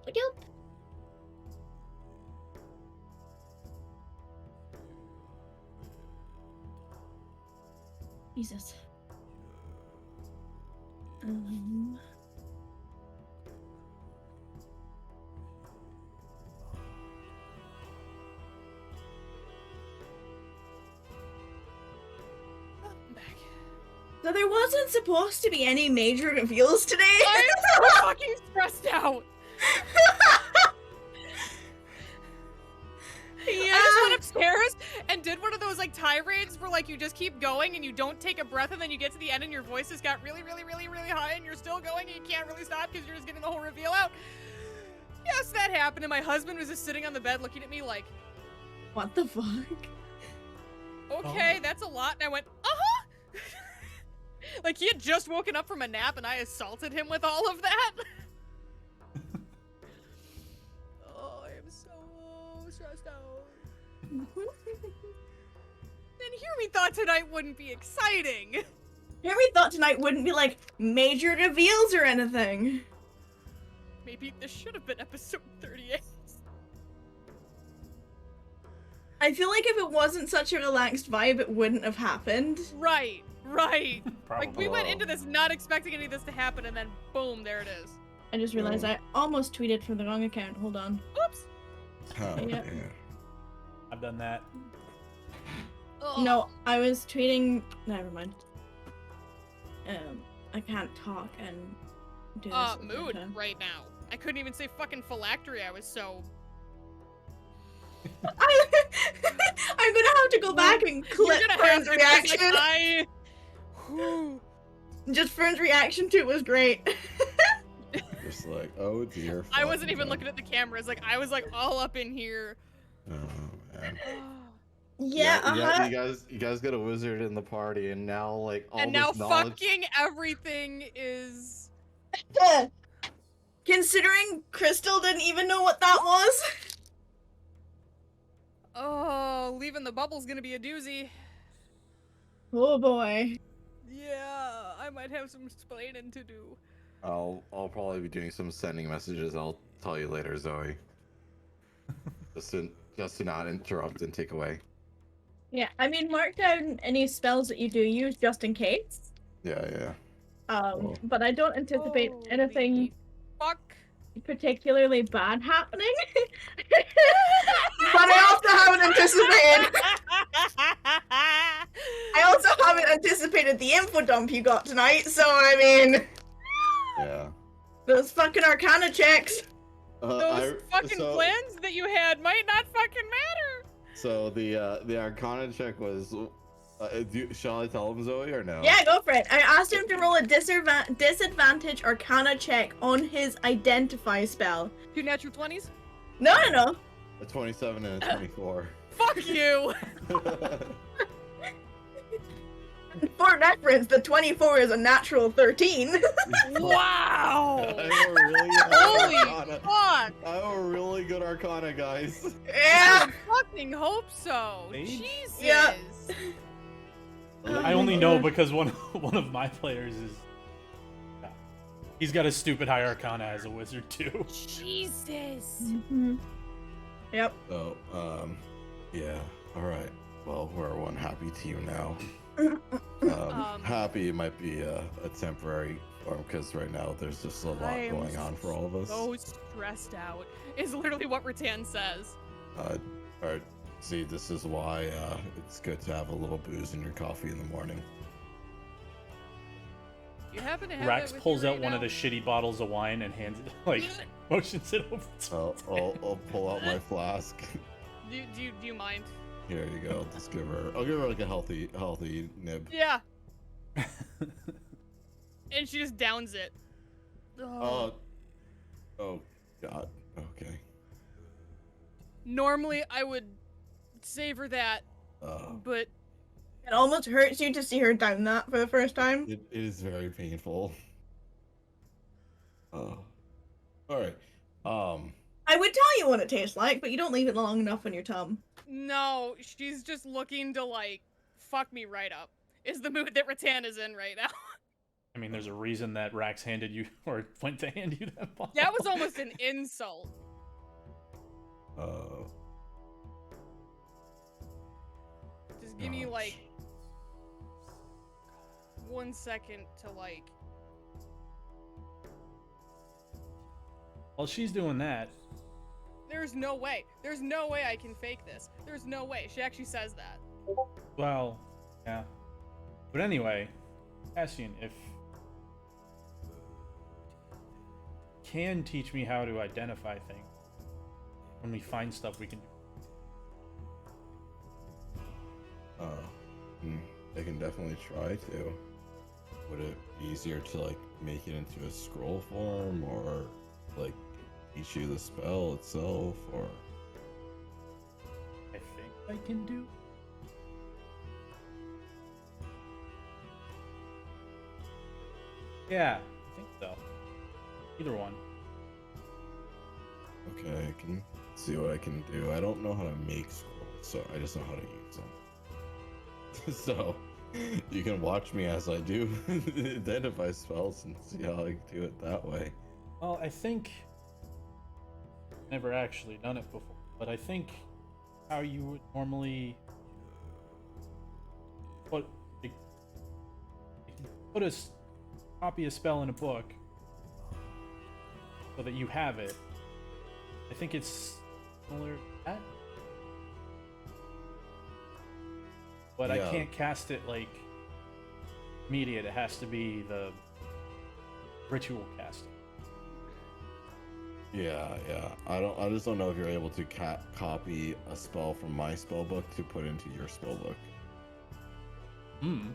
Doop. Jesus. Um. I'm back. So there wasn't supposed to be any major reveals today. I'm so fucking stressed out. Yeah. I just went upstairs and did one of those like tirades where like you just keep going and you don't take a breath and then you get to the end and your voice has got really, really, really, really high and you're still going and you can't really stop because you're just getting the whole reveal out. Yes, that happened and my husband was just sitting on the bed looking at me like, What the fuck? okay, that's a lot. And I went, uh-huh. Like he had just woken up from a nap and I assaulted him with all of that. Oh, I am so stressed out. And Hear Me thought tonight wouldn't be exciting. Here we thought tonight wouldn't be like major reveals or anything. Maybe this should have been episode 38. I feel like if it wasn't such a relaxed vibe, it wouldn't have happened. Right. Like Probably. we went into this not expecting any of this to happen and then boom, there it is. I just realized I almost tweeted from the wrong account. Hold on. Oops. Oh, Yeah. yeah. I've done that. Ugh. No, I was tweeting. Never mind. I can't talk and do this. at the same Mood time. right now. I couldn't even say fucking phylactery. I was so. I'm gonna have to go back and clip You're gonna Fern's have to reaction. like, Whew. Just Fern's reaction to it was great. Just like, oh dear. I wasn't fucking even God. looking at the cameras. Like I was like all up in here. Oh man. Yeah, You guys got a wizard in the party, and now like all And this now knowledge. fucking everything is. Considering Crystal didn't even know what that was. Oh, leaving the bubble's gonna be a doozy. Oh boy. Yeah, I might have some explaining to do. I'll probably be doing some sending messages. I'll tell you later, Zoe. just to not interrupt and take away. Yeah, I mean, mark down any spells that you do use just in case. Yeah. Cool. But I don't anticipate Holy anything Fuck. particularly bad happening. But I also haven't anticipated the info dump you got tonight, so I mean, Yeah. those fucking Arcana checks. Those fucking plans that you had might not fucking matter. So the Arcana check was. Shall I tell him, Zoe, or no? Yeah, go for it. I asked him to roll a disadvantage Arcana check on his Identify spell. 2 natural 20s? No. A 27 and a 24. Fuck you! For reference, the 24 is a natural 13. Wow! I have a really good Holy Arcana. fuck! I have a really good Arcana, guys. Yeah. I fucking hope so. Sage? Jesus. Yeah. I only know because one of my players is. Yeah. He's got a stupid high arcana as a wizard too. Jesus. Mhm. Yep. So, yeah. All right. Well, we're one happy team now. Happy might be a temporary form because right now there's just a lot I am going on for all of us. So stressed out is literally what Rattan says. Alright, see, this is why it's good to have a little booze in your coffee in the morning. You happen to have Rax it with pulls you out right one now? of the shitty bottles of wine and hands it, like, motions it over to I'll pull out my flask. Do you mind? Here you go. Just give her. I'll give her like a healthy nib. Yeah. And she just downs it. Oh God. Okay. Normally I would savor that, but It almost hurts you to see her down that for the first time. It is very painful. All right. I would tell you what it tastes like, but you don't leave it long enough on your tongue. no, she's just looking to like fuck me right up. Is the mood that Rattan is in right now. I mean, there's a reason that Rax handed you, or went to hand you that ball. That was almost an insult. Just give me like 1 second to like. While she's doing that, There's no way. There's no way I can fake this. There's no way. She actually says that. well, yeah. But anyway, Cassian, if can teach me how to identify things when we find stuff we can do. I can definitely try to. Would it be easier to like make it into a scroll form, or like teach you the spell itself, or? I think I can do. Yeah, I think so. Either one. Okay, I can see what I can do. I don't know how to make scrolls, so I just know how to use them. So, you can watch me as I do identify spells and see how I do it that way. Well, I think never actually done it before, but I think how you would normally put copy a spell in a book so that you have it. I think it's similar to that, but I Yeah. can't cast it like immediate. It has to be the ritual casting. Yeah. I just don't know if you're able to copy a spell from my spell book to put into your spell book. Hmm.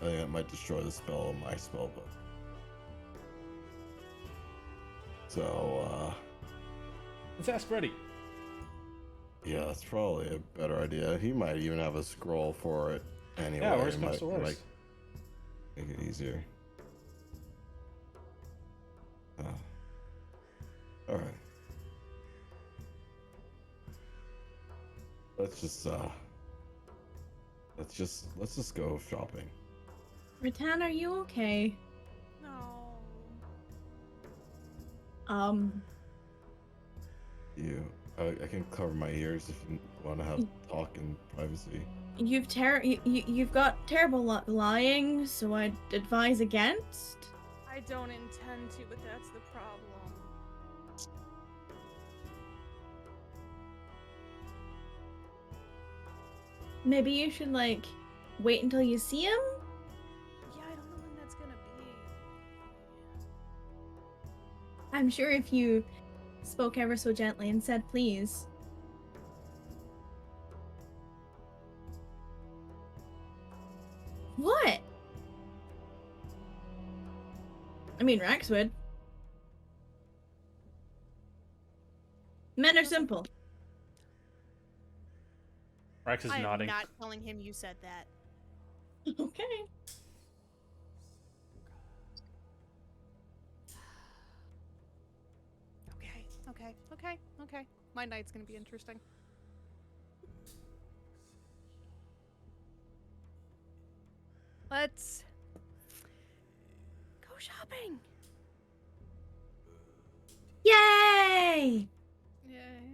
I think that might destroy the spell in my spell book. So, Let's ask Freddy. yeah, that's probably a better idea. He might even have a scroll for it anyway. Yeah, worst It comes to might worst. make it easier. Alright. Let's just go shopping. Rattan, are you okay? No. I can cover my ears if you want to have talk in privacy. You've got terrible lying, so I'd advise against. I don't intend to, but that's the problem. Maybe you should like wait until you see him. Yeah, I don't know when that's gonna be. I'm sure if you spoke ever so gently and said please. What? I mean, Rax would. Men are simple. Rax is I am nodding. not telling him you said that. Okay. Okay. My night's gonna be interesting. Let's go shopping. Yay!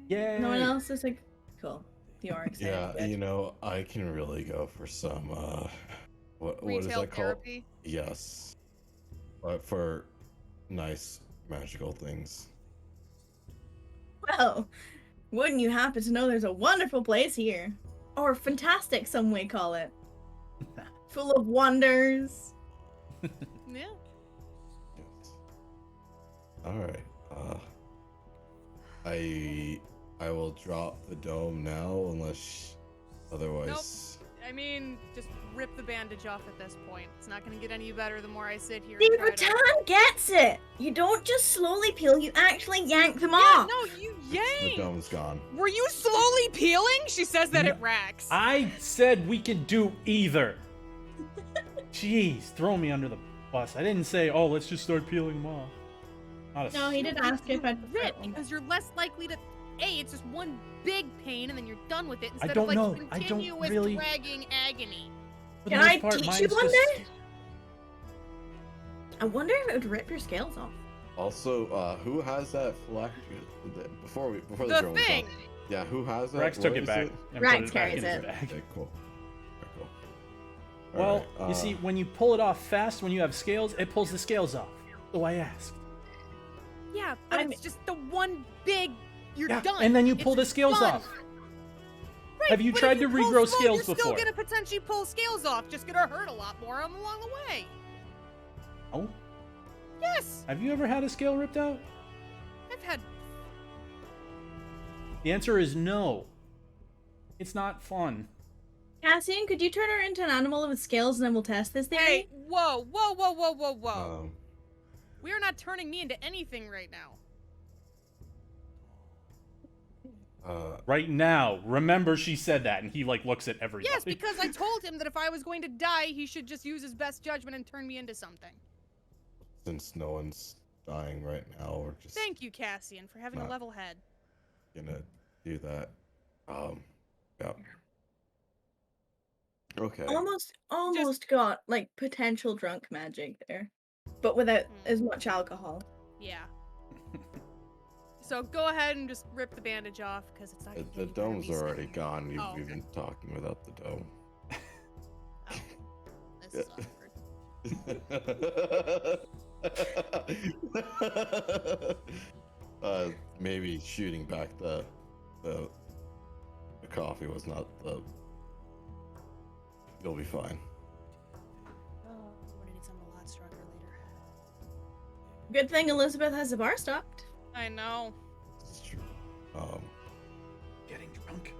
Yay! No one else is like, cool. You are excited. Yeah, Good. you know, I can really go for some what is Retail that called? therapy. Yes. But for nice magical things. Well, wouldn't you happen to know there's a wonderful place here? Or fantastic, some may call it. Full of wonders. Yeah. Yes. Alright. I will drop the dome now unless otherwise. I mean, just rip the bandage off at this point. It's not gonna get any better the more I sit here. The and try Rattan gets it! You don't just slowly peel, you actually yank them Yeah, off! no, you The yanked! dome's gone. Were you slowly peeling? She says that at Rax. I said we can do either. Jeez, throw me under the bus. I didn't say, oh, let's just start peeling them off. Not a No, he did ask if I'd rip because you're less likely to. It's just one big pain and then you're done with it instead don't of like know. I don't continuous really- dragging agony. For the Can most I part, teach mine's you one just- day? I wonder if it would rip your scales off. Also, who has that flag? Before the The drone was thing. off. Yeah, who has that? Rex What took it is back and Rex put it back carries in his it. bag. Okay, cool. Okay, cool. Well, Alright, you see, when you pull it off fast, when you have scales, it pulls the scales off. So I asked. Yeah, but I'm- it's just the one big. You're Yeah, done. and then you pull the It's scales done. off. Right, Have you but tried if you to pull regrow slow, scales you're before? still gonna potentially pull scales off. Just gonna hurt a lot more along the way. Oh, Yes, have you ever had a scale ripped out? I've had. The answer is no. It's not fun. Cassian, could you turn her into an animal with scales and then we'll test this theory? Hey, whoa, whoa, whoa, whoa, whoa, whoa! Um, We are not turning me into anything right now. Right now, remember she said that, and he like looks at everybody. Yes, because I told him that if I was going to die, he should just use his best judgment and turn me into something. since no one's dying right now, we're just Thank you, Cassian, for having a Not- level head. gonna do that. Yeah. Okay. Almost got like potential drunk magic there, but without as much alcohol. Yeah. So go ahead and just rip the bandage off, because it's not The, gonna the get any better dome's me saying already it. gone. You've, Oh, you've okay. been talking without the dome. Oh. This is awkward. Maybe shooting back the coffee was not the. You'll be fine. Oh, we're gonna need something a lot stronger later. Good thing Elizabeth has the bar stopped. I know. This is true. Getting drunk.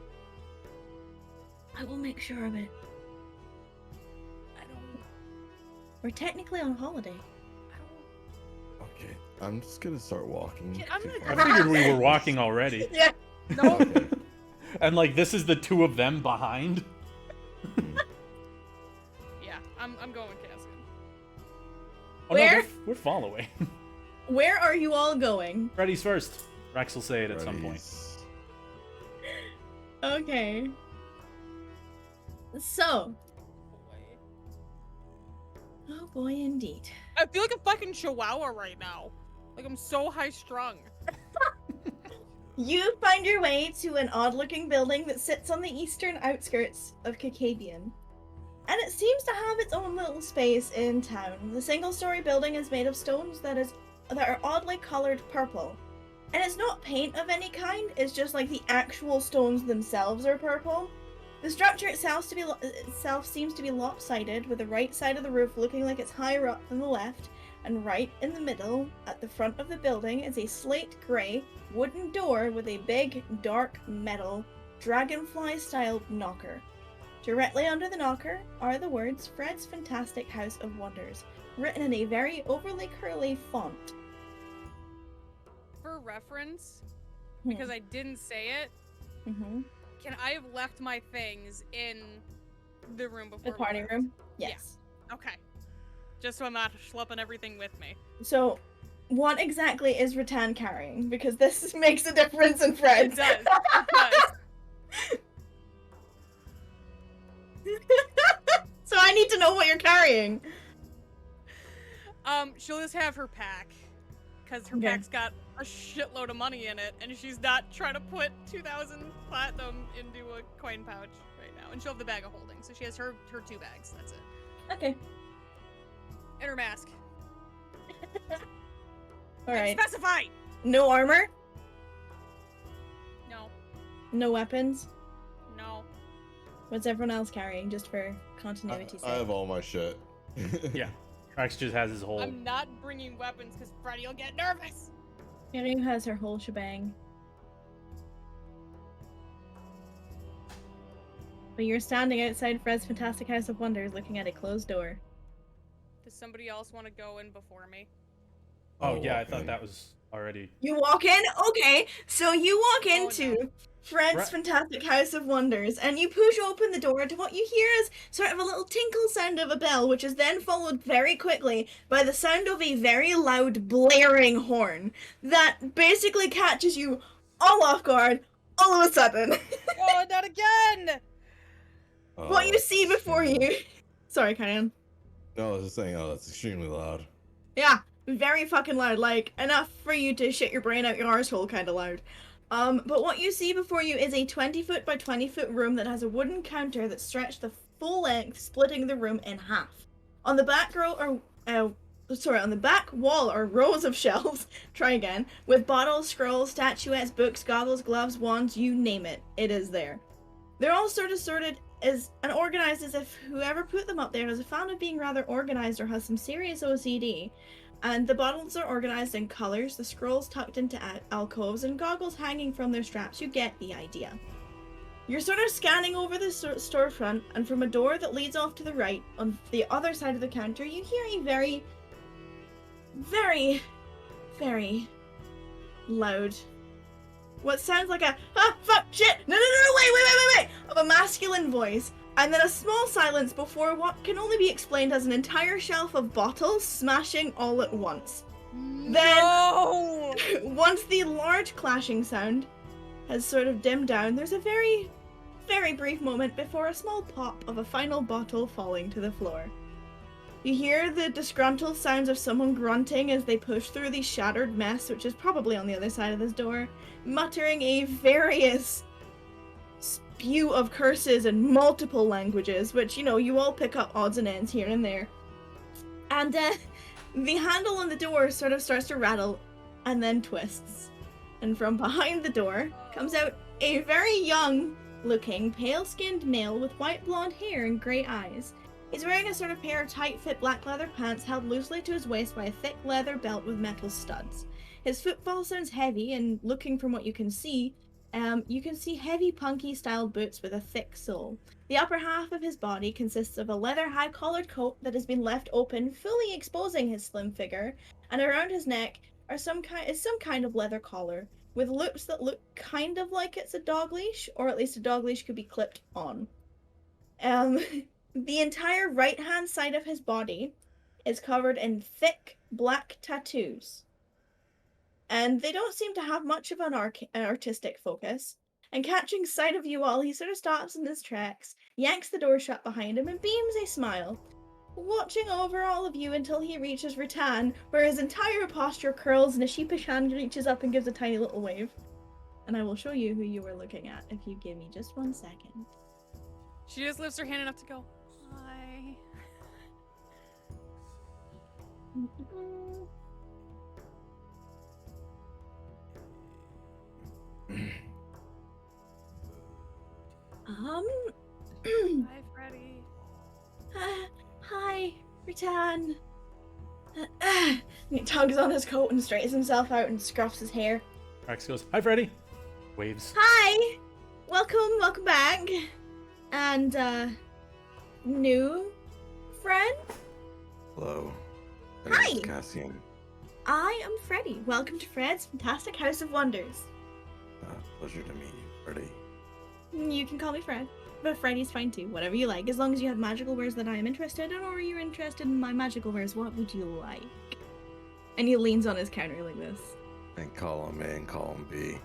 I will make sure of it. I don't. We're technically on holiday. Okay, I'm just gonna start walking. Yeah, I'm to gonna- I find- figured we were walking already. Yeah. No. Okay. And like this is the two of them behind. Yeah, I'm going with Cassian. Oh, no, Where? we're following. Where are you all going? Freddy's first. Rex will say it at some point. Freddy's- Okay. So, oh boy, indeed. I feel like a fucking chihuahua right now. Like I'm so high strung. You find your way to an odd-looking building that sits on the eastern outskirts of Kakabian. And it seems to have its own little space in town. The single-story building is made of stones that are oddly colored purple. And it's not paint of any kind, it's just like the actual stones themselves are purple. The structure itself seems to be lopsided, with the right side of the roof looking like it's higher up than the left, and right in the middle, at the front of the building, is a slate grey wooden door with a big, dark metal, dragonfly-styled knocker. Directly under the knocker are the words Fred's Fantastic House of Wonders, written in a very overly curly font. For reference, because I didn't say it, Mm-hmm. can I have left my things in the room before The we party left? room? Yeah. Yes. Okay. Just so I'm not schlepping everything with me. So, what exactly is Rattan carrying? Because this makes a difference in Fred. It does. It does. So I need to know what you're carrying. She'll just have her pack. Because her Okay. pack's got a shitload of money in it, and she's not trying to put 2,000 platinum into a coin pouch right now. And she'll have the bag of holding, so she has her 2 bags, that's it. Okay. And her mask. Alright. Specify! No armor? No. No weapons? No. What's everyone else carrying, just for continuity's I sake? have all my shit. Yeah. Rex just has his whole. I'm not bringing weapons because Freddy will get nervous. Kiryu has her whole shebang. But you're standing outside Fred's Fantastic House of Wonders looking at a closed door. Does somebody else want to go in before me? Oh I'll yeah, I walk thought in. that was already. You walk in? Okay, so you walk Oh, into no. Fred's Right. Fantastic House of Wonders, and you push open the door to what you hear is sort of a little tinkle sound of a bell, which is then followed very quickly by the sound of a very loud blaring horn that basically catches you all off guard all of a sudden. Oh, not again! What you see before you... Sorry, Kyan. No, I was just saying, oh, that's extremely loud. Yeah, very fucking loud, like, enough for you to shit your brain out your arsehole kind of loud. But what you see before you is a 20-foot by 20-foot room that has a wooden counter that stretched the full length, splitting the room in half. On the back on the back wall are rows of shelves, try again, with bottles, scrolls, statuettes, books, goggles, gloves, wands, you name it, it is there. They're all sort of sorted as and organized as if whoever put them up there is a fan of being rather organized or has some serious OCD. And the bottles are organized in colors, the scrolls tucked into alcoves, and goggles hanging from their straps. You get the idea. You're sort of scanning over the storefront, and from a door that leads off to the right, on the other side of the counter, you hear a very, very, very loud, what sounds like a fuck shit no wait of a masculine voice, and then a small silence before what can only be explained as an entire shelf of bottles smashing all at once. No! Then once the large clashing sound has sort of dimmed down, there's a very, very brief moment before a small pop of a final bottle falling to the floor. You hear the disgruntled sounds of someone grunting as they push through the shattered mess, which is probably on the other side of this door, muttering a various spew of curses in multiple languages, which, you know, you all pick up odds and ends here and there. And the handle on the door sort of starts to rattle and then twists. And from behind the door comes out a very young looking, pale-skinned male with white blonde hair and grey eyes. He's wearing a sort of pair of tight-fit black leather pants held loosely to his waist by a thick leather belt with metal studs. His footfall sounds heavy, and looking from what you can see heavy punky-style boots with a thick sole. The upper half of his body consists of a leather high-collared coat that has been left open, fully exposing his slim figure, and around his neck is some kind of leather collar, with loops that look kind of like it's a dog leash, or at least a dog leash could be clipped on. The entire right-hand side of his body is covered in thick black tattoos. And they don't seem to have much of an artistic focus. And catching sight of you all, he sort of stops in his tracks, yanks the door shut behind him, and beams a smile, watching over all of you until he reaches Rattan, where his entire posture curls and a sheepish hand reaches up and gives a tiny little wave. And I will show you who you were looking at if you give me just 1 second. She just lifts her hand enough to go, hi. Hi, Freddy. Hi, Rattan. He tugs on his coat and straightens himself out and scruffs his hair. Rex goes, hi, Freddy. Waves. Hi! Welcome back. And, new friend? Hello. Hi. I'm Cassian. I am Freddy. Welcome to Fred's Fantastic House of Wonders. Pleasure to meet you, Freddy. You can call me Fred, but Freddy's fine too. Whatever you like, as long as you have magical wares that I am interested in, or you're interested in my magical wares. What would you like? And he leans on his counter like this. And column A and column B.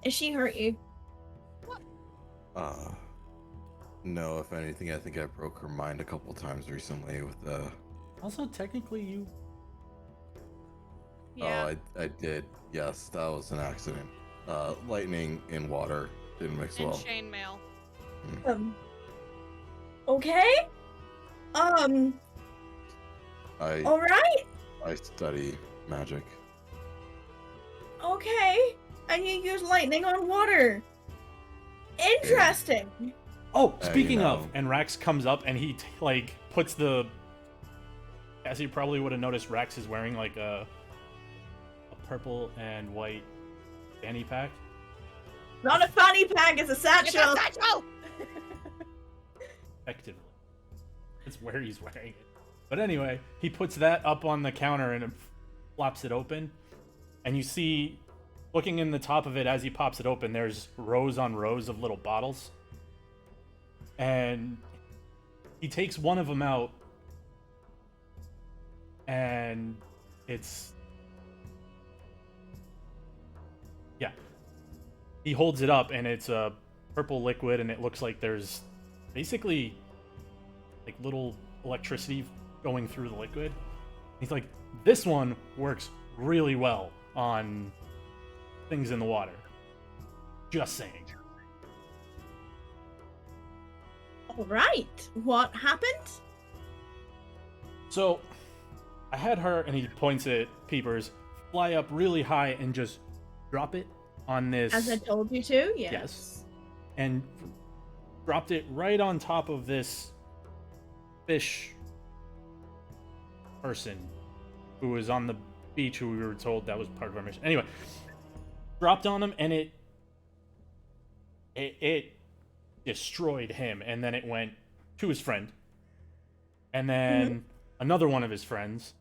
Has she hurt you? No, if anything, I think I broke her mind a couple times recently with Also, technically, you... Yeah. Oh, I did. Yes, that was an accident. Lightning in water didn't mix And well. chainmail. Okay? Alright? I study magic. Okay. And you use lightning on water. Interesting. Oh, You speaking of, know. and Rax comes up and he puts the... As you probably would have noticed, Rax is wearing like a purple and white fanny pack. Not a fanny pack, it's a satchel. Effectively. That's where he's wearing it. But anyway, he puts that up on the counter and flops it open. And you see, looking in the top of it as he pops it open, there's rows on rows of little bottles. And he takes one of them out. And it's... Yeah. He holds it up and it's a purple liquid and it looks like there's basically like little electricity going through the liquid. He's like, this one works really well on things in the water. Just saying. All right. What happened? So, I had her, and he points at Peepers, fly up really high and just drop it on this. As I told you to, Yes. And dropped it right on top of this fish person who was on the beach, who we were told that was part of our mission. Anyway, dropped on him, and it destroyed him, and then it went to his friend, and then another one of his friends,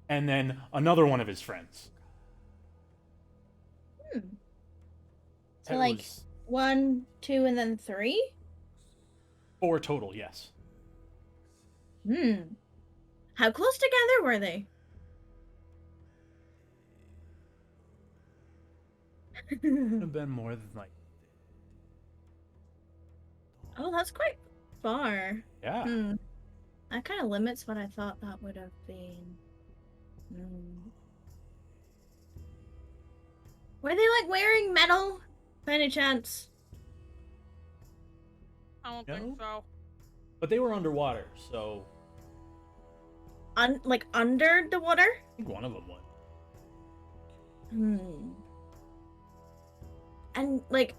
and then another one of his friends. So It like was 1, 2, and then 3? 4 total, yes. How close together were they? Could have been more than like, Oh, that's quite far. yeah. That kind of limits what I thought that would have been. Were they like wearing metal by any chance? I don't No? think so. But they were underwater, so Like under the water? I think one of them was. And like,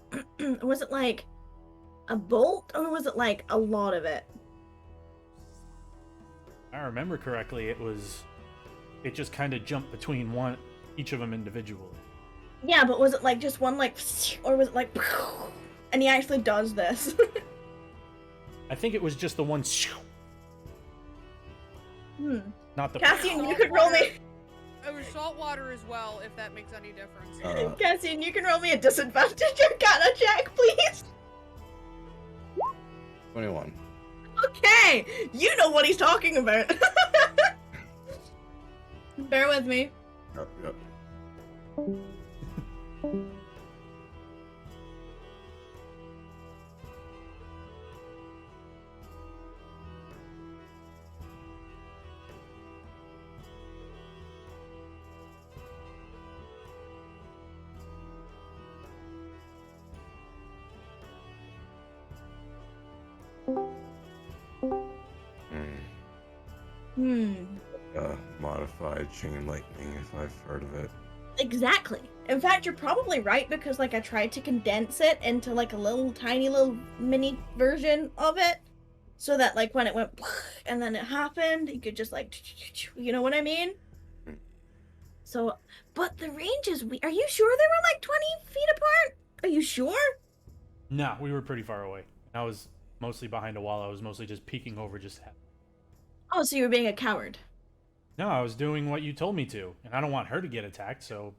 was it like a bolt or was it like a lot of it? If I remember correctly, it just kind of jumped between each of them individually. Yeah, but was it like just one like, or was it like, and he actually does this? I think it was just the one. Not the. Cassian, you could roll me. It was salt water as well, if that makes any difference. Cassian, you can roll me a disadvantage Arcana check, please. 21. Okay, you know what he's talking about. Bear with me. Yep. Modified chain lightning, if I've heard of it. Exactly. In fact, you're probably right because like I tried to condense it into like a little tiny little mini version of it so that like when it went and then it happened, you could just like, you know what I mean? So, but the range is are you sure they were like 20 feet apart? Are you sure? No, we were pretty far away. I was mostly behind a wall. I was mostly just peeking over just. Oh, so you were being a coward. No, I was doing what you told me to, and I don't want her to get attacked, so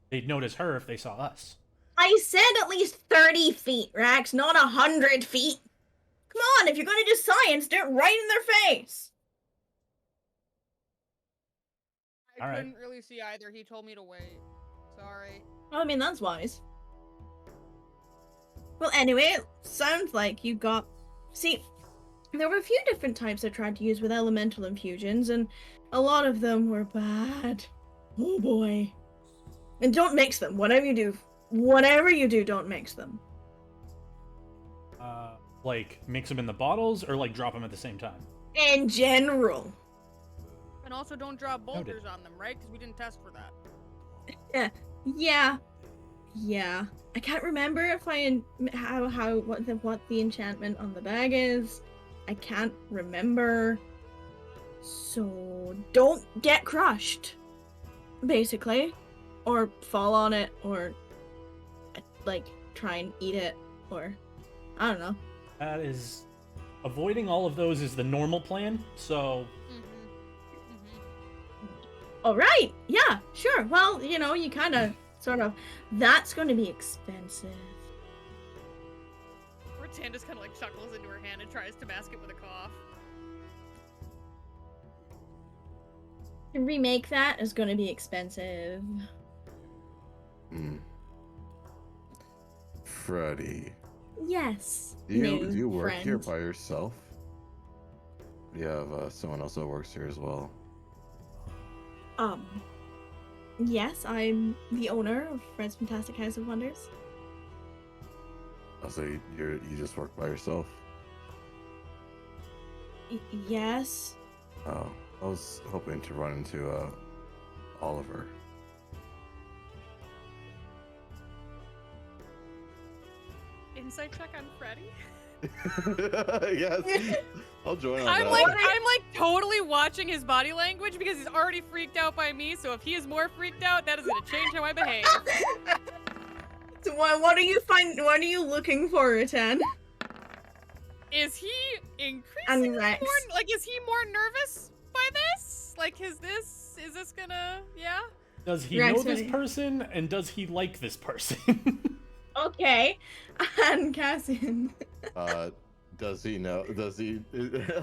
they'd notice her if they saw us. I said at least 30 feet, Rax, not 100 feet. Come on, if you're gonna do science, do it right in their face. I All right. couldn't really see either. He told me to wait. Sorry. Well, I mean, that's wise. Well, anyway, it sounds like you got... See, there were a few different types I tried to use with elemental infusions, and a lot of them were bad. Oh boy. And don't mix them. Whatever you do, don't mix them. Like, mix them in the bottles, or like drop them at the same time? In general. And also don't drop boulders on them, right? Because we didn't test for that. Yeah. I can't remember if what the enchantment on the bag is. I can't remember. So don't get crushed, basically, or fall on it, or like try and eat it, or I don't know. That is, avoiding all of those is the normal plan. So. All right. Yeah. Sure. Well, you kind of, sort of. That's going to be expensive. Rattan just kind of like chuckles into her hand and tries to mask it with a cough. To remake that is going to be expensive. Freddy. Yes. Do you work here by yourself? you have someone else that works here as well. Yes, I'm the owner of Fred's Fantastic House of Wonders. Oh, so you just work by yourself? Yes. Oh, I was hoping to run into Oliver. Insight check on Freddy. Yes, I'll join on I'm that. like totally watching his body language because he's already freaked out by me. So if he is more freaked out, that is gonna change how I behave. So what are you looking for, Ratan? Is he increasingly more Rex. like? Is he more nervous by this? Like, is this gonna? Yeah. Does he Rex, know this ready? person, and does he like this person? Okay. And Cassian. Does he know? Does he?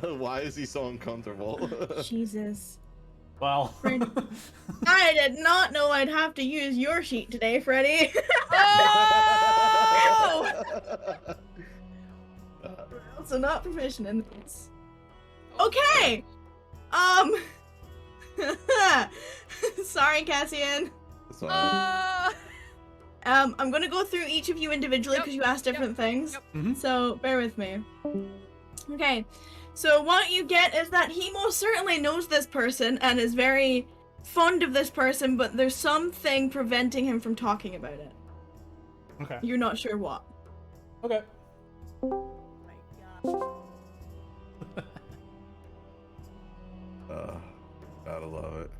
Why is he so uncomfortable? Jesus. Well, Fred- I did not know I'd have to use your sheet today, Freddy. Oh! Also not proficient in this. Okay. Sorry, Cassian. So, I'm gonna go through each of you individually because you asked different things. Yep. Mhm. So bear with me. Okay. So what you get is that he most certainly knows this person and is very fond of this person, but there's something preventing him from talking about it. okay. You're not sure what. Okay. gotta love it.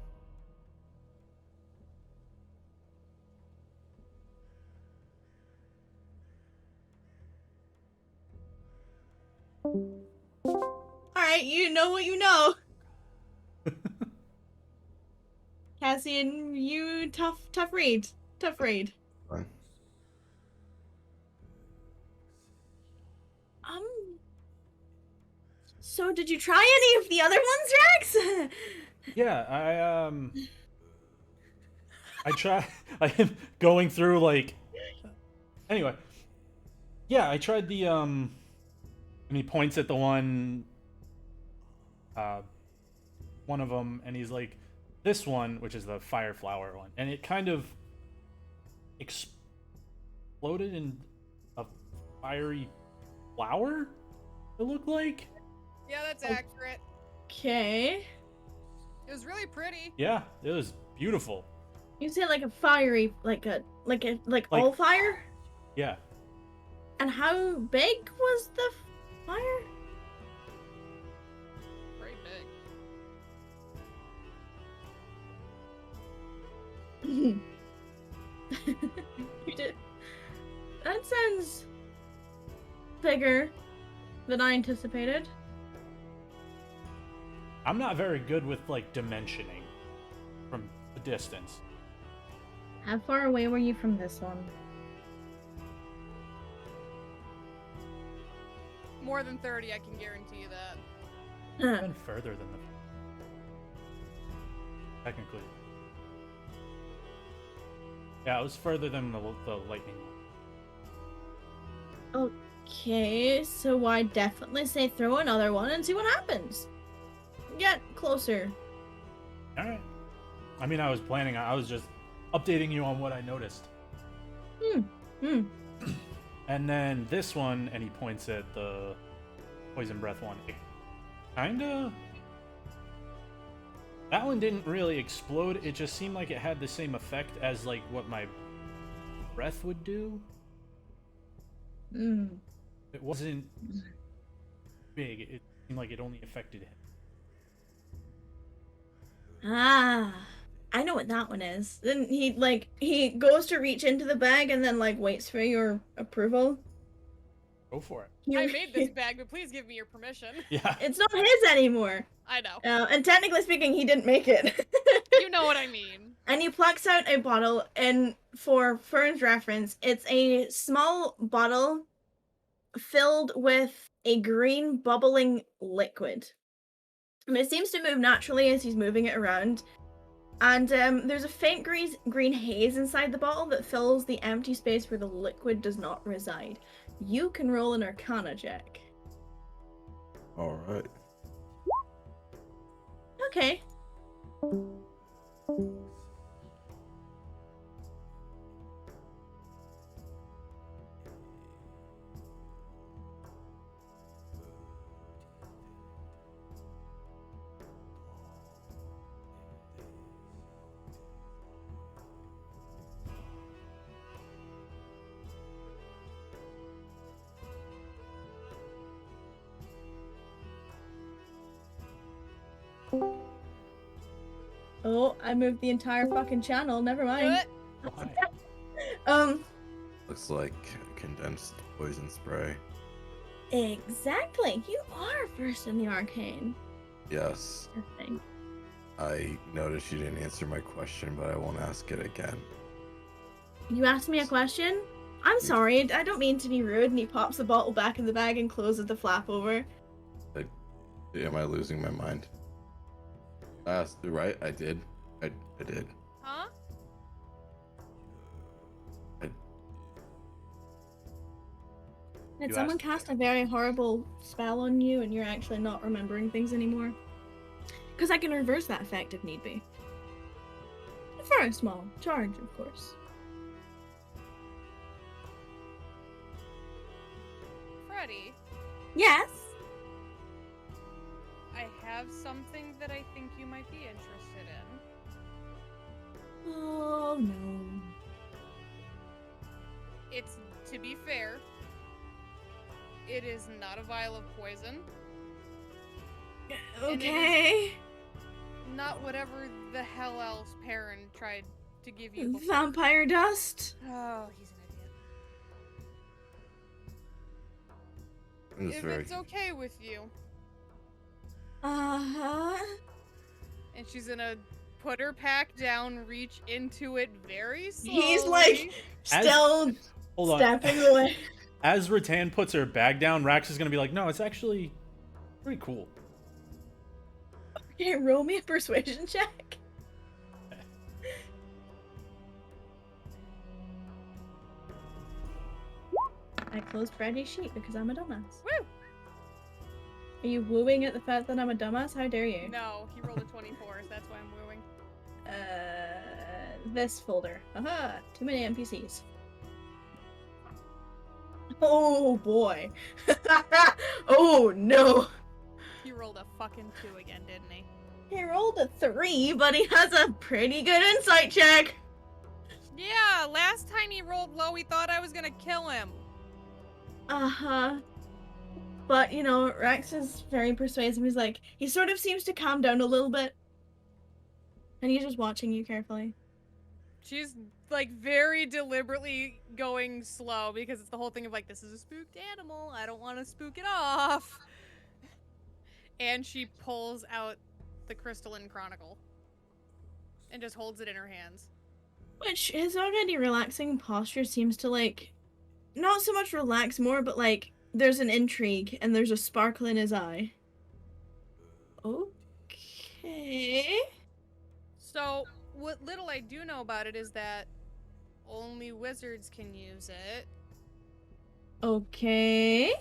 Alright, you know what you know. Cassian, you tough read. Tough read. Fine. So did you try any of the other ones, Rex? Yeah, I try. I am going through like. Anyway, yeah, I tried the And he points at the one. One of them, and he's like, this one, which is the fire flower one, and it kind of exploded in a fiery flower. It looked like. Yeah, that's accurate. Okay. It was really pretty. Yeah, it was beautiful. You say like a fiery, like all fire? Yeah. And how big was the fire? Very big. You did. That sounds bigger than I anticipated. I'm not very good with like dimensioning from a distance. How far away were you from this one? More than 30, I can guarantee you that. Even further than the. Technically. Yeah, it was further than the lightning. Okay, so I definitely say throw another one and see what happens. Get closer. All right. I mean, I was just updating you on what I noticed. And then this one, and he points at the poison breath one. It kinda. That one didn't really explode. It just seemed like it had the same effect as like what my breath would do. It wasn't big. It seemed like it only affected him. Ah, I know what that one is. Then he goes to reach into the bag and then like waits for your approval. Go for it. I made this bag, but please give me your permission. Yeah. It's not his anymore. I know. And technically speaking, he didn't make it. You know what I mean. And he plucks out a bottle, and for Fern's reference, it's a small bottle filled with a green bubbling liquid. And it seems to move naturally as he's moving it around. And there's a faint green haze inside the bottle that fills the empty space where the liquid does not reside. You can roll an Arcana check. All right. okay. Oh, I moved the entire fucking channel. Never mind. Why? Looks like condensed poison spray. Exactly. You are first in the arcane. Yes. Thing. I noticed you didn't answer my question, but I won't ask it again. You asked me a question? I'm sorry. I don't mean to be rude. And he pops the bottle back in the bag and closes the flap over. Am I losing my mind? Right? I did. I did. Huh? Did You someone asked- cast a very horrible spell on you and you're actually not remembering things anymore? Because I can reverse that effect if need be. For a small charge, of course. Freddy, Yes? I have something that I think you might be interested in. Oh no. It's, to be fair, it is not a vial of poison. Okay. Not whatever the hell else Perrin tried to give you before. Vampire dust? Oh, he's an I'm idiot. just If very. it's okay with you. Uh-huh. And she's gonna put her pack down, reach into it very slowly. He's like still Hold on. stepping away. As Rattan puts her bag down, Rax is gonna be like, no, it's actually pretty cool. Okay, roll me a persuasion check. I closed Freddy's sheet because I'm a dumbass. Woo! Are you wooing at the fact that I'm a dumbass? How dare you? No, he rolled a 24, so that's why I'm wooing. This folder. Aha! Too many NPCs. Oh boy. Oh no. He rolled a fucking 2 again, didn't he? He rolled a 3, but he has a pretty good insight check. Yeah, last time he rolled low, he thought I was gonna kill him. Uh-huh. But, you know, Rex is very persuasive. He's like, he sort of seems to calm down a little bit. And he's just watching you carefully. She's, like, very deliberately going slow because it's the whole thing of, like, this is a spooked animal. I don't want to spook it off. And she pulls out the Crystalline Chronicle and just holds it in her hands. Which his already relaxing posture seems to, like, not so much relax more, but, like, there's an intrigue and there's a sparkle in his eye. Okay. So, what little I do know about it is that only wizards can use it. Okay.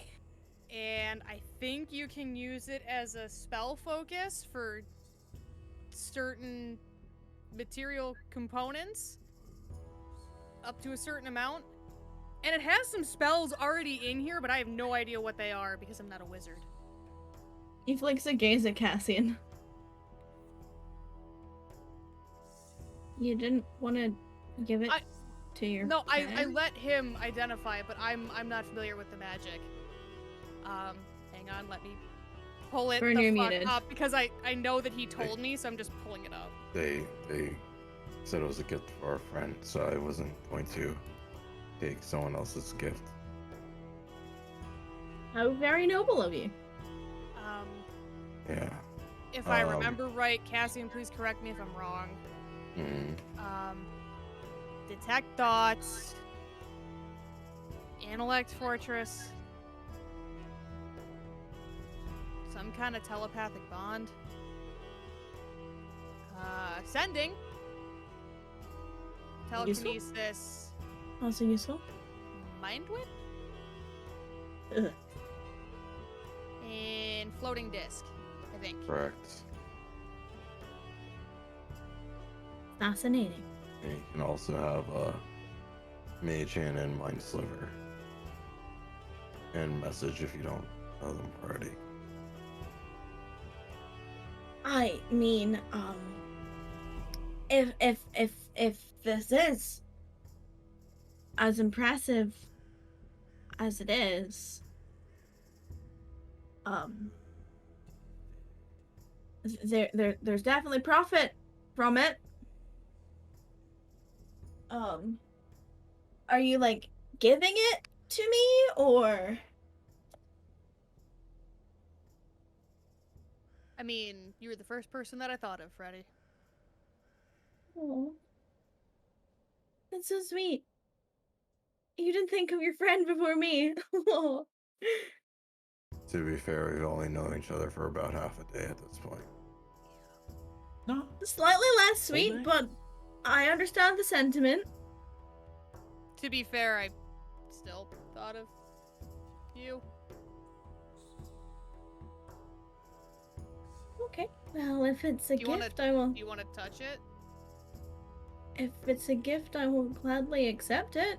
And I think you can use it as a spell focus for certain material components up to a certain amount. And it has some spells already in here, but I have no idea what they are because I'm not a wizard. He flicks a gaze at Cassian. You didn't want to give it to your No, I friend? let him identify it, but I'm not familiar with the magic. Hang on, let me pull it Burn, the you're fuck muted. up because I know that he told me, so I'm just pulling it up. They said it was a gift for our friend, so I wasn't going to take someone else's gift. How very noble of you. Yeah. If I remember right, Cassian, please correct me if I'm wrong. Detect thoughts, intellect fortress, some kind of telepathic bond, sending, telekinesis, Also useful. mind whip, Ugh. and floating disc, I think. Correct. Fascinating. And you can also have Mage Hand and Mind Sliver. And Message if you don't know them already. I mean, if this is as impressive as it is, there's definitely profit from it. Are you like giving it to me or? I mean, you were the first person that I thought of, Freddy. Oh, that's so sweet. You didn't think of your friend before me. To be fair, we've only known each other for about half a day at this point. No. Slightly less sweet, Okay. but I understand the sentiment. To be fair, I still thought of you. Okay. Well, if it's a Do you wanna- gift, I will. Do you want to touch it? If it's a gift, I will gladly accept it.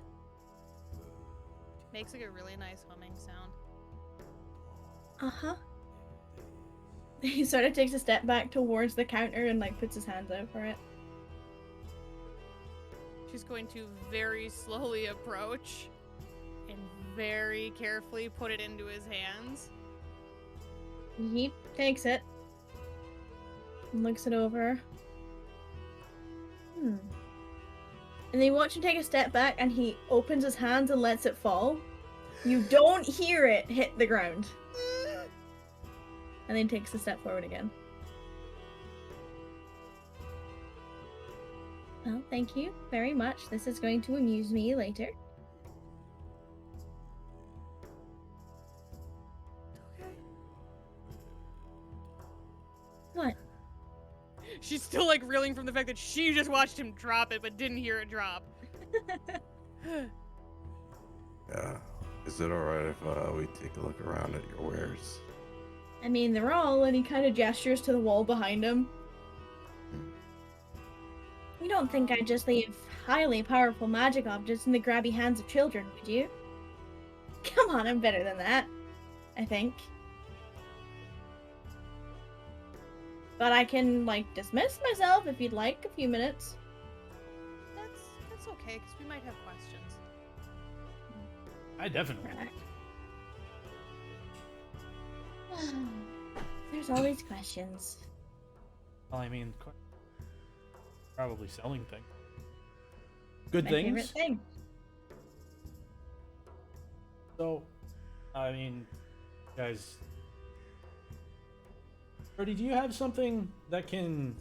Makes like a really nice humming sound. Uh-huh. He sort of takes a step back towards the counter and like puts his hands out for it. She's going to very slowly approach and very carefully put it into his hands. He takes it. And looks it over. And then you watch him take a step back and he opens his hands and lets it fall. You don't hear it hit the ground. And then takes a step forward again. Well, thank you very much. This is going to amuse me later. Okay. What? She's still like reeling from the fact that she just watched him drop it but didn't hear it drop. Yeah. Is it alright if we take a look around at your wares? I mean, they're all, and he kind of gestures to the wall behind him. You don't think I'd just leave highly powerful magic objects in the grabby hands of children, would you? Come on, I'm better than that, I think. But I can, like, dismiss myself if you'd like a few minutes. That's okay, because we might have questions. I definitely. There's always questions. Well, I mean, probably selling things. Good My things. favorite thing. So, I mean, guys. Freddie, do you have something that can?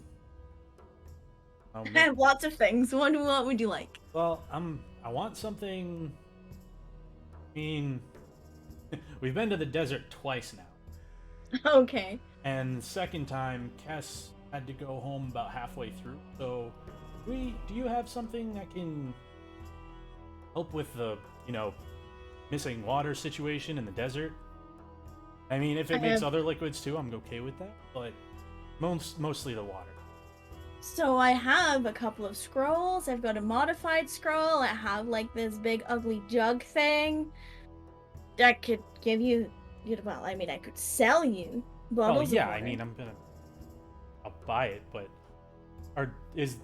I have lots of things. What would you like? Well, I want something. I mean, we've been to the desert twice now. Okay. And the second time, Cass had to go home about halfway through. So, do you have something that can help with the, missing water situation in the desert? I mean, if it makes other liquids too, I'm okay with that. But mostly the water. So I have a couple of scrolls. I've got a modified scroll. I have like this big ugly jug thing. I could give you, well, I mean, I could sell you bottles of yeah, water. I mean, I'll buy it, but is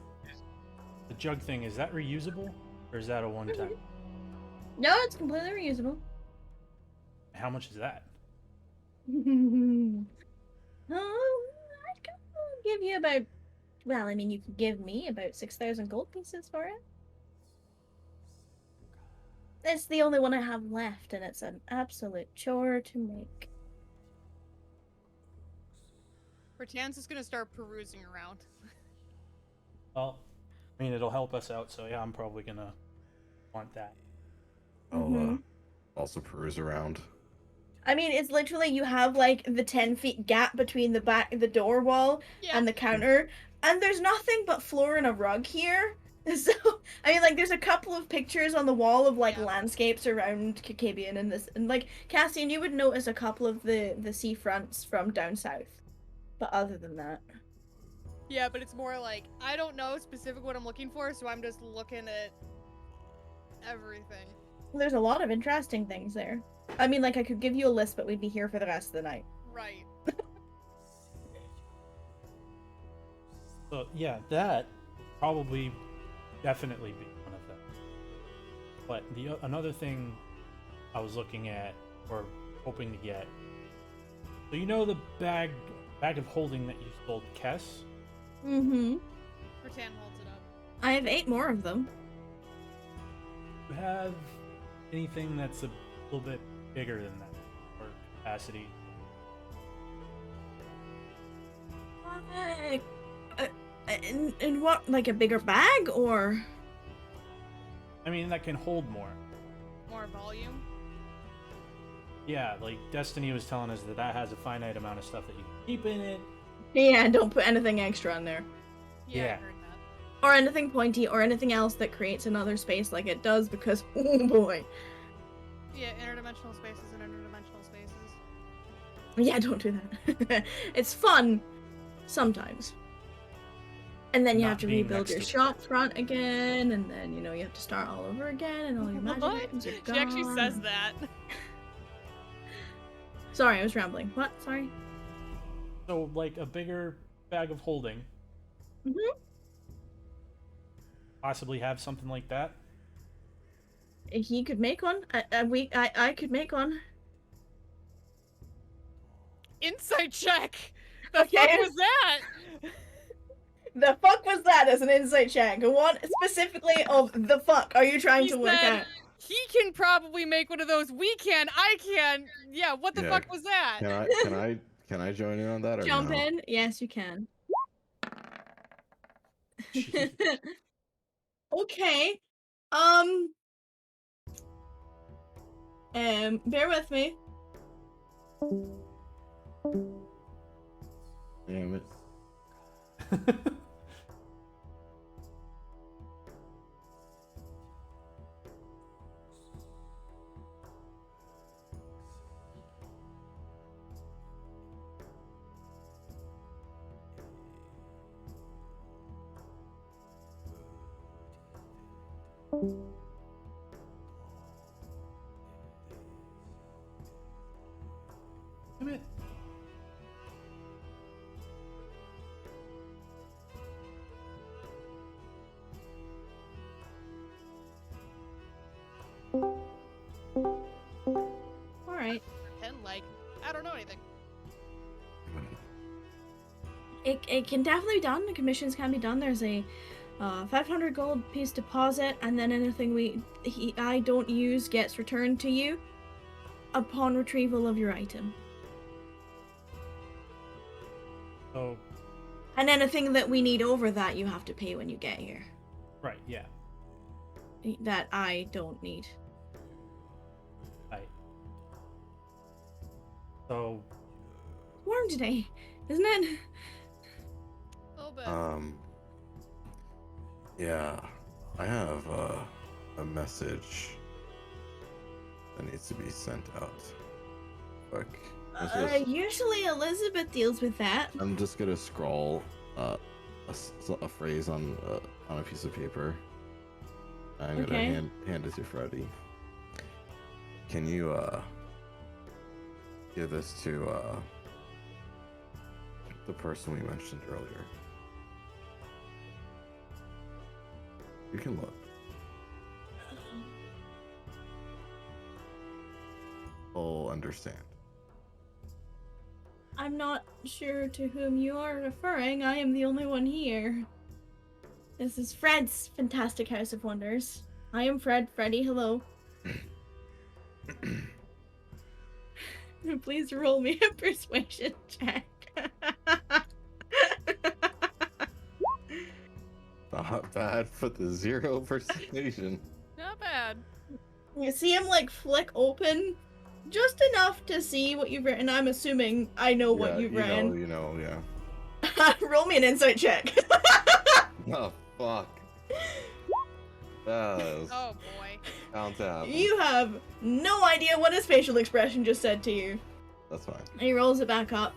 the jug thing, is that reusable? Or is that a one-time? No, it's completely reusable. How much is that? I'd give you about, well, I mean, you could give me about 6,000 gold pieces for it. It's the only one I have left, and it's an absolute chore to make. Bertan's just gonna start perusing around. Well, I mean, it'll help us out, so yeah, I'm probably gonna want that. I'll also peruse around. I mean, it's literally, you have like the 10 feet gap between the door wall and the counter, and there's nothing but floor and a rug here. So, I mean, like, there's a couple of pictures on the wall of like landscapes around Kakabian and this, and like, Cassian, you would notice a couple of the seafronts from down south. But other than that. Yeah, but it's more like, I don't know specifically what I'm looking for, so I'm just looking at everything. There's a lot of interesting things there. I mean, like, I could give you a list, but we'd be here for the rest of the night. Right. So yeah, that probably definitely be one of them. But another thing I was looking at or hoping to get. So you know the bag of holding that you stole, Kess? Mm-hmm. Rattan holds it up. I have 8 more of them. Do you have anything that's a little bit bigger than that or capacity? In what, like a bigger bag, or? I mean, that can hold more. More volume? Yeah, like Destiny was telling us that has a finite amount of stuff that you can keep in it. Yeah, don't put anything extra on there. Yeah, Yeah. I heard that. Or anything pointy, or anything else that creates another space like it does, because, oh boy. Yeah, interdimensional spaces and interdimensional spaces. Yeah, don't do that. It's fun, sometimes. And then you Not have to being rebuild next your to- shop front again, and then, you know, you have to start all over again, and all your magic What? items are She gone. actually says that. Sorry, I was rambling. What? Sorry? So, like a bigger bag of holding. Mm-hmm. Possibly have something like that. He could make one. I could make one. Insight check! The Okay. fuck was that? The fuck was that as an insight check? What specifically of the fuck are you trying He to work said out? he can probably make one of those. We can. I can. Yeah. What the Yeah. fuck was that? Can I join in on that or Jump no? in? Yes, you can. Jeez. Okay. Bear with me. Damn it. Damn it. Alright. And like, I don't know anything. It can definitely be done. The commissions can be done. There's a 500 gold piece deposit, and then anything I don't use gets returned to you upon retrieval of your item. Oh, And anything that we need over that, you have to pay when you get here. right, yeah. That I don't need. Right. So, Warm today, isn't it? A little bit. Yeah, I have a message that needs to be sent out. Quick. Usually Elizabeth deals with that. I'm just gonna scroll a phrase on a piece of paper. I'm Okay. gonna hand it to Freddy. Can you give this to the person we mentioned earlier? You can look. I'll understand. I'm not sure to whom you are referring. I am the only one here. This is Fred's Fantastic House of Wonders. I am Fred. Freddy, hello. Please roll me a persuasion check. Not bad for the 0 persuasion. Not bad. You see him like flick open just enough to see what you've written. I'm assuming I know what you've written. You know, yeah. Roll me an insight check. Oh, fuck. That was Oh boy. bound to happen. You have no idea what his facial expression just said to you. That's fine. And he rolls it back up.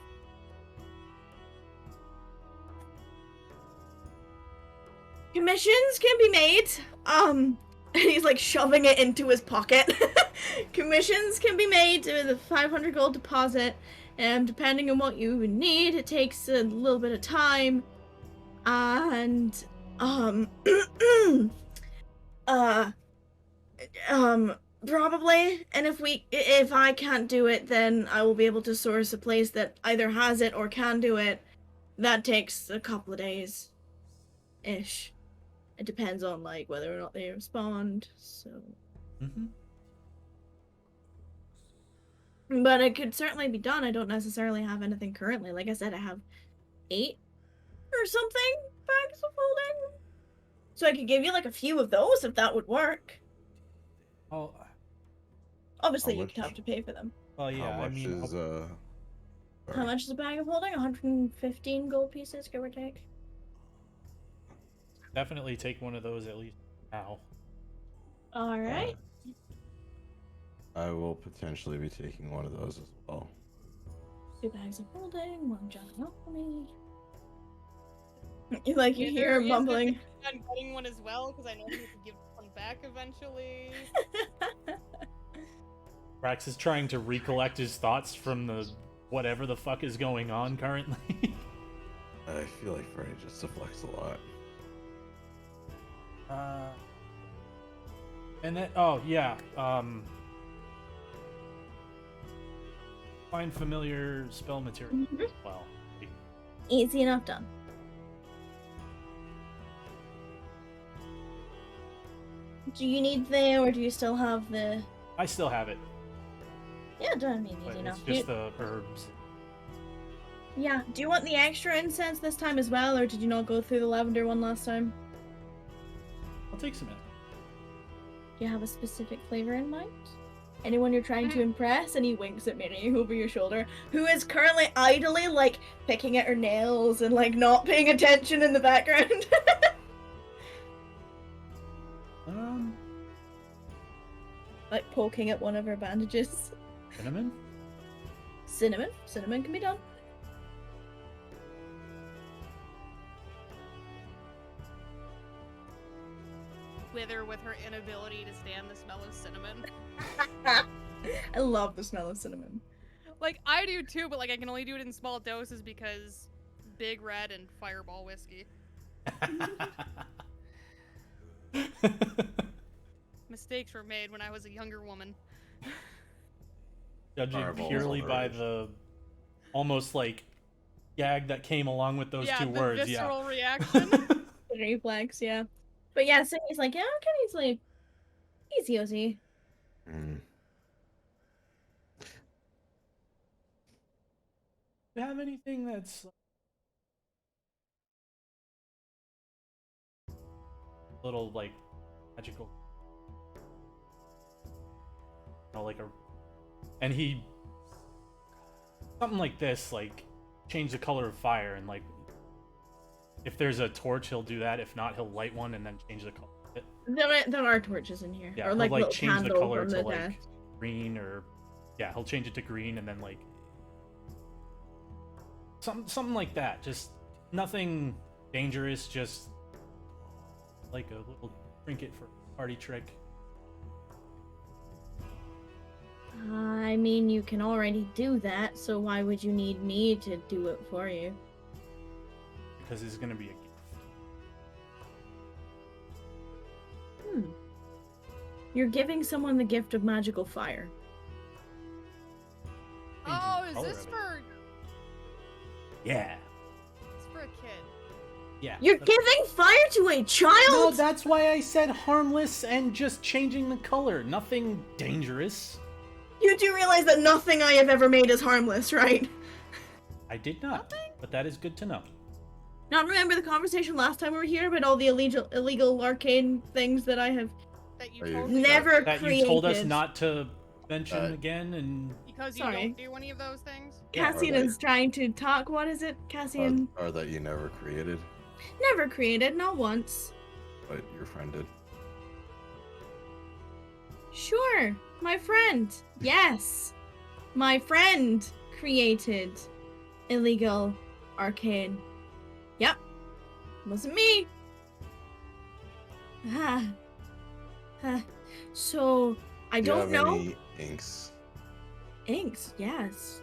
Commissions can be made. And he's like shoving it into his pocket. Commissions can be made with a 500 gold deposit. And depending on what you need, it takes a little bit of time. And probably. And if I can't do it, then I will be able to source a place that either has it or can do it. That takes a couple of days ish. It depends on like whether or not they respond. So, but it could certainly be done. I don't necessarily have anything currently. Like I said, I have 8 or something bags of holding. So I could give you like a few of those if that would work. Oh, Obviously, How you much? could have to pay for them. well, yeah. How I much mean, is How sorry. much is a bag of holding? 115 gold pieces, give or take. definitely take one of those at least now. All right. I will potentially be taking one of those as well. 2 bags of holding, 1 jar of alchemy. You Yeah, hear there him is mumbling. I'm getting one as well because I know he could give one back eventually. Rax is trying to recollect his thoughts from the whatever the fuck is going on currently. I feel like Freddy just deflects a lot. And then, oh yeah, find familiar spell material as well. Easy enough done. Do you need the, or do you still have the? I still have it, Yeah, don't mean but easy it's enough. just the herbs. Yeah. Do you want the extra incense this time as well, or did you not go through the lavender one last time? I'll take some. Do you have a specific flavor in mind? Anyone you're trying to impress? And he winks at Minnie over your shoulder, who is currently idly like picking at her nails and like not paying attention in the background. Like poking at one of her bandages. Cinnamon. Cinnamon. Cinnamon can be done. Wither with her inability to stand the smell of cinnamon. I love the smell of cinnamon. Like, I do too, but like I can only do it in small doses because Big Red and Fireball whiskey. Mistakes were made when I was a younger woman. Judging Fireballs purely on by herbs. the almost like gag that came along with those yeah, two the words, visceral reaction. The reflex, yeah. But yeah, so he's like, yeah, okay, he's like, easy, Ozzy. Mm. Do you have anything that's a little like magical? You know, like a, and he something like this, like change the color of fire, and like if there's a torch, he'll do that. If not, he'll light one and then change the color of it. There are torches in here. Yeah, or he'll like, like little change the candles color on to the like desk. green, or yeah, he'll change it to green and then like something like that. Just nothing dangerous, just like a little trinket for a party trick. I mean, you can already do that, so why would you need me to do it for you? Because it's gonna be a gift. You're giving someone the gift of magical fire. Oh, is color this of it. for Yeah. it's for a kid? Yeah. You're giving fire to a No, child? that's why I said harmless and just changing the color. Nothing dangerous. You do realize that nothing I have ever made is harmless, right? I did not. But that is good to know. Not remember the conversation last time we were here about all the illegal arcane things that I have That you Are you- told me never That created. you told us not to mention Uh, again, and because you Sorry. don't do any of those things. Cassian Yeah. is trying to talk. What is it? Cassian Or that you never created, never created, not once. but your friend did. Sure, my friend. Yes, my friend created illegal arcane. Yep, wasn't me. Ah. So, I Do you don't have know. any inks? Inks, yes.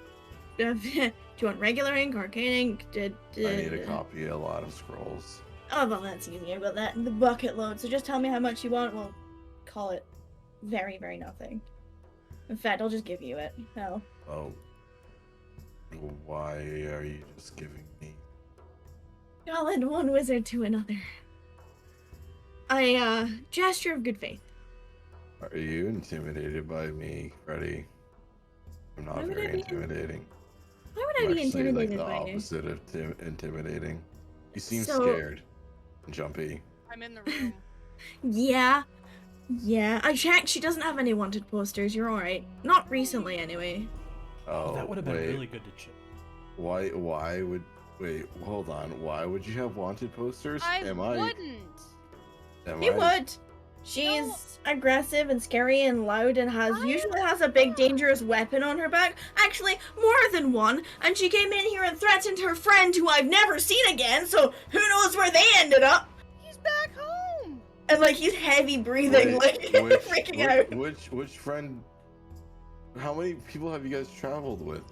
Do you want regular ink, arcane ink? I need a copy of a lot of scrolls. Oh, well, that's easy. I've got that in the bucket load. So just tell me how much you want. We'll call it very, very nothing. In fact, I'll just give you it. Hell. Oh. Why are you just giving me? I'll lend one wizard to another. Gesture of good faith. Are you intimidated by me, Freddy? I'm Why not would I very be intimidating. Why would I'm I be actually like intimidated the by you? opposite of intimidating. You seem So- scared and jumpy. I'm in the room. Yeah. Yeah, I checked. She doesn't have any wanted posters. You're alright. Not recently, anyway. Oh, that would have been wait. really good to check. Why would wait? Hold on. Why would you have wanted posters? I Am wouldn't. You I? would. She's aggressive and scary and loud and usually has a big dangerous weapon on her back. Actually, more than one. And she came in here and threatened her friend who I've never seen again, so who knows where they ended up. He's back home. And like he's heavy breathing, Wait, like freaking out. Which friend? How many people have you guys traveled with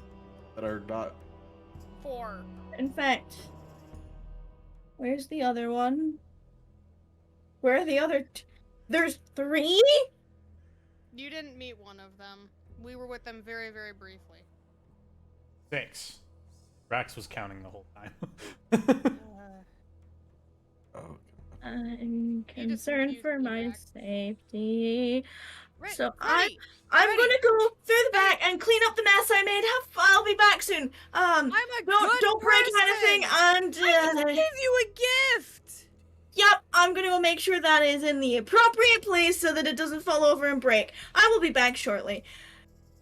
that are not? 4. In fact, where's the other one? Where are the other There's 3? You didn't meet one of them. We were with them very, very briefly. 6. Rax was counting the whole time. Oh, I'm You just concerned for confused me, my Max. safety. Right, So Freddy, I'm Freddy, gonna go through the back and clean up the mess I made. I'll be back soon. I'm a Don't good break person. anything. And I just gave you a gift. yep, I'm gonna go make sure that is in the appropriate place so that it doesn't fall over and break. I will be back shortly.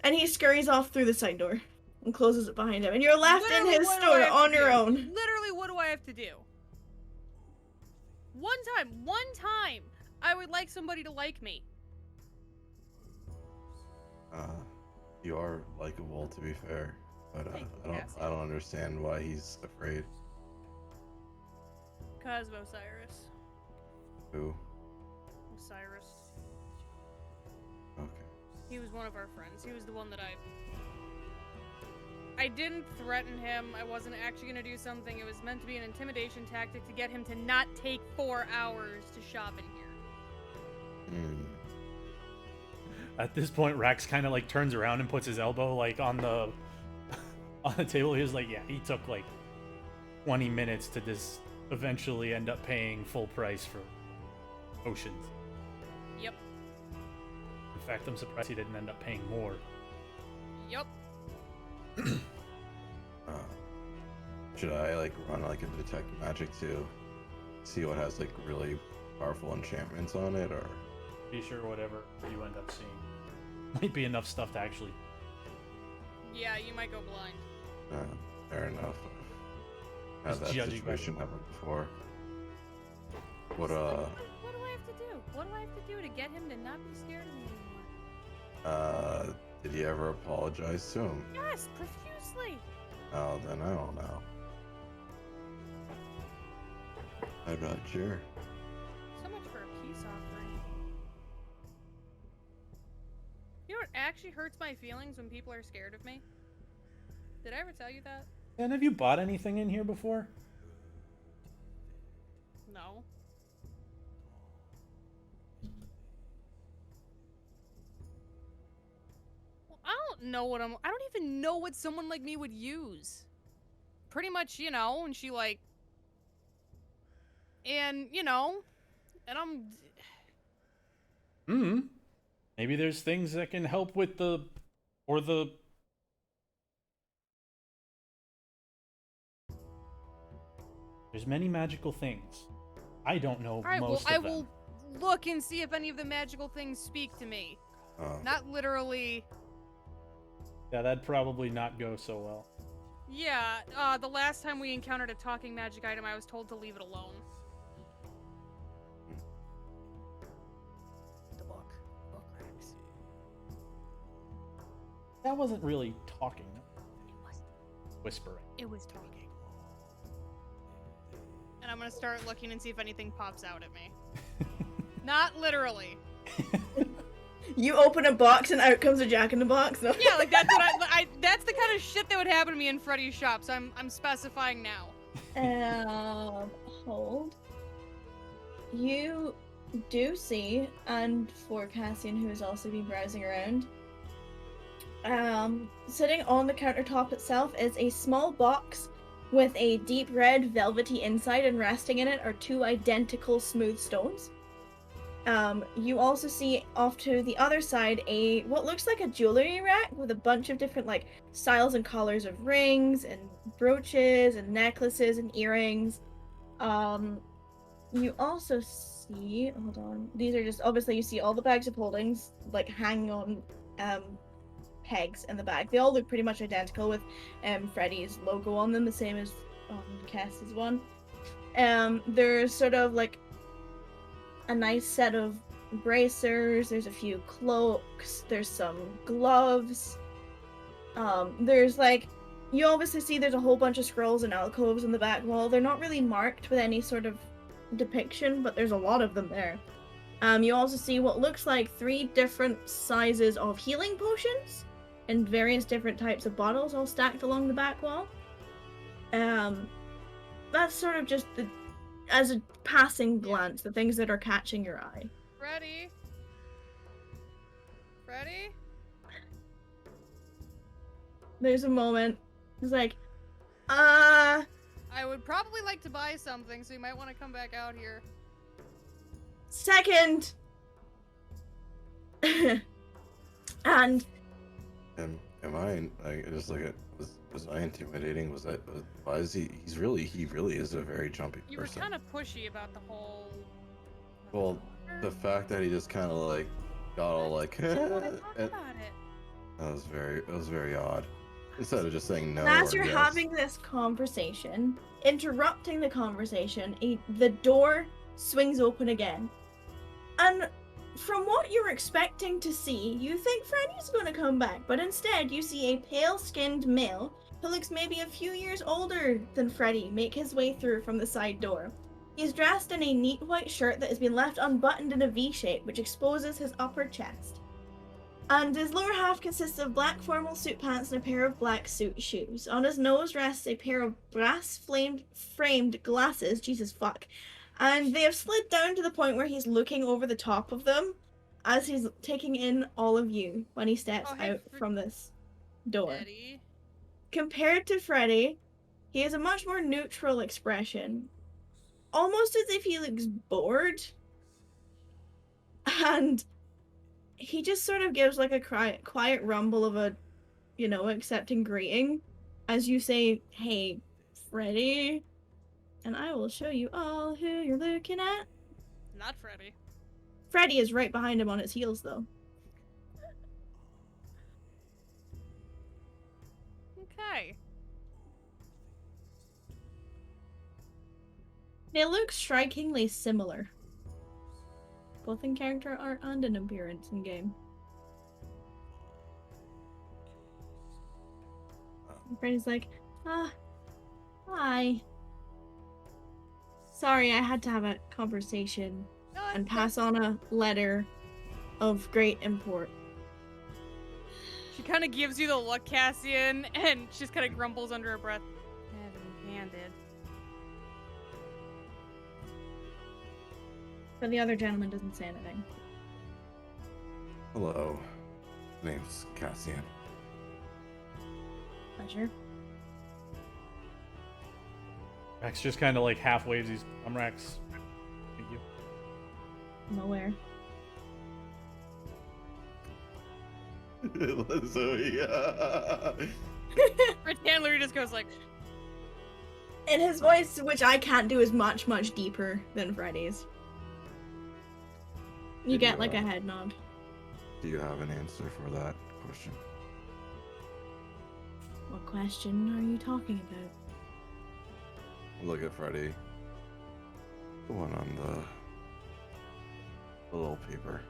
And he scurries off through the side door and closes it behind him. And you're left in Literally, his what do I store have to on your do? own. Literally, what do I have to do? One time, I would like somebody to like me. you are likable, to be fair, but Thank you, Cassie. I don't understand why he's afraid. Because of Osiris. Who? Osiris. Okay. He was one of our friends. He was the one that I didn't threaten him. I wasn't actually gonna do something. It was meant to be an intimidation tactic to get him to not take 4 hours to shop in here. Hmm. At this point, Rax kind of like turns around and puts his elbow like on the on the table. He was like, "Yeah, he took like 20 minutes to just eventually end up paying full price for potions. Yep. In fact, I'm surprised he didn't end up paying more." Yep. Should I like run like a detect magic to see what has like really powerful enchantments on it, or? Be sure whatever you end up seeing might be enough stuff to actually. Yeah, you might go blind. Fair enough. Had Just that judging by situation the- happen before. What What do I have to do? What do I have to do to get him to not be scared of me anymore? did he ever apologize to him? Yes, profusely. Oh, then I don't know. I'm not sure. So much for a peace offering. You know what actually hurts my feelings when people are scared of me? Did I ever tell you that? And have you bought anything in here before? No. Well, I don't know what I don't even know what someone like me would use. Pretty much, you know, and she like and, you know, and I'm Maybe there's things that can help with the There's many magical things. I don't know Alright, well, most I of them. will look and see if any of the magical things speak to me. Not literally. Yeah, that'd probably not go so well. Yeah, the last time we encountered a talking magic item, I was told to leave it alone. The book. Book Rex. That wasn't really talking. It was. Whispering. It was talking. And I'm gonna start looking and see if anything pops out at me. Not literally. You open a box and out comes a Jack-in-the-Box. No. Yeah, like that's what I that's the kind of shit that would happen to me in Freddy's shop, so I'm specifying now. Hold. You do see, and for Cassian, who has also been browsing around, sitting on the countertop itself is a small box with a deep red velvety inside, and resting in it are two identical smooth stones. You also see off to the other side what looks like a jewelry rack with a bunch of different like styles and colors of rings and brooches and necklaces and earrings. You also see, hold on, these are just, obviously you see all the bags of holdings like hanging on pegs in the bag. They all look pretty much identical with Freddy's logo on them, the same as Cass's one. There's sort of like a nice set of bracers, there's a few cloaks, there's some gloves. There's like, you obviously see there's a whole bunch of scrolls and alcoves in the back wall. They're not really marked with any sort of depiction, but there's a lot of them there. You also see what looks like 3 different sizes of healing potions in various different types of bottles all stacked along the back wall. That's sort of just as a passing glance, the things that are catching your eye. Freddy? Freddy? There's a moment. It's like, I would probably like to buy something, so you might want to come back out here. second! And Am I just like was I intimidating? Why is he really is a very jumpy You were person. kind of pushy about the whole... Well, the fact that he just kind of like got all like I didn't want to and talk about it. that was very odd. Instead of just saying no. as or you're yes. having this conversation, interrupting the conversation, the door swings open again. And from what you're expecting to see, you think Freddy's going to come back, but instead you see a pale-skinned male who looks maybe a few years older than Freddy make his way through from the side door. He's dressed in a neat white shirt that has been left unbuttoned in a V shape, which exposes his upper chest. And his lower half consists of black formal suit pants and a pair of black suit shoes. On his nose rests a pair of brass framed glasses, Jesus fuck, and they have slid down to the point where he's looking over the top of them as he's taking in all of you when he steps out from this door. Eddie. Compared to Freddy, he has a much more neutral expression, almost as if he looks bored, and he just sort of gives like a quiet rumble of a, accepting greeting as you say, "Hey, Freddy," and I will show you all who you're looking at. Not Freddy. Freddy is right behind him on his heels, though. Okay. They look strikingly similar, both in character art and in appearance in game. Freddy's like, hi. Sorry, I had to have a conversation No, and pass on a letter of great import. She kind of gives you the look, Cassian, and she just kind of grumbles under her breath. Heavy-handed. But the other gentleman doesn't say anything. Hello, name's Cassian. Pleasure. Rex just kind of like half waves. I'm Rex. Thank you. I'm aware. So yeah. Rich Handler just goes like, And his voice, which I can't do, is much, much deeper than Freddy's. You Did get you, like a head nod. Do you have an answer for that question? What question are you talking about? Look at Freddy. The one on the little paper.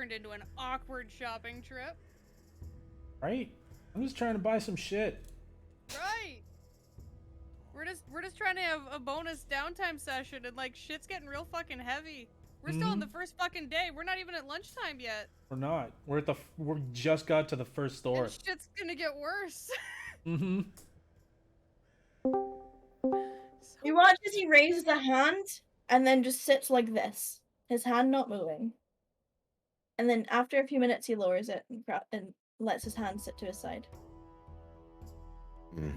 turned into an awkward shopping trip. Right? I'm just trying to buy some shit. Right. We're just trying to have a bonus downtime session, and like shit's getting real fucking heavy. We're still on the first fucking day. We're not even at lunchtime yet. We're not. We just got to the first store. And shit's gonna get worse. Mm-hmm. You watch as he raises a hand and then just sits like this, his hand not moving. And then after a few minutes, he lowers it and lets his hand sit to his side. Hmm.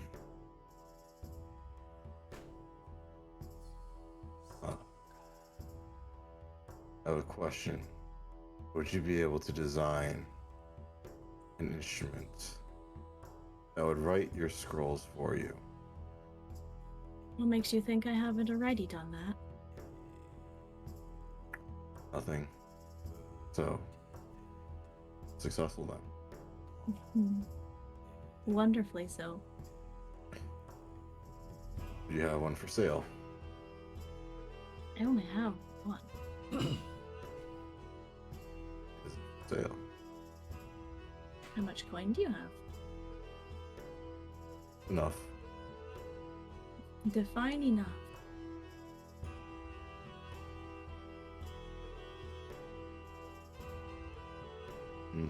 I have a question. Would you be able to design an instrument that would write your scrolls for you? What makes you think I haven't already done that? Nothing. So, successful then. Wonderfully so. Do you have one for sale? I only have one. Is it for sale? How much coin do you have? Enough. Define enough. Hmm.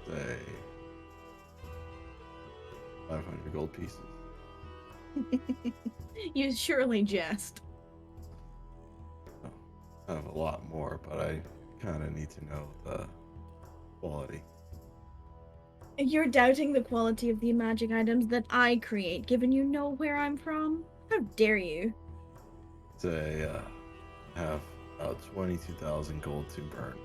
Say 500 gold pieces. You surely jest. Oh, I have a lot more, but I kind of need to know the quality. You're doubting the quality of the magic items that I create, given you know where I'm from? How dare you? Say, have about 22,000 gold to burn.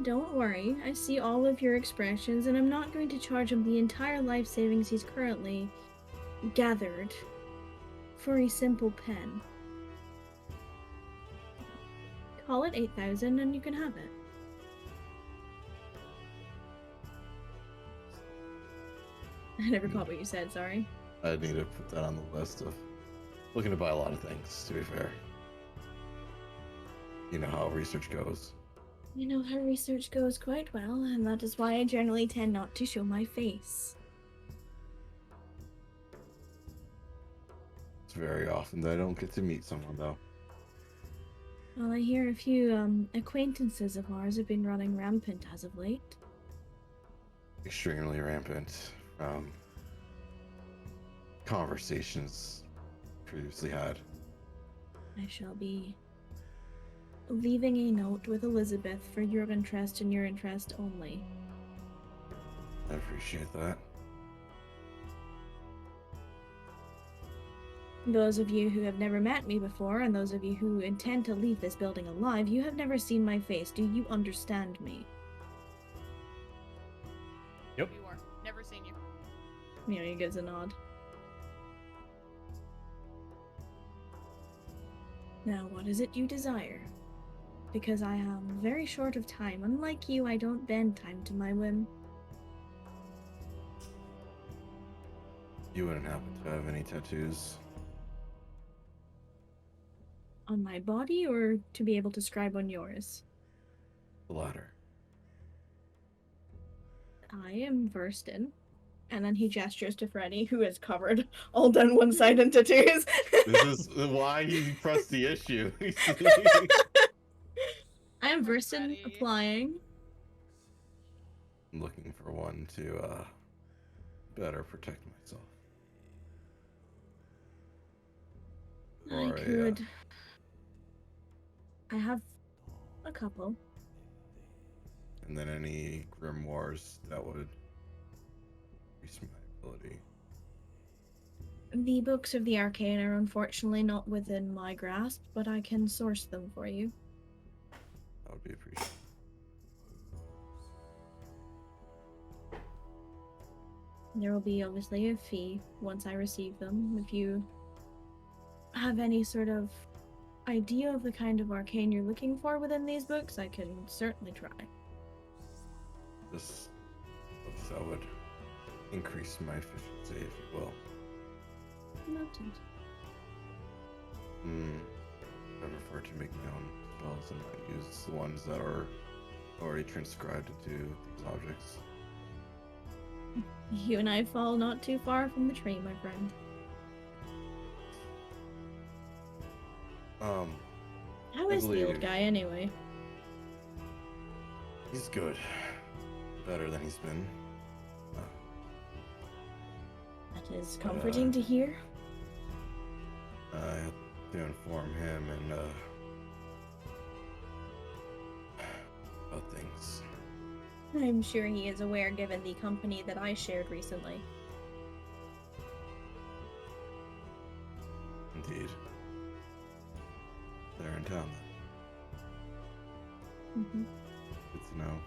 Don't worry, I see all of your expressions, and I'm not going to charge him the entire life savings he's currently gathered for a simple pen. Call it 8,000 and you can have it. I never caught what you said, sorry. I need to put that on the list of looking to buy a lot of things, to be fair. You know how research goes. You know how research goes quite well, and that is why I generally tend not to show my face. It's very often that I don't get to meet someone, though. Well, I hear a few acquaintances of ours have been running rampant as of late. Extremely rampant from conversations previously had. I shall be leaving a note with Elizabeth for your interest and your interest only. I appreciate that. Those of you who have never met me before, and those of you who intend to leave this building alive, you have never seen my face. Do you understand me? Yep. You are. Never seen you. You know, he gives a nod. Now, what is it you desire? Because I am very short of time. Unlike you, I don't bend time to my whim. You wouldn't happen to have any tattoos? On my body, or to be able to scribe on yours? The latter. I am versed in. And then he gestures to Freddy, who is covered all down one side in tattoos. This is why he pressed the issue. I am Poor versed in Freddy. applying. I'm looking for one to better protect myself. I could. I have a couple. And then any grimoires that would increase my ability. The books of the arcane are unfortunately not within my grasp, but I can source them for you. That would be appreciated. There will be obviously a fee once I receive them. If you have any sort of idea of the kind of arcane you're looking for within these books, I can certainly try. This that would increase my efficiency, if you will. Noted. I prefer to make my own spells and not use the ones that are already transcribed into these objects. You and I fall not too far from the tree, my friend. How I is the old believe- guy anyway? He's good. Better than he's been. That is comforting to hear. I had to inform him and about things. I'm sure he is aware given the company that I shared recently. Indeed. They're in town then. Mm-hmm. Good to know.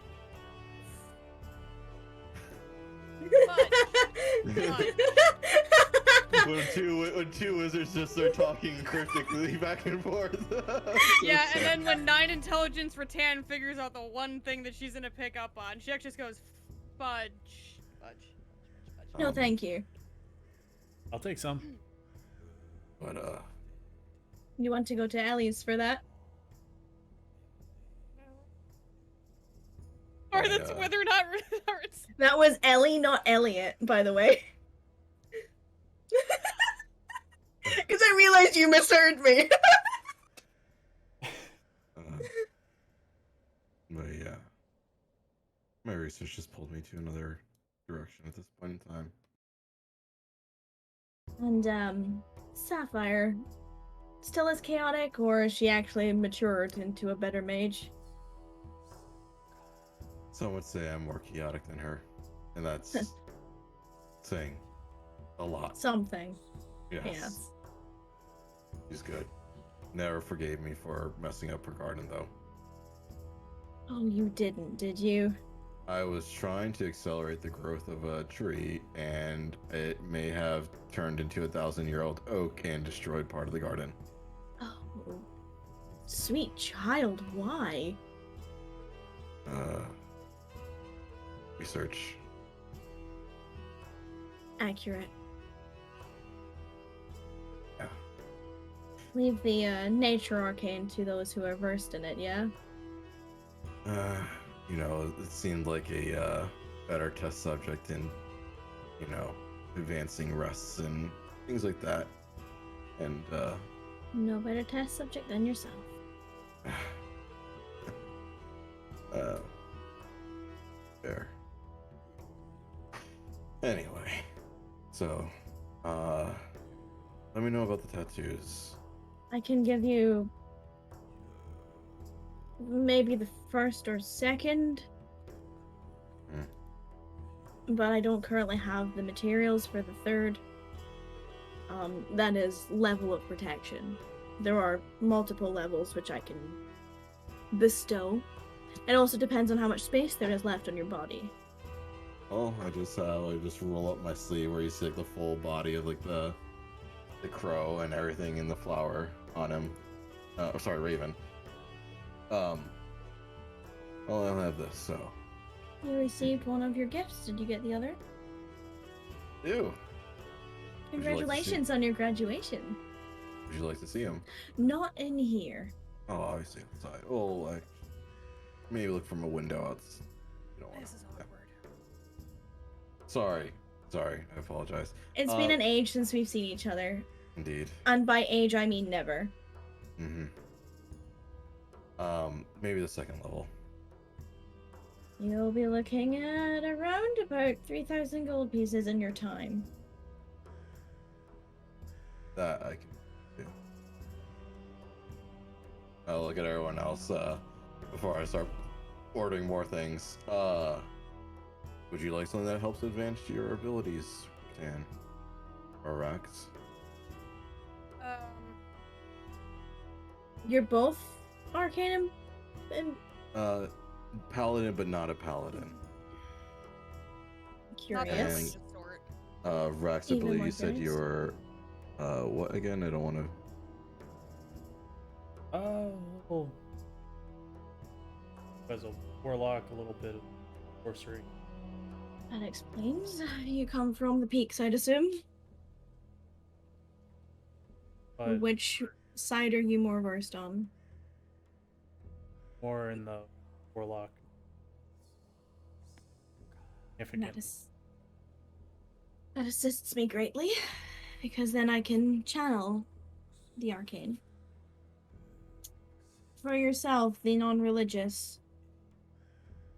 when two wizards just start talking cryptically back and forth. Yeah, and then when 9 intelligence Rattan figures out the one thing that she's gonna pick up on, she actually just goes, fudge. No, thank you. I'll take some. But You want to go to Ellie's for that? Or that's whether or not it's... That was Ellie, not Elliot, by the way. Because I realized you misheard me. but yeah. My research just pulled me to another direction at this point in time. And, Sapphire, still as chaotic, or is she actually matured into a better mage? Some would say I'm more chaotic than her. And that's saying a lot. Something. Yes. Yes. She's good. Never forgave me for messing up her garden, though. Oh, you didn't, did you? I was trying to accelerate the growth of a tree, and it may have turned into a 1,000-year-old oak and destroyed part of the garden. Oh, sweet child, why? Research. Accurate. Yeah. Leave the nature arcane to those who are versed in it, yeah? You know, it seemed like a better test subject in, you know, advancing rests and things like that. And, No better test subject than yourself. There. Anyway, so, let me know about the tattoos. I can give you maybe the first or second, but I don't currently have the materials for the third. That is level of protection. There are multiple levels which I can bestow. It also depends on how much space there is left on your body. Oh, I just roll up my sleeve where you see like the full body of like the crow and everything in the flower on him. Sorry, Raven. Well, I'll have this. So. You received one of your gifts. Did you get the other? Ew. Would you like to see- Congratulations on your graduation. Would you like to see him? Not in here. Oh, obviously outside. Oh, like maybe look from a window out. You don't want This is awkward. Sorry. I apologize. It's been an age since we've seen each other. Indeed. And by age, I mean never. Maybe the second level. You'll be looking at around about 3,000 gold pieces in your time. That I can do. I'll look at everyone else before I start ordering more things. Would you like something that helps advance your abilities, Dan? Or Rax? You're both Arcanum and Paladin, but not a paladin. Not that curious. of sort. Rax, I Even believe more you said curious. you were what again? I don't want to. Oh. As a warlock, a little bit of sorcery. That explains. You come from the peaks, I'd assume. But Which side are you more versed on? More in the warlock. Significantly. That assists me greatly, because then I can channel the arcane. For yourself, the non-religious,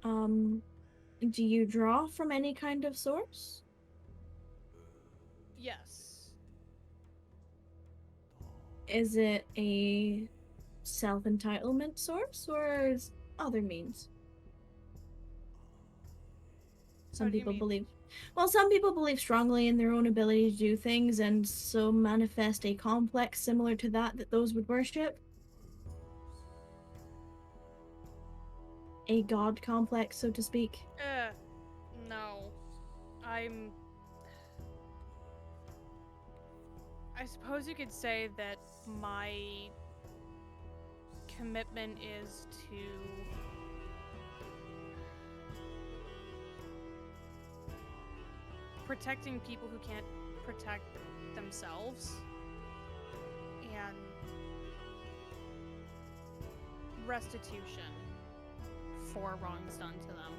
do you draw from any kind of source? Yes. Is it a self-entitlement source, or is other means? Some How do you people mean? believe. Well, some people believe strongly in their own ability to do things, and so manifest a complex similar to that those would worship. A god complex, so to speak. No. I suppose you could say that my commitment is to protecting people who can't protect themselves and restitution for wrongs done to them.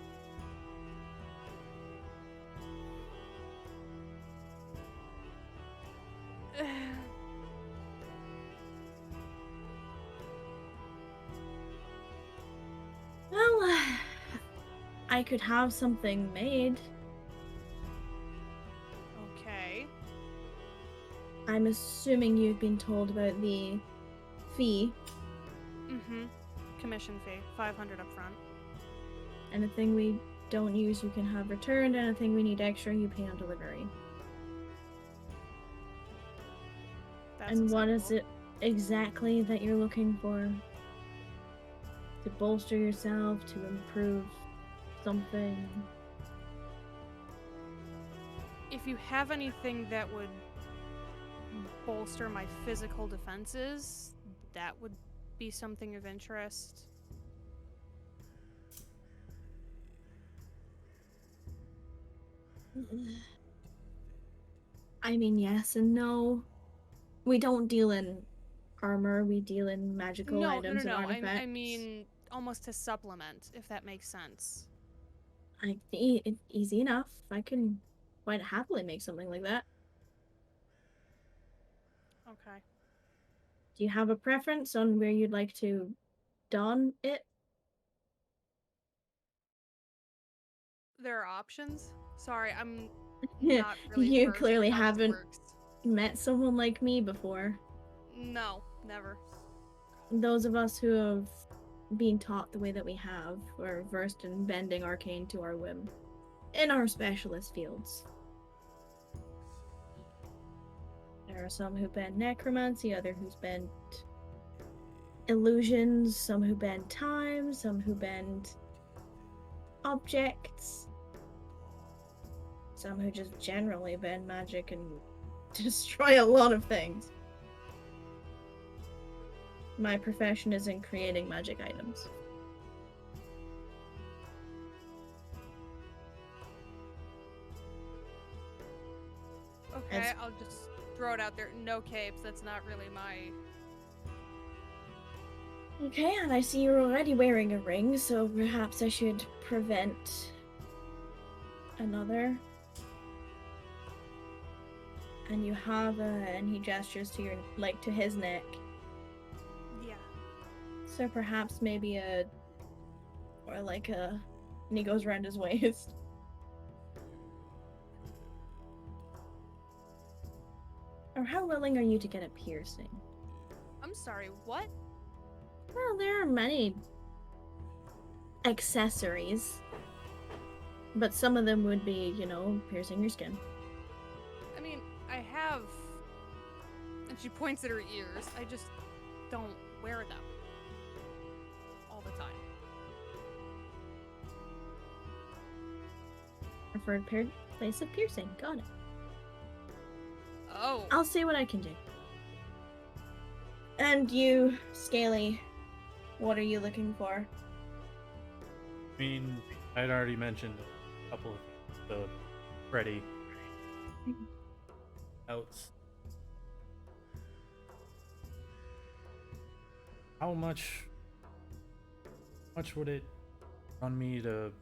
Well, I could have something made. Okay. I'm assuming you've been told about the fee. Mm-hmm. Commission fee, 500 up front. Anything we don't use, you can have returned. Anything we need extra, you pay on delivery. That's And what is acceptable. it exactly that you're looking for? To bolster yourself, to improve something? If you have anything that would bolster my physical defenses, that would be something of interest. I mean, yes and no. We don't deal in armor, we deal in magical items and artifacts. I mean, almost to supplement, if that makes sense. Easy enough. I can quite happily make something like that. Okay. Do you have a preference on where you'd like to don it? There are options. Sorry, I'm not really You versed clearly in how this haven't works. met someone like me before. No, never. Those of us who have been taught the way that we have are versed in bending arcane to our whim in our specialist fields. There are some who bend necromancy, other who bend illusions, some who bend time, some who bend objects, some who just generally bend magic and destroy a lot of things. My profession is in creating magic items. Okay, I'll just throw it out there. No capes, that's not really my... Okay, and I see you're already wearing a ring, so perhaps I should prevent another. And you have and he gestures to your, like, to his neck. Yeah. So perhaps maybe and he goes around his waist. Or how willing are you to get a piercing? I'm sorry, what? Well, there are many accessories, but some of them would be, piercing your skin. I mean, I have... And she points at her ears. I just don't wear them all the time. Preferred place of piercing. Got it. Oh. I'll see what I can do. And you, Scaly, what are you looking for? I mean, I'd already mentioned a couple of things. The Freddy outs. How much would it run me to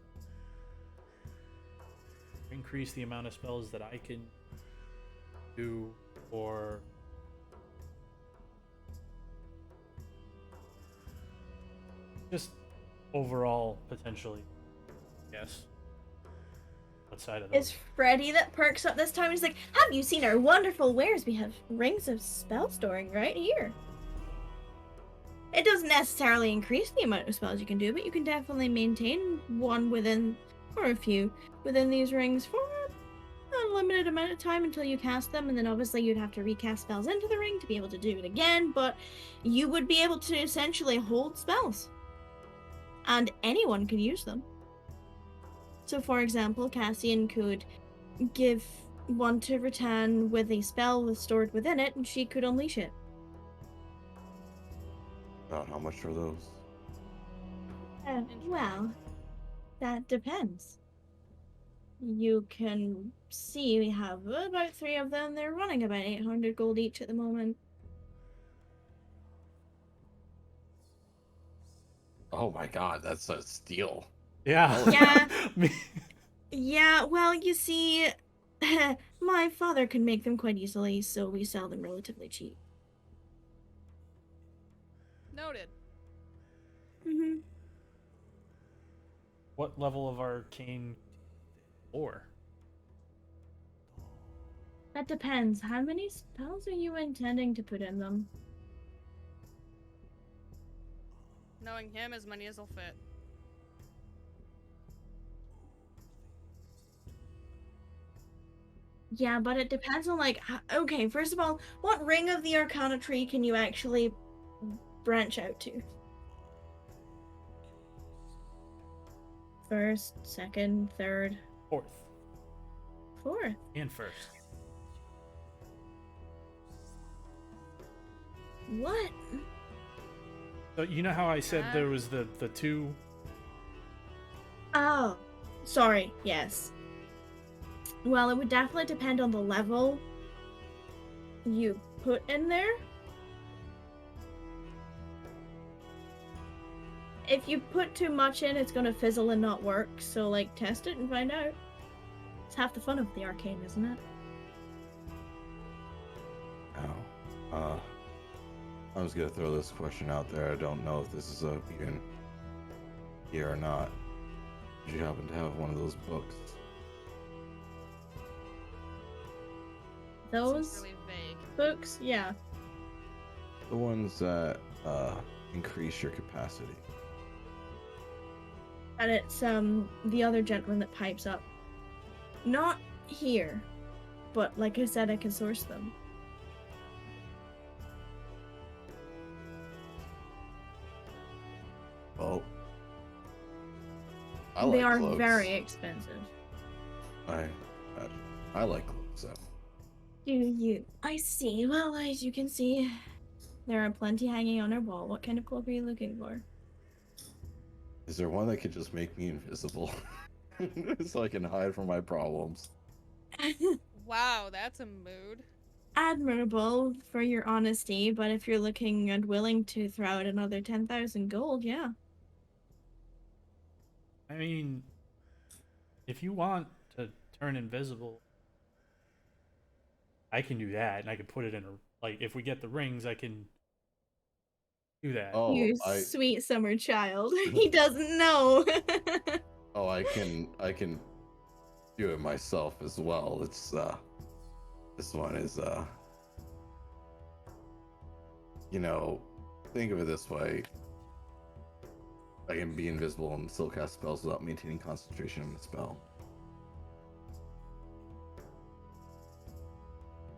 increase the amount of spells that I can do, or just overall potentially? Yes. Outside of It's those. Freddy that perks up this time. He's like, have you seen our wonderful wares? We have rings of spell storing right here. It doesn't necessarily increase the amount of spells you can do, but you can definitely maintain one within, or a few, within these rings for a limited amount of time until you cast them, and then obviously you'd have to recast spells into the ring to be able to do it again, but you would be able to essentially hold spells. And anyone could use them. So for example, Cassian could give one to Rattan with a spell stored within it, and she could unleash it. How much are those? Well, that depends. You can see we have about 3 of them. They're running about 800 gold each at the moment. Oh my god, that's a steal. Yeah. Yeah. Me- Yeah, well, you see, my father can make them quite easily, so we sell them relatively cheap. Noted. Mm-hmm. What level of arcane or? That depends. How many spells are you intending to put in them? Knowing him, as many as will fit. Yeah, but it depends on, like, okay, first of all, what ring of the Arcana tree can you actually branch out to? First, second, third, Fourth fourth. and first. What? So you know how I said there was the two? Oh, sorry, yes. Well, it would definitely depend on the level you put in there. If you put too much in, it's gonna fizzle and not work, so, like, test it and find out. It's half the fun of the arcane, isn't it? Oh. I was gonna throw this question out there. I don't know if this is even here or not. Did you happen to have one of those books? Those Seems really vague. books, yeah. The ones that increase your capacity. And it's the other gentleman that pipes up. Not here, but like I said, I can source them. Well, They are cloaks. very expensive. I like cloaks, so. Do you? I see. Well, as you can see, there are plenty hanging on our wall. What kind of cloak are you looking for? Is there one that could just make me invisible? So I can hide from my problems. Wow, that's a mood. Admirable for your honesty, but if you're looking and willing to throw out another 10,000 gold, yeah. I mean, if you want to turn invisible, I can do that, and I can put it in a, like, if we get the rings, I can do that. Oh, You I sweet summer child. He doesn't know. I can do it myself as well. It's this one is think of it this way. I can be invisible and still cast spells without maintaining concentration on the spell.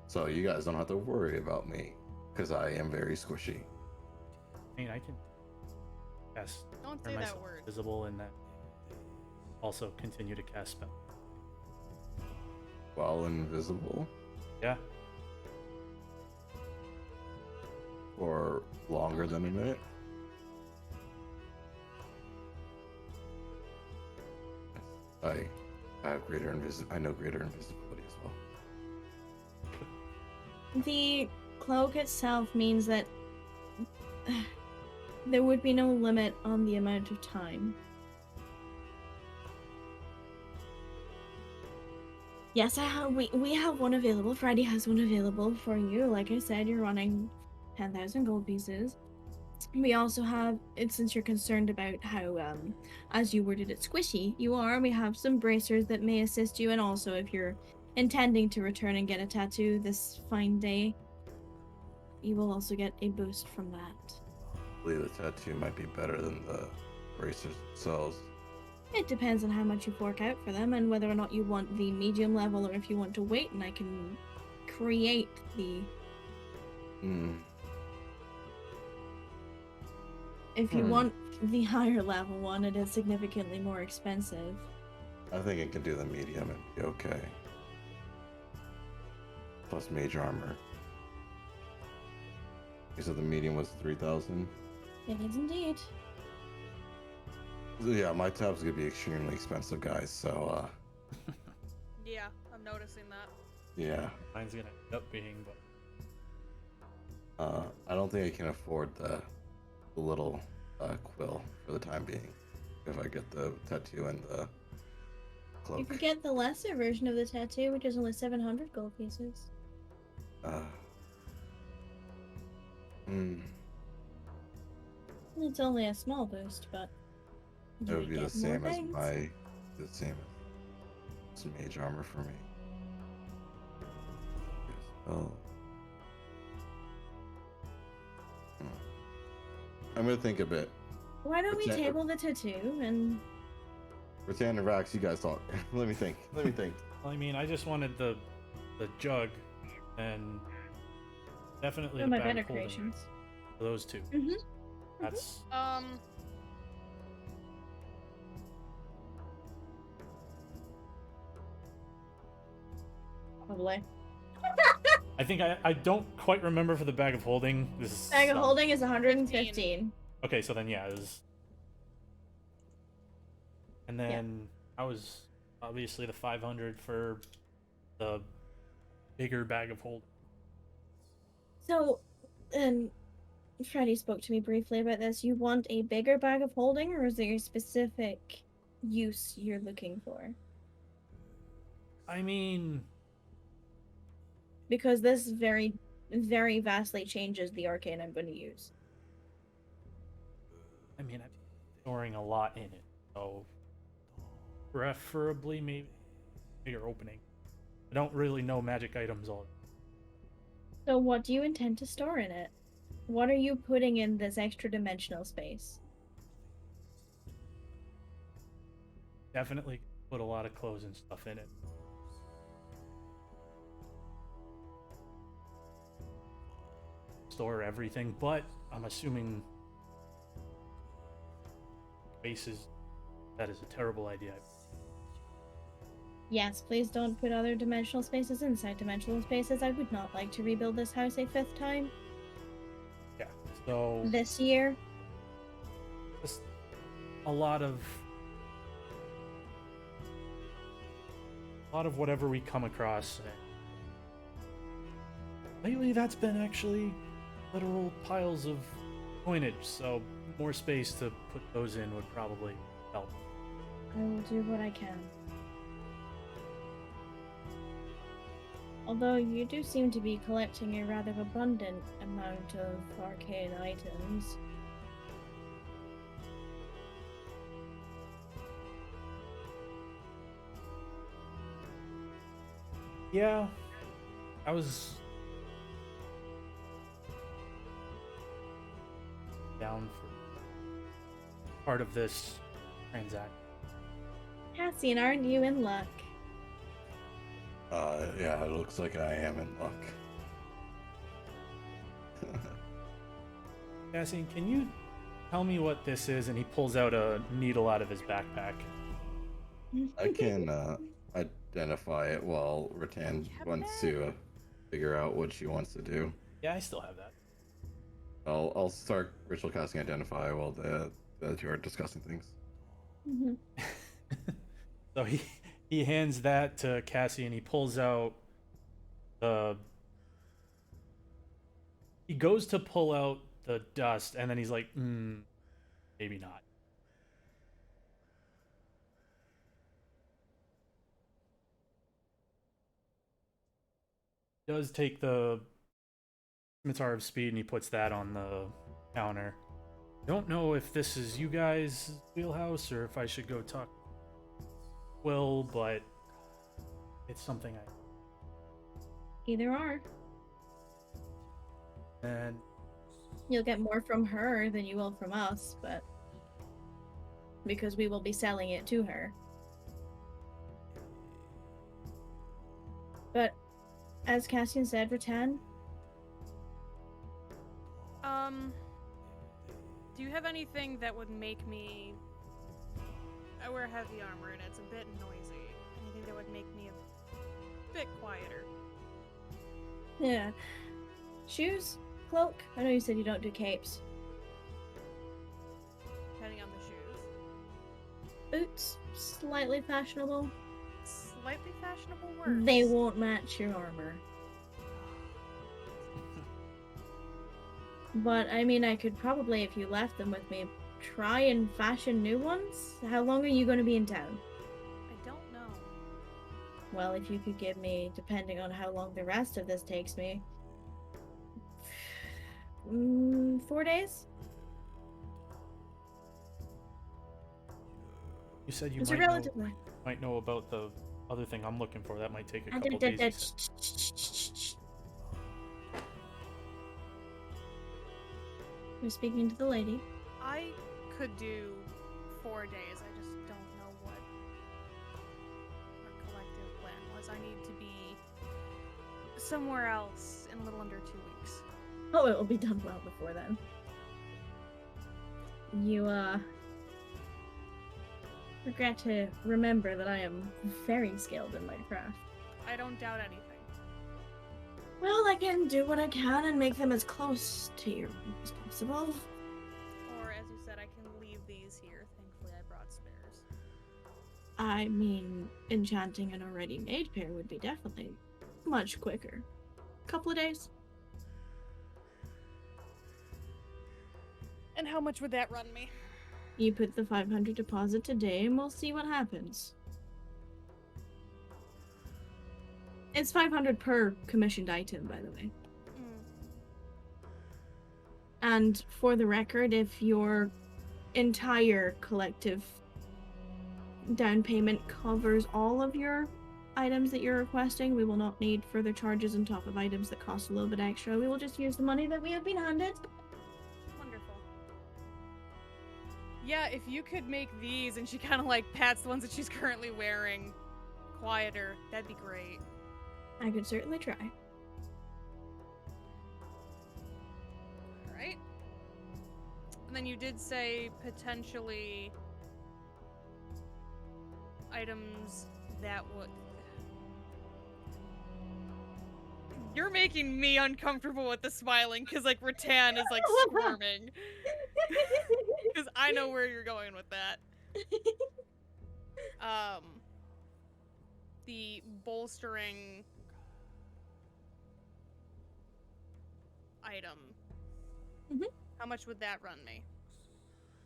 So you guys don't have to worry about me, because I am very squishy. I mean, I can cast Don't turn say that myself word. invisible and that also continue to cast spell. While invisible Yeah. for longer than a minute. I have I know greater invisibility as well. The cloak itself means that There would be no limit on the amount of time. Yes, we have one available. Friday has one available for you. Like I said, you're running 10,000 gold pieces. We also have, since you're concerned about how, as you worded it, squishy you are, we have some bracers that may assist you, and also if you're intending to return and get a tattoo this fine day, you will also get a boost from that. I believe the tattoo might be better than the bracers themselves. It depends on how much you fork out for them and whether or not you want the medium level or if you want to wait, and I can create the... If you want the higher level one, it is significantly more expensive. I think it can do the medium and be okay. Plus mage armor. You said the medium was 3,000? It is indeed. Yeah, my tab's gonna be extremely expensive, guys, so, Yeah, I'm noticing that. yeah. Mine's gonna end up being, I don't think I can afford the little quill for the time being. If I get the tattoo and the cloak. You could get the lesser version of the tattoo, which is only 700 gold pieces. It's only a small boost, but It would be the same as some mage armor for me. Oh. I'm gonna think a bit. Why don't we table the tattoo and... Rattan and Rax, you guys talk. Let me think. well, I mean, I just wanted the jug and definitely One the of my bag better of holding creations. for those two. Mm-hmm. That's Probably. I think I don't quite remember for the bag of holding. This is Bag of holding is 115. Okay, so then yeah, it was. And then I was obviously the 500 for the bigger bag of holding. So, Freddy spoke to me briefly about this. You want a bigger bag of holding, or is there a specific use you're looking for? I mean, Because this very, very vastly changes the arcane I'm going to use. I'm storing a lot in it, so preferably maybe bigger opening. I don't really know magic items all. So what do you intend to store in it? What are you putting in this extra dimensional space? Definitely put a lot of clothes and stuff in it. Store everything, but I'm assuming spaces, that is a terrible idea. Yes, please don't put other dimensional spaces inside dimensional spaces. I would not like to rebuild this house a 5th time. Yeah, so this year. just a lot of whatever we come across. Lately, that's been actually literal piles of coinage, so more space to put those in would probably help. I will do what I can. Although you do seem to be collecting a rather abundant amount of arcane items. Yeah, I was down for part of this transaction. Cassian, aren't you in luck? Yeah, it looks like I am in luck. Cassian, can you tell me what this is? And he pulls out a needle out of his backpack. I can identify it while Rattan wants to figure out what she wants to do. Yeah, I still have that. I'll start ritual casting identify while the two are discussing things. Mm-hmm. So he hands that to Cassie and he pulls out the. He goes to pull out the dust, and then he's like, maybe not. He does take the Scimitar of Speed and he puts that on the counter. Don't know if this is you guys' wheelhouse or if I should go talk to Will, but it's something I... Either are. And You'll get more from her than you will from us, but because we will be selling it to her. But as Cassian said, Rattan, do you have anything that would make me... I wear heavy armor and it's a bit noisy. Anything that would make me a bit quieter? yeah. Shoes? Cloak? I know you said you don't do capes. Depending on the shoes. Boots? Slightly fashionable. Slightly fashionable words. They won't match your armor. But, I mean, I could probably, if you left them with me, try and fashion new ones? How long are you going to be in town? I don't know. Well, if you could give me, depending on how long the rest of this takes me, 4 days? you said you It's might relatively. know about the other thing I'm looking for. That might take a couple days. You said. We're speaking to the lady. I could do 4 days. I just don't know what our collective plan was. I need to be somewhere else in a little under 2 weeks. Oh, it will be done well before then. You, regret to remember that I am very skilled in my craft. I don't doubt anything. Well, I can do what I can and make them as close to you as possible. Or, as you said, I can leave these here. Thankfully, I brought spares. I mean, enchanting an already made pair would be definitely much quicker. Couple of days. And how much would that run me? You put the 500 deposit today and we'll see what happens. It's 500 per commissioned item, by the way. And for the record, if your entire collective down payment covers all of your items that you're requesting, we will not need further charges on top of items that cost a little bit extra. We will just use the money that we have been handed. Wonderful. Yeah, if you could make these, and she kind of like pats the ones that she's currently wearing, quieter, that'd be great. I could certainly try. Alright. And then you did say potentially items that would... You're making me uncomfortable with the smiling, because, like, Rattan is, like, squirming. Because I know where you're going with that. The bolstering item. Mhm. How much would that run me?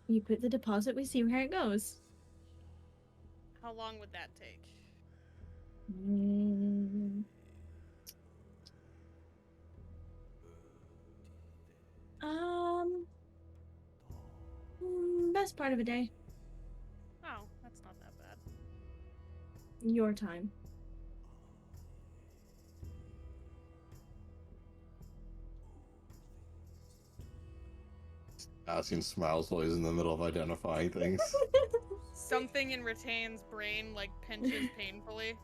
You put the deposit, we see where it goes. How long would that take? Best part of a day. Oh, that's not that bad. Your time. Asking smiles while he's in the middle of identifying things. Something in Rattan's brain, like, pinches painfully.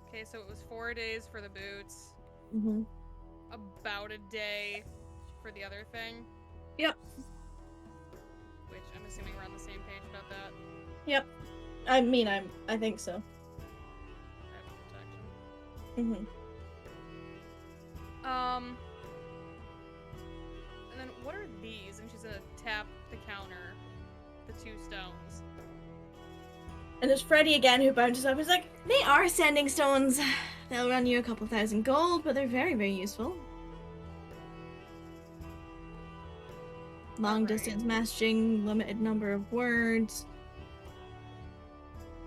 Okay, so it was 4 days for the boots. Mm-hmm. About a day for the other thing. Yep. Which I'm assuming we're on the same page about that. Yep. I mean, I think so. I have protection. Mm-hmm. And then what are these? And she's gonna tap the counter, the 2 stones. And there's Freddy again who bounces up. He's like, they are sending stones. They'll run you a couple thousand gold, but they're very, very useful. Long Alright. distance messaging, limited number of words.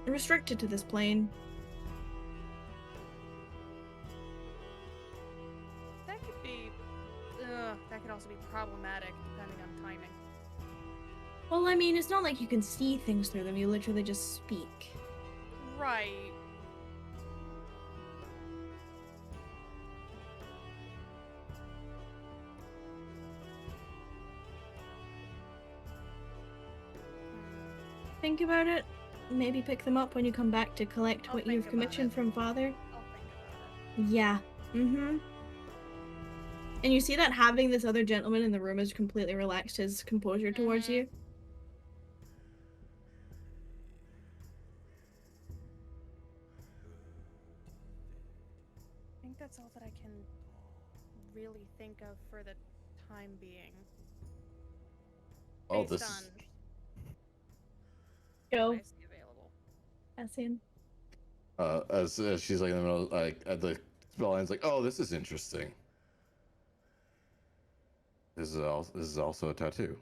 Restricted to this plane. That could be. That could also be problematic depending on timing. Well, I mean, it's not like you can see things through them, you literally just speak. Right. Think about it. Maybe pick them up when you come back to collect I'll what think you've about commissioned it. from Father. I'll think about it. Yeah. Mm-hmm. And you see that having this other gentleman in the room has completely relaxed his composure towards you. I think that's all that I can really think of for the time being. Oh, Based this on is Go, what I see available. Cassian. as she's like in the middle, like at the spell end's like, oh, this is interesting. This is also a tattoo.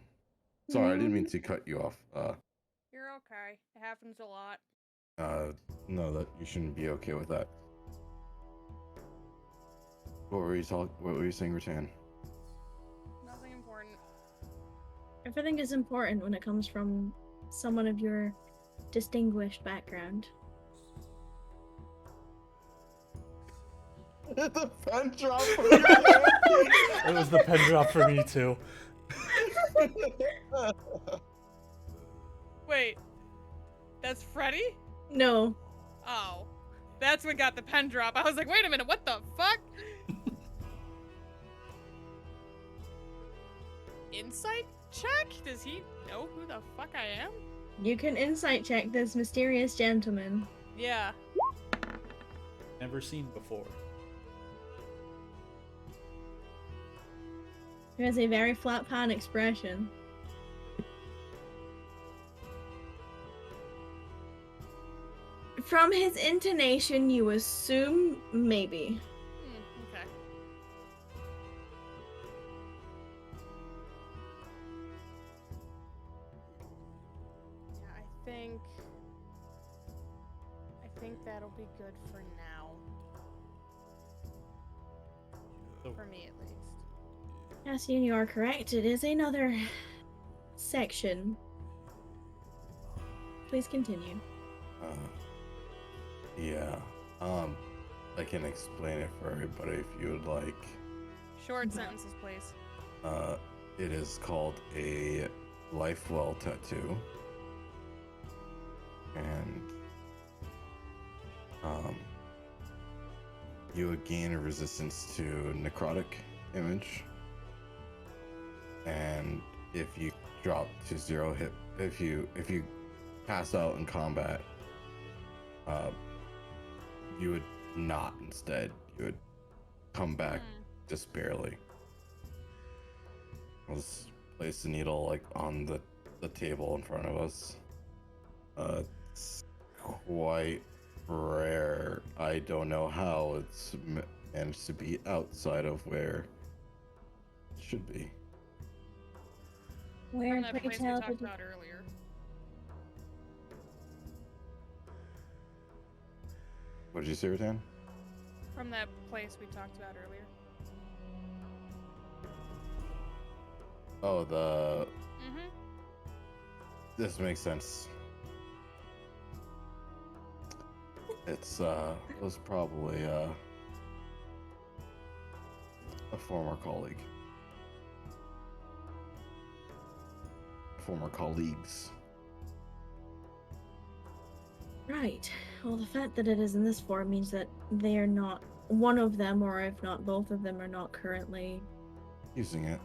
Sorry, I didn't mean to cut you off. You're okay. It happens a lot. No, that you shouldn't be okay with that. What were you saying, Rattan? Nothing important. Everything is important when it comes from someone of your distinguished background. The pen drop from your hand. It was the pen drop for me too. Wait. That's Freddy? No. Oh. That's what got the pen drop. I was like, wait a minute, what the fuck? Insight check? Does he know who the fuck I am? You can insight check this mysterious gentleman. Yeah. Never seen before. He has a very flat pan expression. From his intonation, you assume maybe. Okay. Yeah, I think that'll be good for now. So, For me, at least. Cassian, you are correct. It is another section. Please continue. Yeah. I can explain it for everybody if you would like. Short sentences, please. It is called a life well tattoo. And you would gain a resistance to necrotic image. And if you drop to 0 hit, if you pass out in combat, you would not instead. You would come back just barely. Let's place the needle like on the table in front of us. It's quite rare. I don't know how it's managed to be outside of where it should be. Where From that pray place we tell talked did about earlier. What did you say, Rattan? From that place we talked about earlier. Oh, Mm-hmm. this makes sense. It was probably a former colleague. Former colleagues. Right. Well, the fact that it is in this form means that they are not one of them, or if not both of them, are not currently Using it.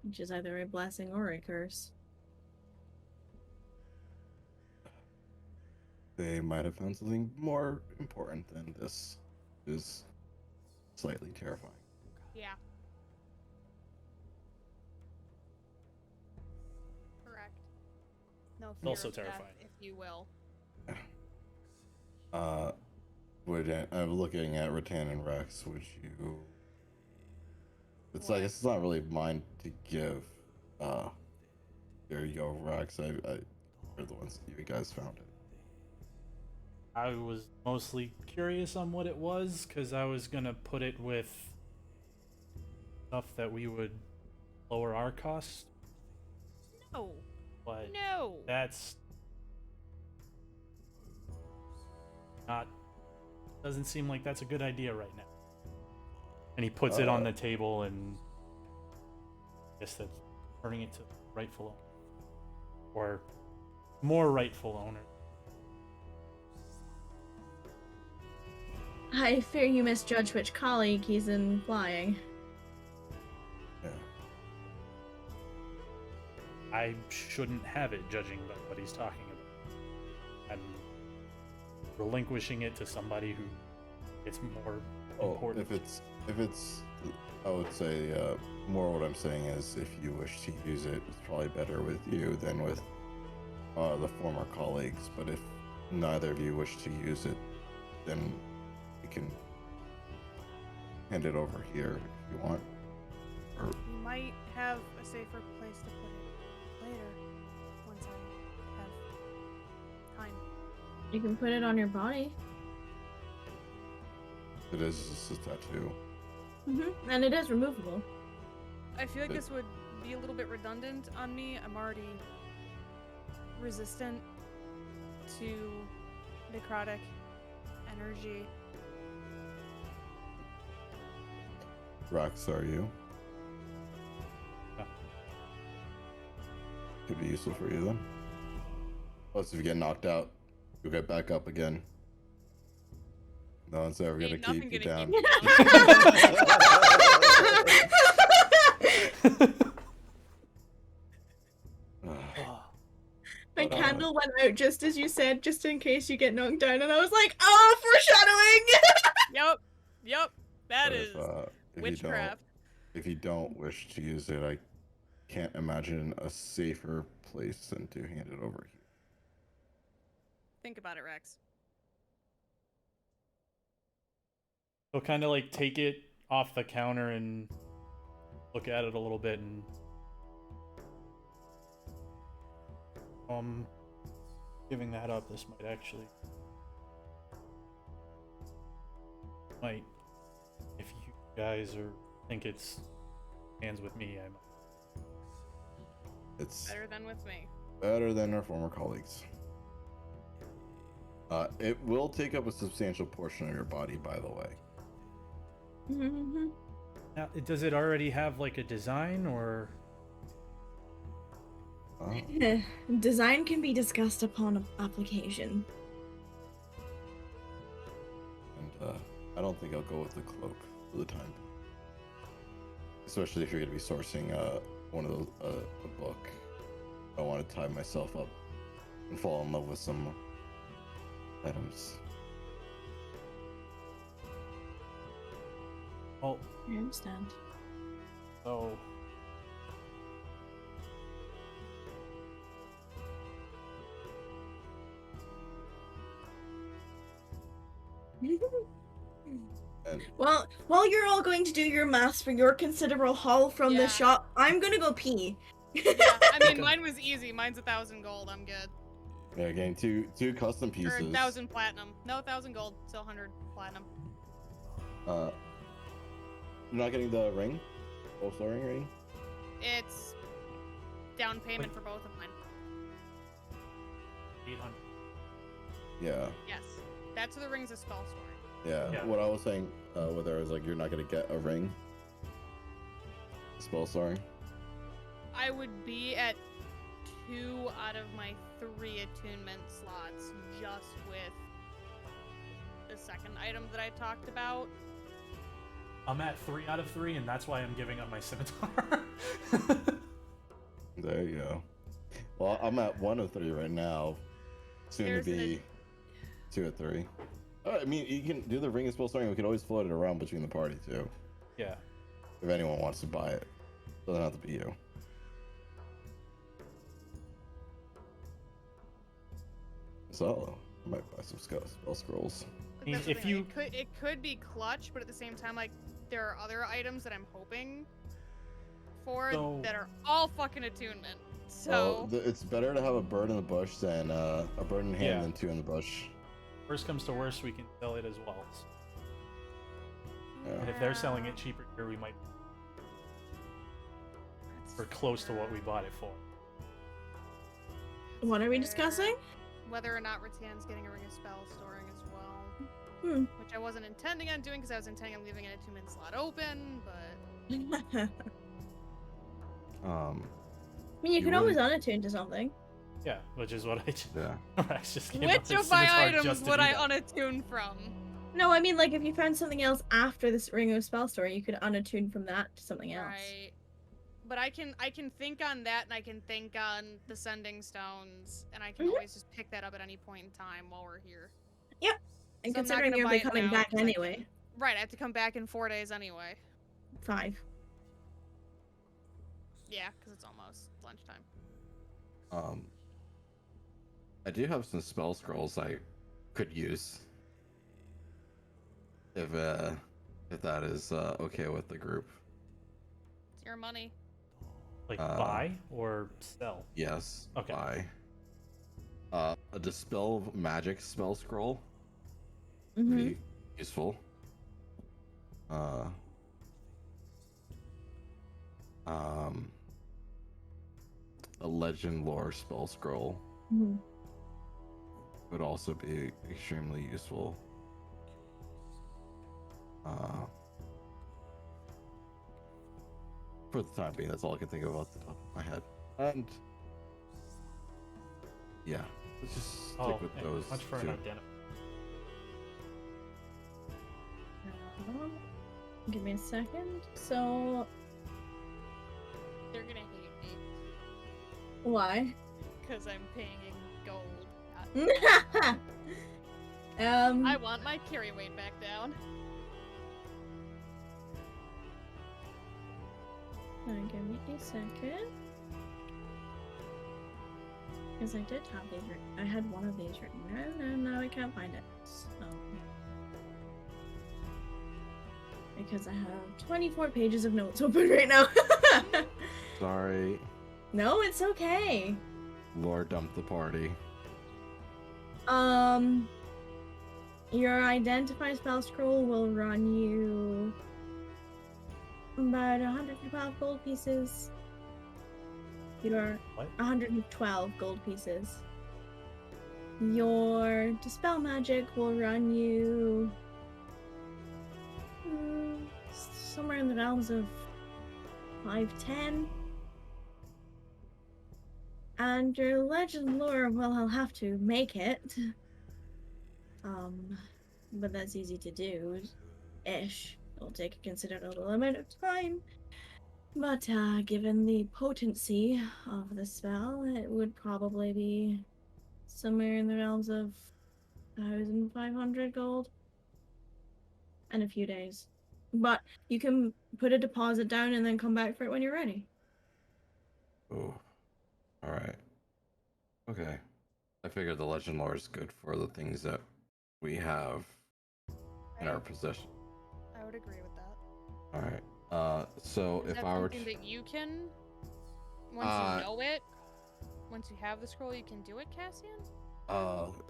which is either a blessing or a curse. They might have found something more important than this. Is slightly terrifying. Yeah. Correct. No It's fear also of death, terrifying. if you will. I'm looking at Rattan and Rex. Would you? It's What? like it's not really mine to give. There you go, Rex. You're the ones you guys found it. I was mostly curious on what it was because I was gonna put it with stuff that we would lower our cost, No. but No. that's not. Doesn't seem like that's a good idea right now. And he puts it on the table, and I guess that's turning it to rightful owner, or more rightful owner. I fear you misjudge which colleague he's implying. Yeah. I shouldn't have it, judging by what he's talking about. I'm relinquishing it to somebody who it's more important. If it's, I would say more what I'm saying is if you wish to use it, it's probably better with you than with the former colleagues. But if neither of you wish to use it, then you can hand it over here if you want. Or You might have a safer place to put it later, once I have time. You can put it on your body. it is just a tattoo. And it is removable. I feel like this would be a little bit redundant on me. I'm already resistant to necrotic energy. Rex, are you? Yeah. Could be useful for you then. Plus, if you get knocked out, you'll get back up again. No one's ever gonna Ain't nothing keep you gonna down. keep me My But, candle went out just as you said, just in case you get knocked down, and I was like, oh, foreshadowing! Yep. That but is if witchcraft. if you don't wish to use it, I can't imagine a safer place than to hand it over here. Think about it, Rex. So kind of like take it off the counter and look at it a little bit and giving that up, this might actually if you guys think it's hands with me, I might. It's Better than with me. better than our former colleagues. It will take up a substantial portion of your body, by the way. Now, does it already have like a design or? Design can be discussed upon application. And I don't think I'll go with the cloak for the time being. Especially if you're going to be sourcing one of those a book. I want to tie myself up and fall in love with some items. Well, I understand. so And Well, while you're all going to do your maths for your considerable haul from Yeah. the shop, I'm gonna go pee. Yeah, I mean, Okay. mine was easy. Mine's 1,000 gold. I'm good. yeah, getting two custom Or pieces. 1,000 platinum. No, 1,000 gold. Still 100 platinum. You're not getting the ring? Full soaring ring? It's down payment for both of mine. 800. Yeah. Yes. That's the ring's a spell story. Yeah. Yeah. What I was saying with her is like you're not gonna get a ring. Spell soaring. I would be at 2 out of my 3 attunement slots just with the second item that I talked about. I'm at 3 out of 3, and that's why I'm giving up my scimitar. There you go. Well, I'm at 1 of 3 right now. Soon There's to be 2 of 3. I mean, you can do the ring of spell soaring. We can always float it around between the party too, Yeah. if anyone wants to buy it. Doesn't have to be you. sell. I might buy some spell scrolls. mean, That's the if thing, you- like, it could be clutch, but at the same time, like, there are other items that I'm hoping for So- that are all fucking attunement. So Well, it's better to have a bird in the bush than a bird in hand Yeah. than two in the bush. Worst comes to worst, we can sell it as well. Yeah. And if they're selling it cheaper here, we might for close to what we bought it for. What are we discussing? Whether or not Rattan's getting a ring of spell storing as well. Hmm. Which I wasn't intending on doing because I was intending on leaving it a 2-minute slot open, but I Um, mean, you You could always really- unattune to something. Yeah, which is what I just, yeah. Rex just came up which with of my Scimitar items just to would do I that. unattune from? No, I mean, like, if you found something else after this ring of spell story, you could unattune from that to something else. Right. But I can think on that, and I can think on the sending stones, and I can Mhm. always just pick that up at any point in time while we're here. And So I'm not considering gonna you'll buy be it coming now, back 'cause I anyway. can- Right, I have to come back in 4 days anyway. 5. Yeah, because it's almost lunchtime. I do have some spell scrolls I could use. If that is okay with the group. It's your money. Like Uh, buy or sell. Yes. Okay. Buy. A dispel magic spell scroll. Mm-hmm. Pretty useful. A legend lore spell scroll Mm-hmm. would also be extremely useful. For the time being, that's all I can think of off the top of my head. And yeah, let's just stick with yeah, those much for an two. identifier. Give me a second. So, They're gonna hate me why? because I'm paying in gold. I want my carry weight back down. Give me a second. Because I did have these written. I had one of these written. No, I can't find it. So. Because I have 24 pages of notes open right now. Sorry, No, it's okay. lore dumped the party. Your identify spell scroll will run you about 112 gold pieces. Your What? 112 gold pieces. Your dispel magic will run you somewhere in the realms of 510. And your legend lore, well, I'll have to make it. But that's easy to do, ish. It'll take a considerable amount of time. But given the potency of the spell, it would probably be somewhere in the realms of 1,500 gold. And a few days. But you can put a deposit down and then come back for it when you're ready. Oh, all right. Okay, I figured the legend lore is good for the things that we have in our possession. I would agree with that. All right. So Is if that I were something to, that you can, once you know it, once you have the scroll, you can do it, Cassian?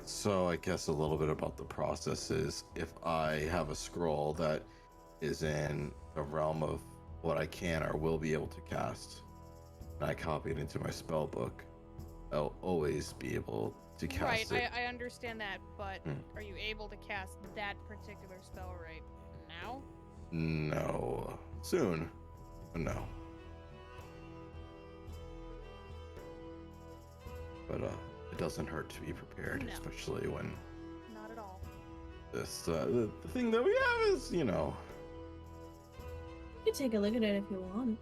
so I guess a little bit about the process is if I have a scroll that is in the realm of what I can or will be able to cast, and I copy it into my spell book, I'll always be able to cast Right, it. I understand that, but Hmm. are you able to cast that particular spell right now? No, soon, but no. But it doesn't hurt to be prepared, No. especially when Not at all. this the thing that we have is, you know. You can take a look at it if you want.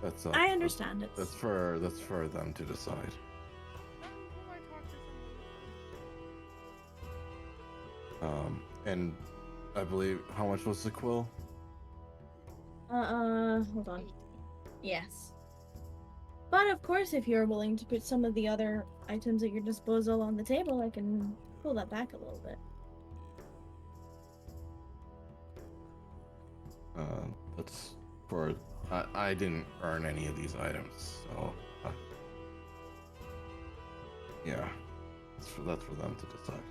That's I understand it. That's for them to decide. Who I talked to And I believe how much was the quill? Hold on. Yes. But of course, if you're willing to put some of the other items at your disposal on the table, I can pull that back a little bit. That's for. I didn't earn any of these items, so yeah, that's for them to decide.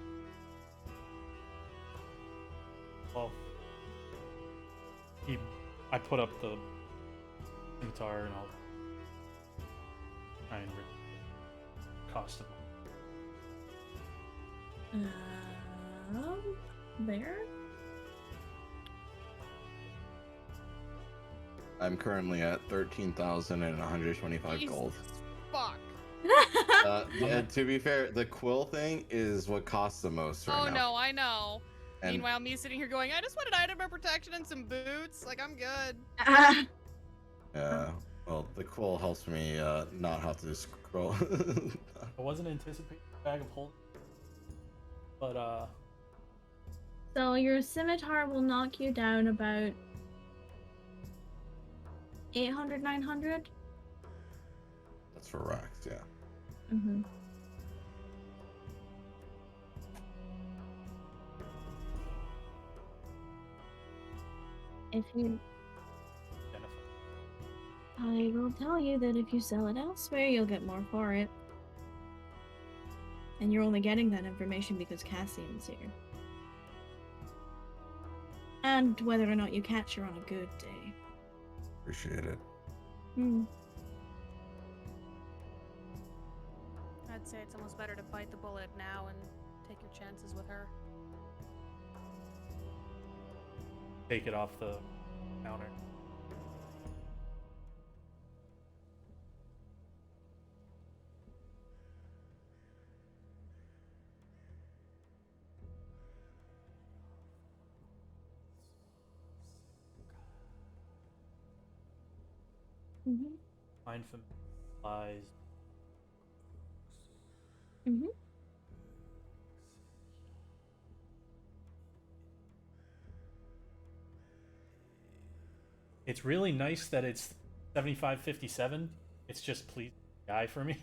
Well, I put up the scimitar and I'll try and cost of There? I'm currently at 13,125 gold. Jesus fuck. Yeah, to be fair, the quill thing is what costs the most right Oh now. no, I know. And Meanwhile, me sitting here going, I just want an item of protection and some boots. Like, I'm good. yeah, well, the quill helps me not have to scroll. I wasn't anticipating a bag of holding, but So your scimitar will knock you down about 800, 900? That's for racks, yeah. Mm-hmm. If you... I will tell you that if you sell it elsewhere, you'll get more for it. And you're only getting that information because Cassian's here. And whether or not you catch her on a good day. Appreciate it. Hmm. I'd say it's almost better to bite the bullet now and take your chances with her. take it off the counter. Mm-hmm. Find some supplies. Mm-hmm. It's really nice that it's 75.57. It's just please guy for me.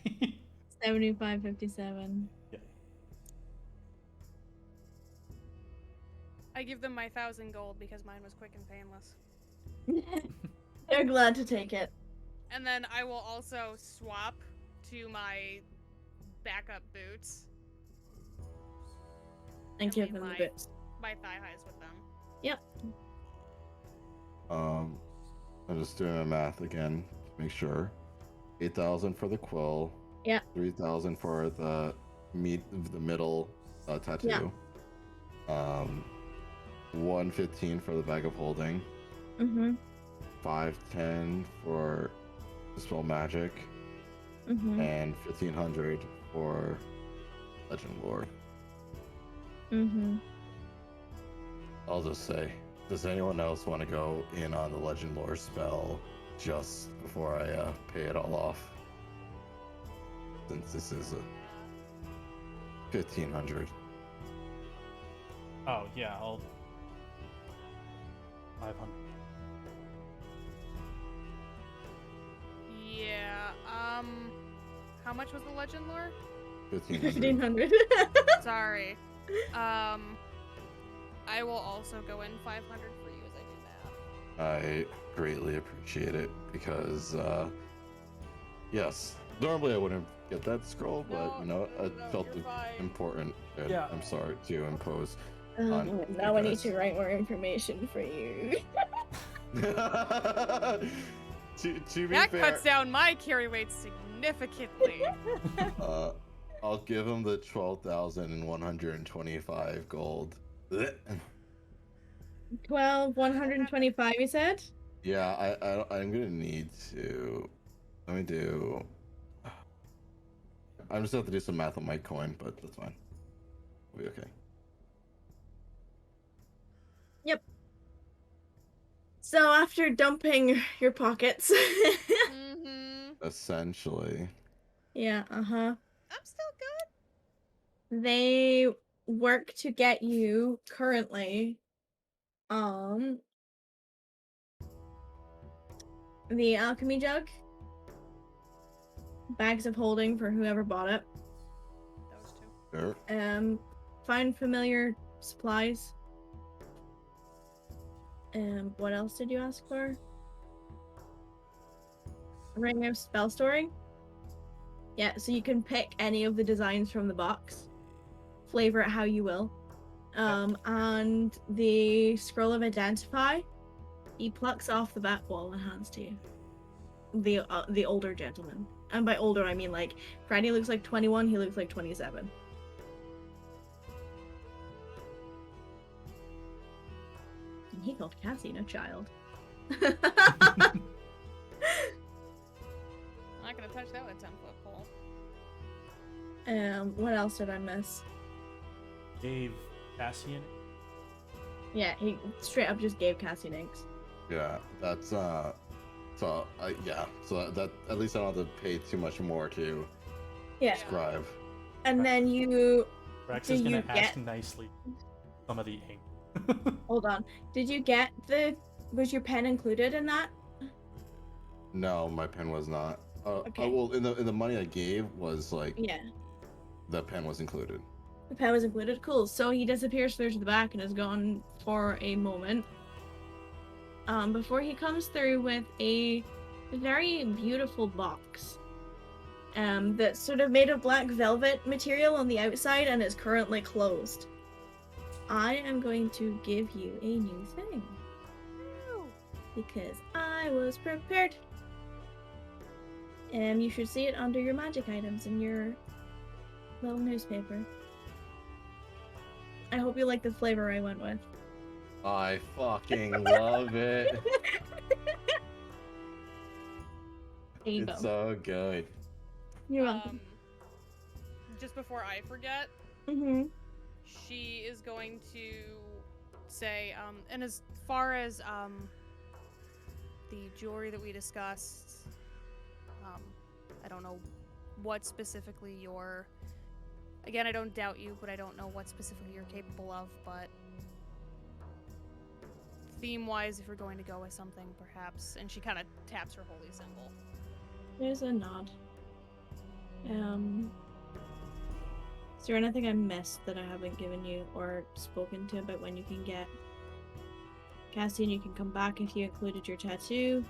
75.57. Yeah. I give them my 1,000 gold because mine was quick and painless. They're glad to take it. And then I will also swap to my backup boots. And give leave them the my- boots. My thigh highs with them. Yep. I'm just doing the math again to make sure. 8,000 for the quill. Yeah. 3,000 for the middle tattoo. Yeah. 115 for the bag of holding. Mm-hmm. 510 for dispel magic, Mm-hmm. and 1,500 for legend lore. Mm-hmm. I'll just say, does anyone else want to go in on the legend lore spell just before I pay it all off? Since this is a 1,500. Oh yeah, I'll 500. Yeah, how much was the legend lore? 1,500. 1,500. Sorry. I will also go in 500 for you as I do math. I greatly appreciate it because, yes, normally I wouldn't get that scroll, but you know, I felt you're it fine. important. And Yeah. I'm sorry to impose. Now I need guys. to write more information for you. to be That fair, cuts down my carry weight significantly. I'll give him the 12,125 gold. 125, you said? Yeah, I'm gonna need to. Let me do. I'm just gonna have to do some math on my coin, but that's fine. We'll be okay. Yep. So after dumping your pockets. Mm-hmm. Essentially. Yeah, uh-huh. I'm still good. They work to get you currently the alchemy jug. Bags of holding for whoever bought it. Those two. Sure. Find familiar supplies. What else did you ask for? Ring of spell storing? Yeah, so you can pick any of the designs from the box. Flavor it how you will. And the scroll of identify, he plucks off the back wall and hands to you. The older gentleman. And by older I mean like Freddy looks like 21, he looks like 27. And he called Cassian a child. I'm not gonna touch that with a 10-foot pole. What else did I miss? Dave Cassian. Yeah, he straight up just gave Cassian inks. Yeah, that's so yeah, so that at least I don't have to pay too much more to Yeah. scribe. And then you Rex Do is gonna you ask get- nicely some of the ink. hold on. Did you get was your pen included in that? No, my pen was not. Okay. Well, in the money I gave was like Yeah. the pen was included. The pen was included. Cool. So he disappears through to the back and is gone for a moment. Before he comes through with a very beautiful box. That's sort of made of black velvet material on the outside and is currently closed. I am going to give you a new thing. Because I was prepared. You should see it under your magic items in your little newspaper. I hope you like the flavor I went with. I fucking love it. There you It's go. so good. You're welcome. Just before I forget, Mm-hmm. she is going to say, and as far as the jewelry that we discussed, I don't know what specifically you're. Again, I don't doubt you, but I don't know what specifically you're capable of. But theme-wise, if you're going to go with something, perhaps, and she kind of taps her holy symbol. There's a nod. Is there anything I missed that I haven't given you or spoken to about when you can get Cassian? You can come back if you included your tattoo.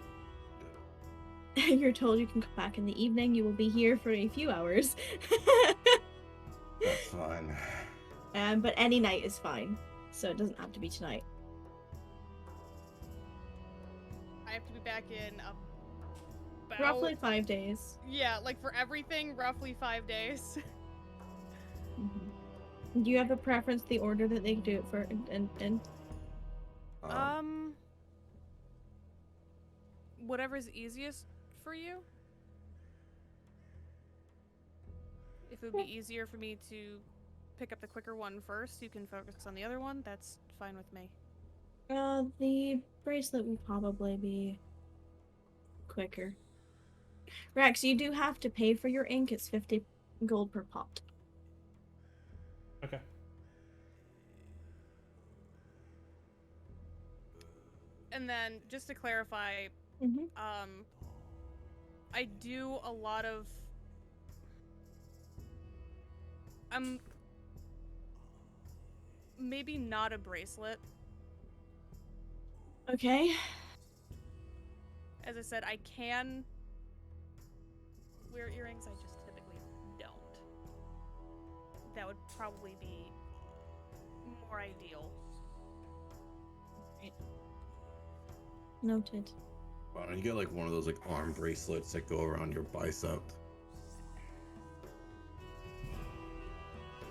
You're told you can come back in the evening. You will be here for a few hours. That's fine. But any night is fine, so it doesn't have to be tonight. I have to be back in about Roughly 5 days. Yeah, like for everything, roughly 5 days. Do you have a preference the order that they do it for? And Whatever's easiest for you. If it would be easier for me to pick up the quicker one first, you can focus on the other one. That's fine with me. the bracelet will probably be quicker. Rex, you do have to pay for your ink. It's 50 gold per pot. Okay. And then, just to clarify, Mm-hmm. I do a lot of. Maybe not a bracelet. Okay. As I said, I can wear earrings, I just typically don't. That would probably be more ideal. Noted. Why don't you get like one of those like arm bracelets that go around your bicep?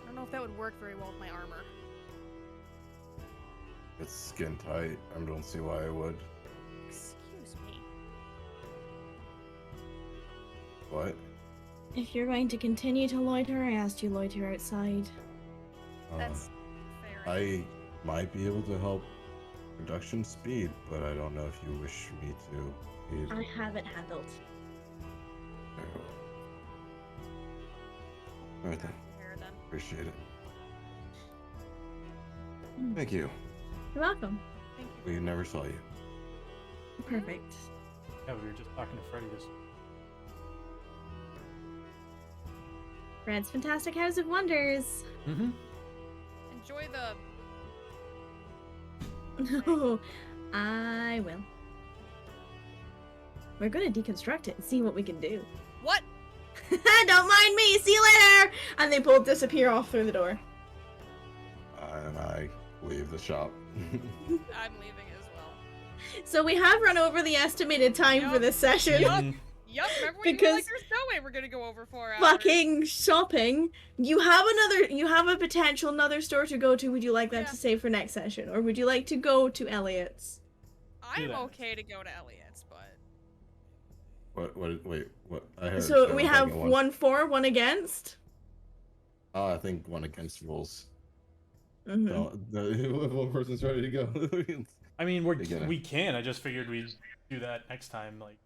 I don't know if that would work very well with my armor. It's skin tight. I don't see why it would. Excuse me. What? If you're going to continue to loiter, I asked you loiter outside. That's fair. I might be able to help production speed, but I don't know if you wish me to. I have it handled. Alright then. Here, then. Appreciate it. Thank you. You're welcome. Thank you. We never saw you. Perfect. Yeah, we were just talking to Freddy this. Fred's Fantastic House of Wonders. Mm-hmm. Enjoy the. No, I will. We're gonna deconstruct it and see what we can do. What? Don't mind me. See you later. And they both disappear off through the door. And I leave the shop. I'm leaving as well. So we have run over the estimated time for Yup. this session. Yup. Yep, remember when you were Because- like, there's no way we're gonna go over 4 hours. Fucking shopping. You have a potential another store to go to. Would you like that Yeah. to save for next session? Or would you like to go to Elliot's? I'm that. okay to go to Elliot's, but. Wait, what? I heard So we have second one for, one against. Oh, I think one against rules. Mhm. No, one person's ready to go. I mean, Again. we can. I just figured we'd do that next time. Like,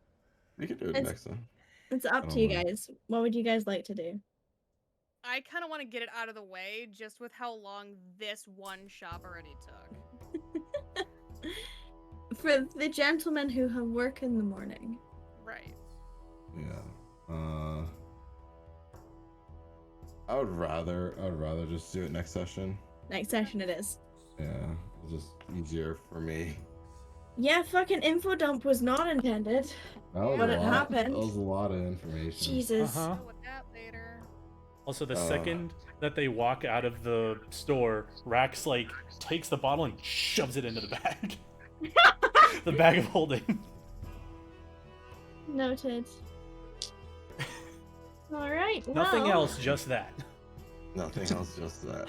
We can do it It's- next time. It's up I to you don't know. guys. What would you guys like to do? I kind of want to get it out of the way just with how long this one shop already took. For the gentlemen who have work in the morning. Right. Yeah. I would rather just do it next session. Next session it is. Yeah, it's just easier for me. Yeah, fucking info dump was not intended. That was But a it lot. happened. That was a lot of information. Jesus. Uh-huh. Deal with that later. also the Uh. second that they walk out of the store, Rax like takes the bottle and shoves it into the bag. The bag of holding. Noted. Alright, Nothing well, else, just that. Nothing else, just that.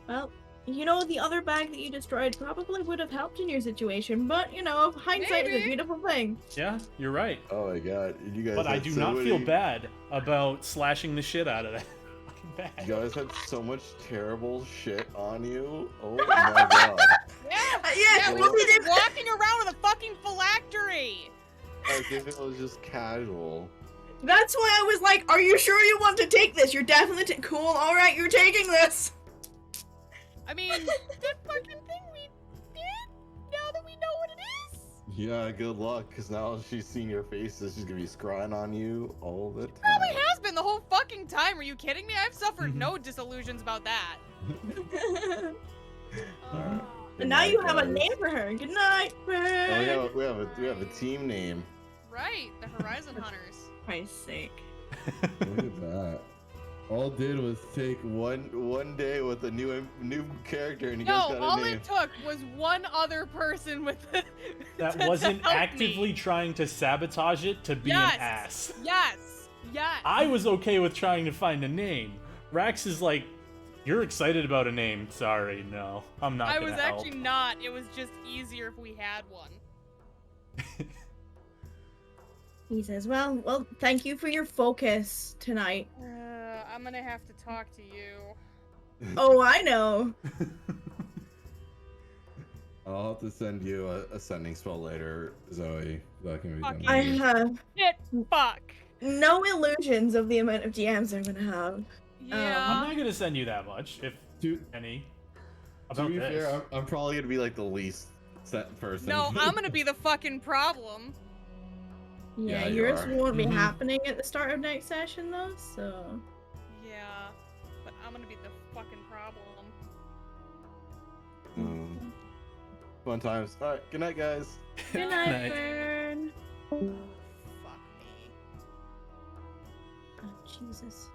Well, you know, the other bag that you destroyed probably would have helped in your situation, but, you know, hindsight is a Maybe. beautiful thing. Yeah, you're right. Oh my god, you guys. But I had do so not feel many- bad about slashing the shit out of that fucking You bag. guys had so much terrible shit on you. Oh my god. Yeah, Yeah, yeah, well, we we were walking around with a fucking phylactery. As if it was just casual. That's why I was like, are you sure you want to take this? You're definitely cool, alright, you're taking this! I mean, the fucking thing we did, now that we know what it is. Yeah, good luck, because now she's seen your faces, she's gonna be scrying on you all the time. Probably has been the whole fucking time. Are you kidding me? I've suffered Mhm. no disillusions about that. Alright. And now you have a guys. name for her. Good night, Oh, Bird! we have a team name. Right, the Horizon Hunters. Christ's sake. Look at that. All it did was take one day with a new character, and you No, guys got all a name. it took was one other person with the, That to wasn't help me. actively trying to sabotage it to be Yes. an ass. Yes, yes. I was okay with trying to find a name. Rax is like, you're excited about a name. Sorry, no. I'm not I gonna was help. actually not. It was just easier if we had one. He says, well, thank you for your focus tonight. I'm gonna have to talk to you. Oh, I know. I'll have to send you a sending spell later, Zoe. So that can be Fucking- done. I have Shit, fuck. no illusions of the amount of DMs I'm gonna have. Yeah. I'm not gonna send you that much, if To, any. to About be this. fair, I'm probably gonna be like the least sent person. No, I'm gonna be the fucking problem. Yeah, Yeah, you yours are. won't be Mhm. happening at the start of next session, though, so... Yeah, but I'm gonna be the fucking problem. Fun times. All right. Good night, guys. Good night, Fern. Fuck me. Oh, Jesus.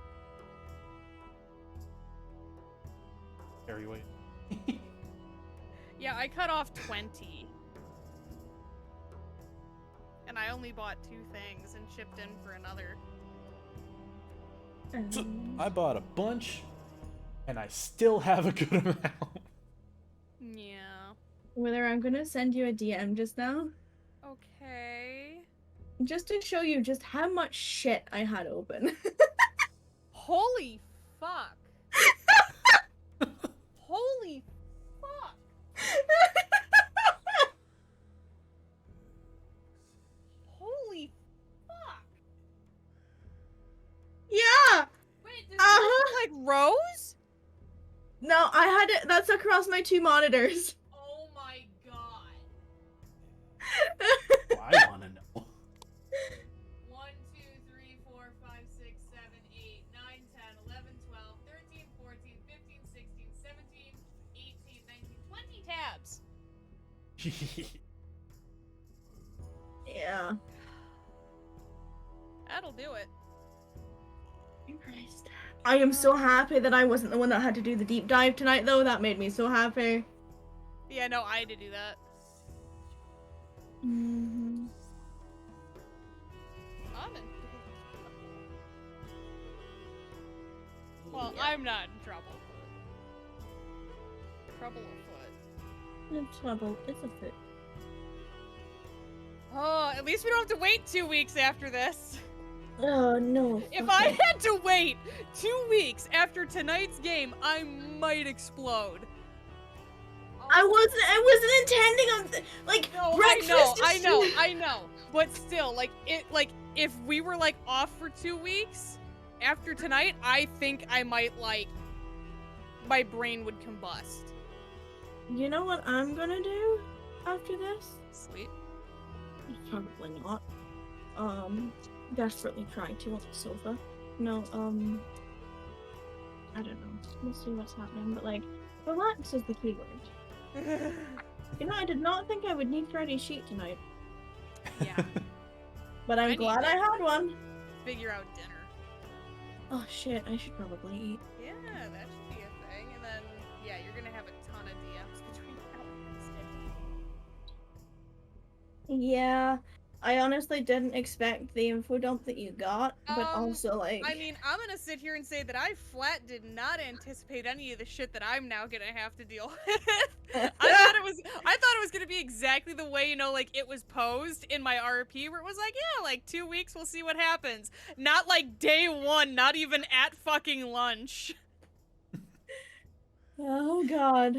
Carry weight. Yeah, I cut off 20. And I only bought 2 things and chipped in for another. So, Um, I bought a bunch, and I still have a good amount. Yeah. Whether I'm gonna send you a DM just now, Okay. just to show you just how much shit I had open. Holy fuck. Holy fuck. Holy fuck. Yeah! Wait, does Uh-huh. this look like Rose? No, I had it. That's across my 2 monitors. Oh my god. I want to know. Yeah. That'll do it. Christ. I am so happy that I wasn't the one that had to do the deep dive tonight, though. That made me so happy. Yeah, no, I had to do that. Mm-hmm. Well, Yeah. I'm not in trouble. Trouble afoot. It's trouble. It's a fit. Oh, at least we don't have to wait 2 weeks after this. Oh no. If I had to wait 2 weeks after tonight's game, I might explode. I wasn't intending on like No, breakfast. I know. But still, like if we were like off for 2 weeks after tonight, I think I might like my brain would combust. You know what I'm gonna do after this? Sweet. Probably not. Desperately trying to on the sofa. No, I don't know. We'll see what's happening, but like, relax is the key word. You know, I did not think I would need Freddy's sheet tonight, Yeah. but I'm I glad need I it. had one. Figure out dinner. Oh shit, I should probably eat. Yeah, that should be a thing. And then, yeah, you're gonna have a ton of DMs between now and Wednesday. Yeah, I honestly didn't expect the info dump that you got, but also like, I mean, I'm gonna sit here and say that I flat did not anticipate any of the shit that I'm now gonna have to deal with. I thought it was gonna be exactly the way, you know, like it was posed in my RP where it was like, yeah, like 2 weeks, we'll see what happens. Not like day one, not even at fucking lunch. oh god.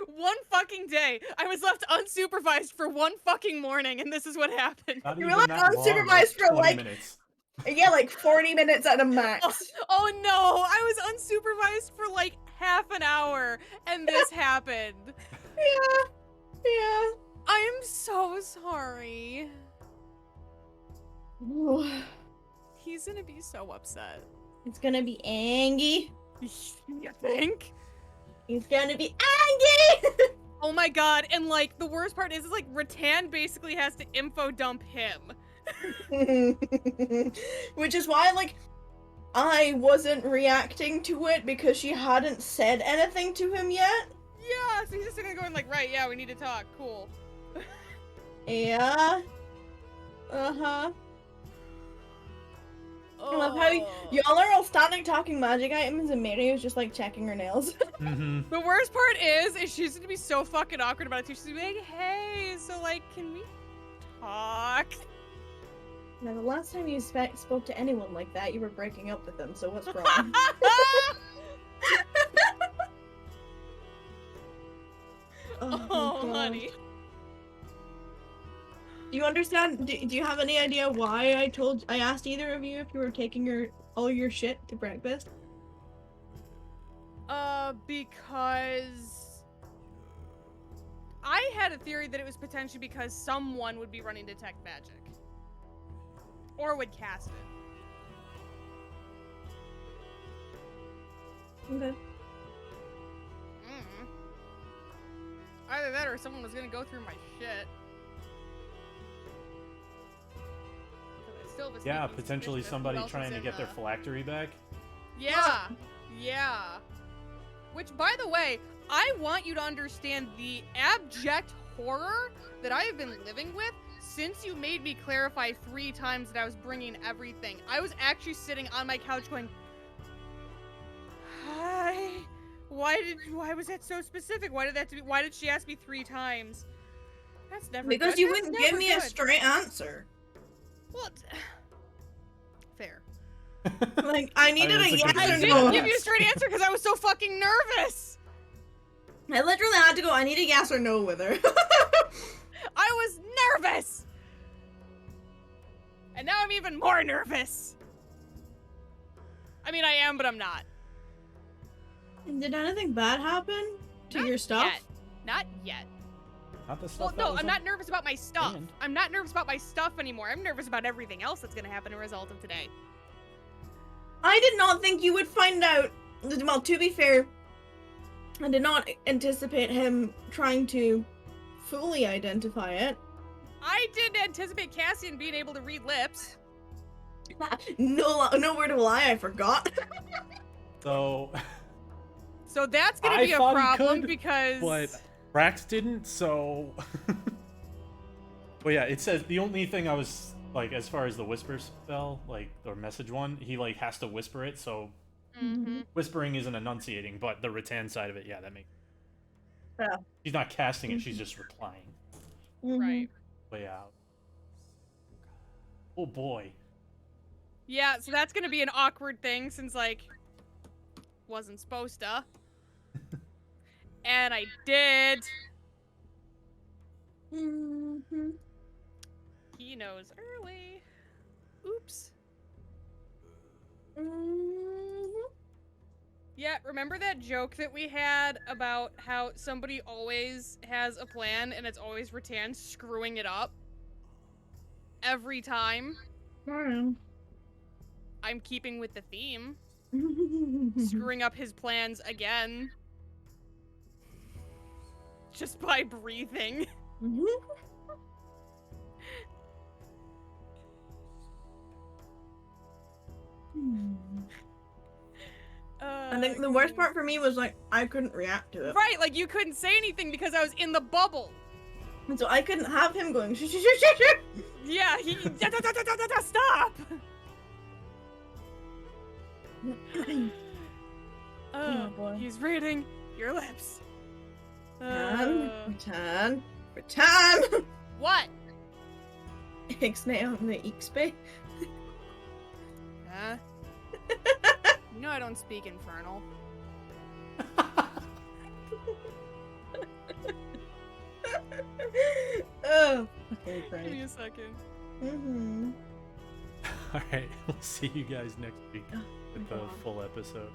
One fucking day. I was left unsupervised for one fucking morning, and this is what happened. Not You even were that long, unsupervised like for, 20 like- minutes. Yeah, like 40 minutes at a max. Oh no, I was unsupervised for like half an hour, and this happened. Yeah. I am so sorry. Ooh. He's gonna be so upset. It's gonna be angry. You think? He's gonna be angry. Oh my god, and like the worst part is like Rattan basically has to info dump him. Which is why, like, I wasn't reacting to it because she hadn't said anything to him yet. Yeah, so he's just gonna go in like, right, yeah, we need to talk. Cool. Yeah. Uh-huh. I love how y'all are all standing talking magic items and Mary was just like checking her nails. Mm-hmm. The worst part is she's gonna be so fucking awkward about it too. She's gonna be like, hey, so like, can we talk? Now, the last time you spoke to anyone like that, you were breaking up with them, so what's wrong? Oh, God. honey. Do you understand? Do you have any idea why I asked either of you if you were taking all your shit to breakfast? Because I had a theory that it was potentially because someone would be running Detect Magic. Or would cast it. Okay. Either that or someone was gonna go through my shit. 'Cause I still have a Yeah, sneaking potentially suspicion somebody who else trying was to in get their the- phylactery back. Yeah, yeah. Which, by the way, I want you to understand the abject horror that I have been living with since you made me clarify 3 times that I was bringing everything. I was actually sitting on my couch going, hi. Why was that so specific? Why did she ask me 3 times? That's never Because good. you That's wouldn't never give me a good. straight answer. Well, fair. Like, I needed that's a a yes good or I reason. no. didn't give you a straight answer because I was so fucking nervous. I literally had to go, I need a yes or no with her. I was nervous! And now I'm even more nervous! I mean, I am, but I'm not. Did anything bad happen to your stuff? Yet. Not yet. Not the stuff. Well, that no, was I'm on- not nervous about my stuff. And? I'm not nervous about my stuff anymore. I'm nervous about everything else that's gonna happen as a result of today. I did not think you would find out. Well, to be fair, I did not anticipate him trying to fully identify it. I didn't anticipate Cassian being able to read lips. No word of a lie, I forgot. So So that's gonna I be a thought he problem could, because but Brax didn't, so Well, yeah, it says the only thing I was like, as far as the whisper spell, like, or message one, he like has to whisper it, so Mhm. whispering isn't enunciating, but the rattan side of it, yeah, that makes Yeah. she's not casting it, she's just replying. Right. But yeah. Oh boy. Yeah, so that's gonna be an awkward thing since like wasn't supposed to. And I did. Mm-hmm. He knows early. Oops. Mm-hmm. Yeah, remember that joke that we had about how somebody always has a plan and it's always Rattan screwing it up? Every time. I'm keeping with the theme. Screwing up his plans again. Just by breathing. I think the worst part for me was like I couldn't react to it. Right, like you couldn't say anything because I was in the bubble. And so I couldn't have him going shh, shh, shh, shh, shh. Yeah, he stop. Oh, boy. He's reading your lips. Return. What? Ixnay on the Ixpe. Huh? You know I don't speak Infernal. Oh, okay, Give me great. a second. Mm-hmm. Alright, we'll see you guys next week with the God. full episode.